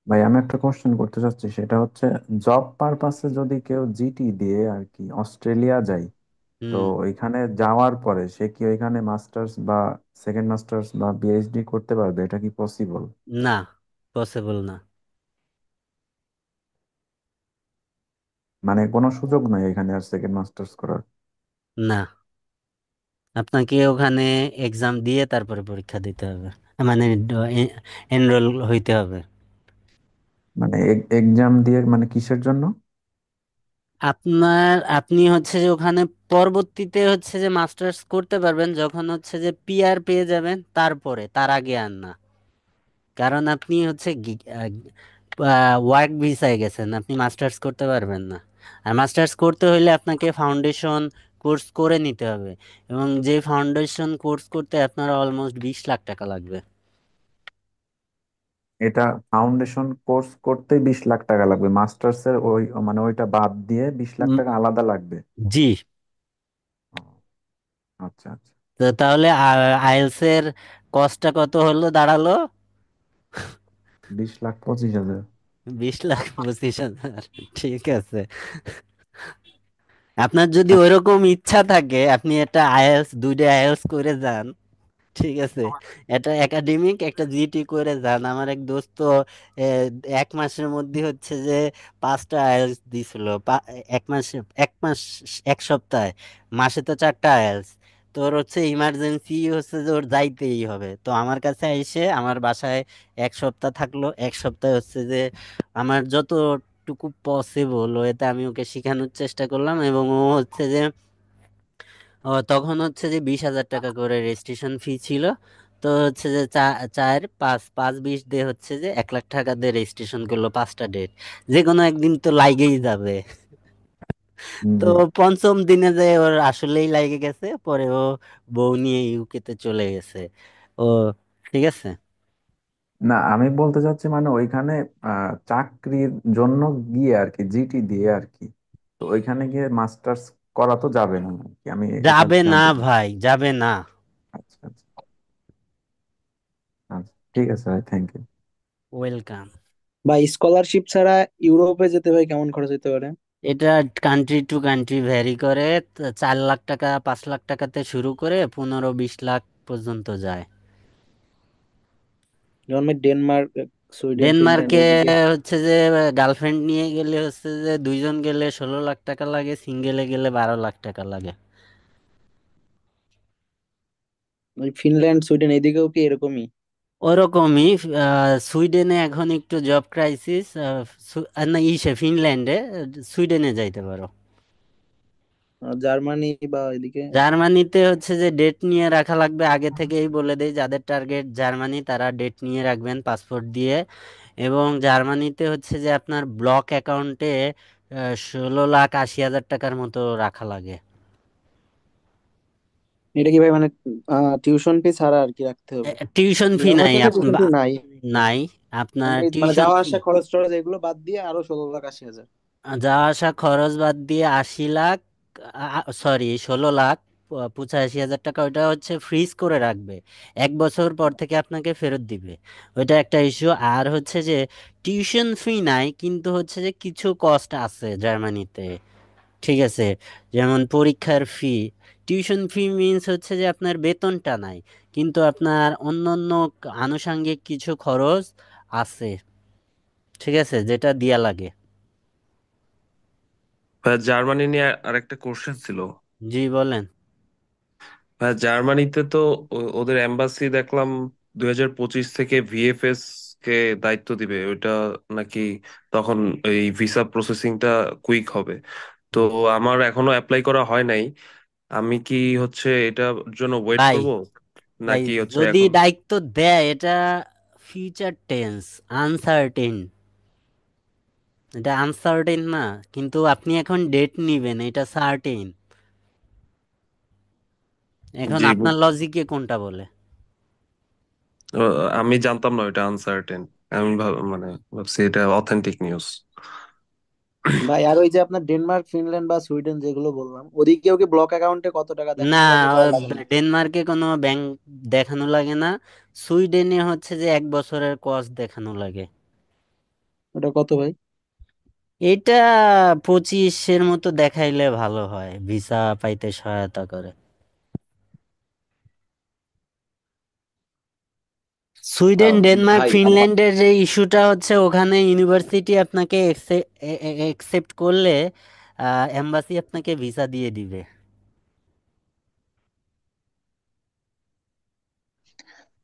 ভাই আমি একটা কোশ্চেন করতে চাচ্ছি, সেটা হচ্ছে জব পারপাসে যদি কেউ জিটি দিয়ে আর কি অস্ট্রেলিয়া যায়, তো হুম। ওইখানে যাওয়ার পরে সে কি ওইখানে মাস্টার্স বা সেকেন্ড মাস্টার্স বা পিএইচডি করতে পারবে? এটা কি পসিবল? না, পসিবল না। মানে কোনো সুযোগ নাই এখানে আর সেকেন্ড মাস্টার্স করার? না, আপনাকে ওখানে এক্সাম দিয়ে তারপরে পরীক্ষা দিতে হবে, মানে এনরোল হইতে হবে। মানে এক্সাম দিয়ে মানে কিসের জন্য? আপনি হচ্ছে যে ওখানে পরবর্তীতে হচ্ছে যে মাস্টার্স করতে পারবেন যখন হচ্ছে যে পিআর পেয়ে যাবেন, তারপরে, তার আগে আর না। কারণ আপনি হচ্ছে ওয়ার্ক ভিসায় গেছেন, আপনি মাস্টার্স করতে পারবেন না। আর মাস্টার্স করতে হইলে আপনাকে ফাউন্ডেশন কোর্স করে নিতে হবে, এবং যে ফাউন্ডেশন কোর্স করতে আপনার অলমোস্ট 20 লাখ টাকা লাগবে। এটা ফাউন্ডেশন কোর্স করতে 20 লাখ টাকা লাগবে? মাস্টার্স এর ওই মানে ওইটা বাদ দিয়ে 20 লাখ উম, টাকা আলাদা লাগবে? জি। ও, আচ্ছা আচ্ছা। তো তাহলে আইএলস এর কস্টটা কত হলো দাঁড়ালো? 20,25,000। 20,25,000। ঠিক আছে, আপনার যদি ওইরকম ইচ্ছা থাকে আপনি একটা আইএলস, দুইটা আইএলস করে যান। ঠিক আছে, এটা একাডেমিক, একটা জিটি করে যান। আমার এক দোস্ত তো এ, 1 মাসের মধ্যে হচ্ছে যে 5টা আইএলস দিছিল। 1 মাসে, 1 মাস, 1 সপ্তাহে, মাসে তো 4টা আইএলস। তোর হচ্ছে ইমার্জেন্সি হচ্ছে যে ওর যাইতেই হবে, তো আমার কাছে এসে আমার বাসায় 1 সপ্তাহ থাকলো। 1 সপ্তাহে হচ্ছে যে আমার যতটুকু পসিবল ওতে আমি ওকে শেখানোর চেষ্টা করলাম, এবং ও হচ্ছে যে তখন হচ্ছে যে 20,000 টাকা করে রেজিস্ট্রেশন ফি ছিল। তো হচ্ছে যে চার পাঁচ পাঁচ 20 দিয়ে হচ্ছে যে 1 লাখ টাকা দিয়ে রেজিস্ট্রেশন করলো, 5টা ডেট, যে কোনো একদিন তো লাগেই যাবে। তো জি। পঞ্চম দিনে যে ওর আসলেই লাগে গেছে, পরে ও বউ নিয়ে ইউকেতে চলে গেছে। ও, ঠিক আছে। না আমি বলতে চাচ্ছি মানে ওইখানে চাকরির জন্য গিয়ে আর কি জিটি দিয়ে আর কি, তো ওইখানে গিয়ে মাস্টার্স করা তো যাবে না আর কি, আমি এটা যাবে না জানতে চাই। ভাই, যাবে না। আচ্ছা আচ্ছা আচ্ছা, ঠিক আছে ভাই, থ্যাংক ইউ। ওয়েলকাম। বা স্কলারশিপ ছাড়া ইউরোপে যেতে ভাই কেমন খরচ হতে পারে? এটা কান্ট্রি টু কান্ট্রি ভ্যারি করে। 4 লাখ টাকা, 5 লাখ টাকাতে শুরু করে 15-20 লাখ পর্যন্ত যায়। যেমন ভাই ডেনমার্ক, সুইডেন, ফিনল্যান্ড ডেনমার্কে এইদিকে। হচ্ছে যে গার্লফ্রেন্ড নিয়ে গেলে হচ্ছে যে দুইজন গেলে 16 লাখ টাকা লাগে, সিঙ্গেলে গেলে 12 লাখ টাকা লাগে। ওই ফিনল্যান্ড, সুইডেন এইদিকেও কি এরকমই? ওরকমই। সুইডেনে এখন একটু জব ক্রাইসিস। না, ফিনল্যান্ডে, সুইডেনে যাইতে পারো। জার্মানি বা এদিকে? জার্মানিতে হচ্ছে যে ডেট নিয়ে রাখা লাগবে, আগে থেকেই বলে দেই, যাদের টার্গেট জার্মানি তারা ডেট নিয়ে রাখবেন পাসপোর্ট দিয়ে। এবং জার্মানিতে হচ্ছে যে আপনার ব্লক অ্যাকাউন্টে 16,80,000 টাকার মতো রাখা লাগে। এটা কি ভাই মানে টিউশন ফি ছাড়া আর কি রাখতে হবে? টিউশন ফি আমার নাই, কাছে টিউশন ফি নাই। নাই আপনার মানে টিউশন যাওয়া ফি। আসা খরচ টরচ এগুলো বাদ দিয়ে আরো 16,80,000? যাওয়া আসা খরচ বাদ দিয়ে 80 লাখ, সরি 16,85,000 টাকা, ওইটা হচ্ছে ফ্রিজ করে রাখবে। 1 বছর পর থেকে আপনাকে ফেরত দিবে, ওইটা একটা ইস্যু। আর হচ্ছে যে টিউশন ফি নাই, কিন্তু হচ্ছে যে কিছু কস্ট আছে জার্মানিতে। ঠিক আছে, যেমন পরীক্ষার ফি। টিউশন ফি মিন্স হচ্ছে যে আপনার বেতনটা নাই, কিন্তু আপনার অন্যান্য আনুষঙ্গিক কিছু খরচ আছে, ঠিক আছে, যেটা দিয়া লাগে। ভাই জার্মানি নিয়ে আরেকটা কোশ্চেন ছিল। জি বলেন। ভাই জার্মানিতে তো ওদের এম্বাসি দেখলাম 2025 থেকে ভিএফএস কে দায়িত্ব দিবে ওইটা নাকি, তখন এই ভিসা প্রসেসিংটা কুইক হবে। তো আমার এখনো অ্যাপ্লাই করা হয় নাই। আমি কি হচ্ছে এটার জন্য ওয়েট ভাই করব ভাই নাকি হচ্ছে যদি এখন? দায়িত্ব দেয় এটা ফিউচার টেন্স, আনসার্টেন, এটা আনসার্টেন না, কিন্তু আপনি এখন ডেট নিবেন এটা সার্টেন। এখন জি আপনার লজিকে কোনটা বলে? আমি জানতাম না এটা আনসার্টেন। আমি মানে ভাবছি এটা অথেন্টিক নিউজ। ভাই আর ওই যে আপনার ডেনমার্ক ফিনল্যান্ড বা সুইডেন যেগুলো বললাম ওদিকেও কি ব্লক অ্যাকাউন্টে কত টাকা না, দেখানো লাগে বা লাগে না? ডেনমার্কে কোনো ব্যাংক দেখানো লাগে না। সুইডেনে হচ্ছে যে 1 বছরের কস্ট দেখানো লাগে। ওটা কত ভাই? এটা 25-এর মতো দেখাইলে ভালো হয়, ভিসা পাইতে সহায়তা করে। সুইডেন, ডেনমার্ক, ভাই ফিনল্যান্ডের যে ইস্যুটা হচ্ছে ওখানে ইউনিভার্সিটি আপনাকে একসেপ্ট করলে এম্বাসি আপনাকে ভিসা দিয়ে দিবে।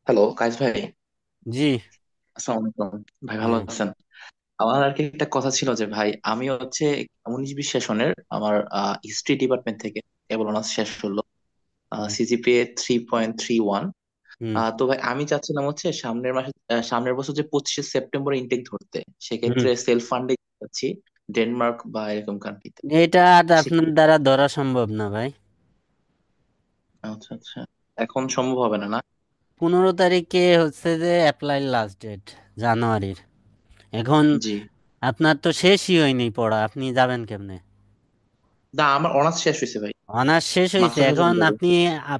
হ্যালো কাইস ভাই, জি। আসসালামু আলাইকুম। ভাই ভালো হ্যাঁ। আছেন? আমার আর কি একটা কথা ছিল যে ভাই আমি হচ্ছে 19-20 সেশনের আমার হিস্ট্রি ডিপার্টমেন্ট থেকে কেবল অনার্স শেষ হলো, হুম। সিজিপিএ 3.31। হুম। তো ভাই আমি চাচ্ছিলাম হচ্ছে সামনের মাসে সামনের বছর যে 25শে সেপ্টেম্বর ইনটেক ধরতে, হুম। সেক্ষেত্রে সেলফ ফান্ডে যাচ্ছি ডেনমার্ক বা এরকম কান্ট্রিতে। এটা আর আপনার দ্বারা ধরা সম্ভব না ভাই। আচ্ছা আচ্ছা, এখন সম্ভব হবে না না? 15 তারিখে হচ্ছে যে অ্যাপ্লাই লাস্ট ডেট, জানুয়ারির। এখন জি। আপনার তো শেষই হয়নি পড়া, আপনি যাবেন কেমনে? না আমার অনার্স শেষ হয়েছে ভাই, অনার্স শেষ হয়েছে, মাস্টার্সের জন্য এখন যাবো। আপনি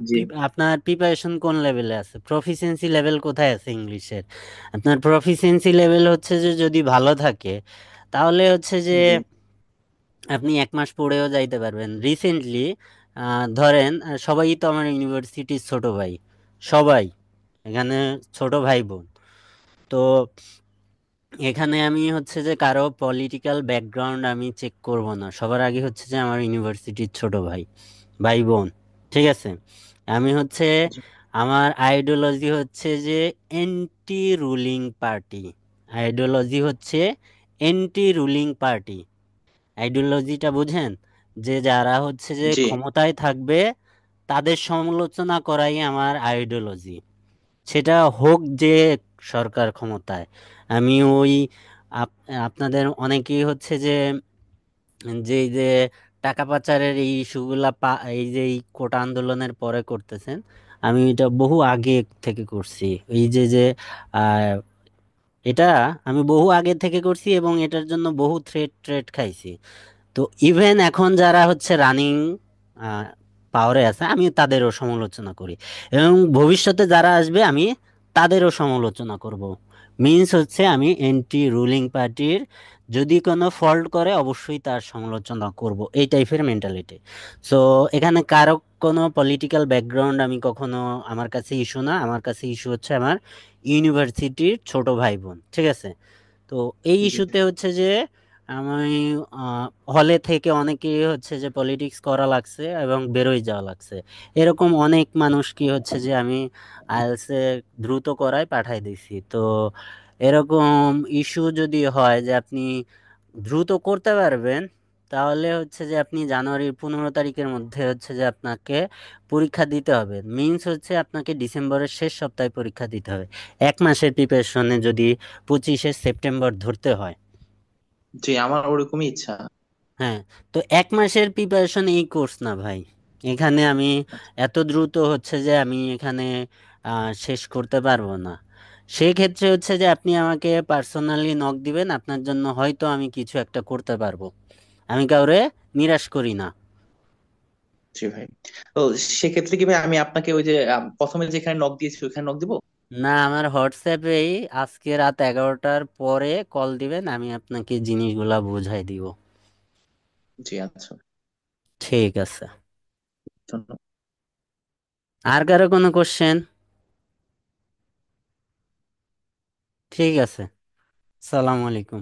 জি। আপনার প্রিপারেশন কোন লেভেলে আছে, প্রফিসিয়েন্সি লেভেল কোথায় আছে ইংলিশের? আপনার প্রফিসিয়েন্সি লেভেল হচ্ছে যে যদি ভালো থাকে তাহলে হচ্ছে যে জি। আপনি 1 মাস পড়েও যাইতে পারবেন। রিসেন্টলি ধরেন সবাই তো আমার ইউনিভার্সিটির ছোট ভাই, সবাই এখানে ছোট ভাই বোন। তো এখানে আমি হচ্ছে যে কারো পলিটিক্যাল ব্যাকগ্রাউন্ড আমি চেক করব না, সবার আগে হচ্ছে যে আমার ইউনিভার্সিটির ছোট ভাই, ভাই বোন, ঠিক আছে? আমি হচ্ছে আমার আইডিওলজি হচ্ছে যে এন্টি রুলিং পার্টি। আইডিওলজি হচ্ছে এন্টি রুলিং পার্টি। আইডিওলজিটা বুঝেন? যে যারা হচ্ছে যে জি। ক্ষমতায় থাকবে তাদের সমালোচনা করাই আমার আইডিওলজি। সেটা হোক যে সরকার ক্ষমতায়। আমি ওই আপনাদের অনেকেই হচ্ছে যে এই যে টাকা পাচারের এই ইস্যুগুলা এই যে এই কোটা আন্দোলনের পরে করতেছেন, আমি এটা বহু আগে থেকে করছি। এই যে যে আহ, এটা আমি বহু আগে থেকে করছি এবং এটার জন্য বহু থ্রেট খাইছি। তো ইভেন এখন যারা হচ্ছে রানিং পাওয়ারে আছে আমি তাদেরও সমালোচনা করি, এবং ভবিষ্যতে যারা আসবে আমি তাদেরও সমালোচনা করব। মিন্স হচ্ছে আমি এন্টি রুলিং পার্টির, যদি কোনো ফল্ট করে অবশ্যই তার সমালোচনা করব, এই টাইপের মেন্টালিটি। সো এখানে কারো কোনো পলিটিক্যাল ব্যাকগ্রাউন্ড আমি কখনো, আমার কাছে ইস্যু না। আমার কাছে ইস্যু হচ্ছে আমার ইউনিভার্সিটির ছোট ভাই বোন, ঠিক আছে? তো এই জি। ইস্যুতে হচ্ছে যে আমি হলে থেকে অনেকেই হচ্ছে যে পলিটিক্স করা লাগছে এবং বেরোয় যাওয়া লাগছে। এরকম অনেক মানুষ কি হচ্ছে যে আমি আইএলসে দ্রুত করায় পাঠাই দিছি। তো এরকম ইস্যু যদি হয় যে আপনি দ্রুত করতে পারবেন, তাহলে হচ্ছে যে আপনি জানুয়ারির 15 তারিখের মধ্যে হচ্ছে যে আপনাকে পরীক্ষা দিতে হবে। মিন্স হচ্ছে আপনাকে ডিসেম্বরের শেষ সপ্তাহে পরীক্ষা দিতে হবে, 1 মাসের প্রিপারেশনে যদি 25শে সেপ্টেম্বর ধরতে হয়। জি আমার ওরকমই ইচ্ছা। হ্যাঁ। তো 1 মাসের প্রিপারেশন এই কোর্স না ভাই। এখানে আমি এত দ্রুত হচ্ছে যে আমি এখানে শেষ করতে পারবো না। সেই ক্ষেত্রে হচ্ছে যে আপনি আমাকে পার্সোনালি নক দিবেন, আপনার জন্য হয়তো আমি কিছু একটা করতে পারবো। আমি কাউরে নিরাশ করি না। জি ভাই। তো সেক্ষেত্রে কি ভাই আমি আপনাকে ওই যে প্রথমে যেখানে নক দিয়েছি ওইখানে নক দিব? না, আমার হোয়াটসঅ্যাপেই আজকে রাত 11টার পরে কল দিবেন, আমি আপনাকে জিনিসগুলা বুঝাই দিব। জি আচ্ছা। ঠিক আছে। ধন্যবাদ। আর কারো কোনো কোশ্চেন? ঠিক আছে। সালাম আলাইকুম।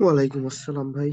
ওয়ালাইকুম আসসালাম ভাই।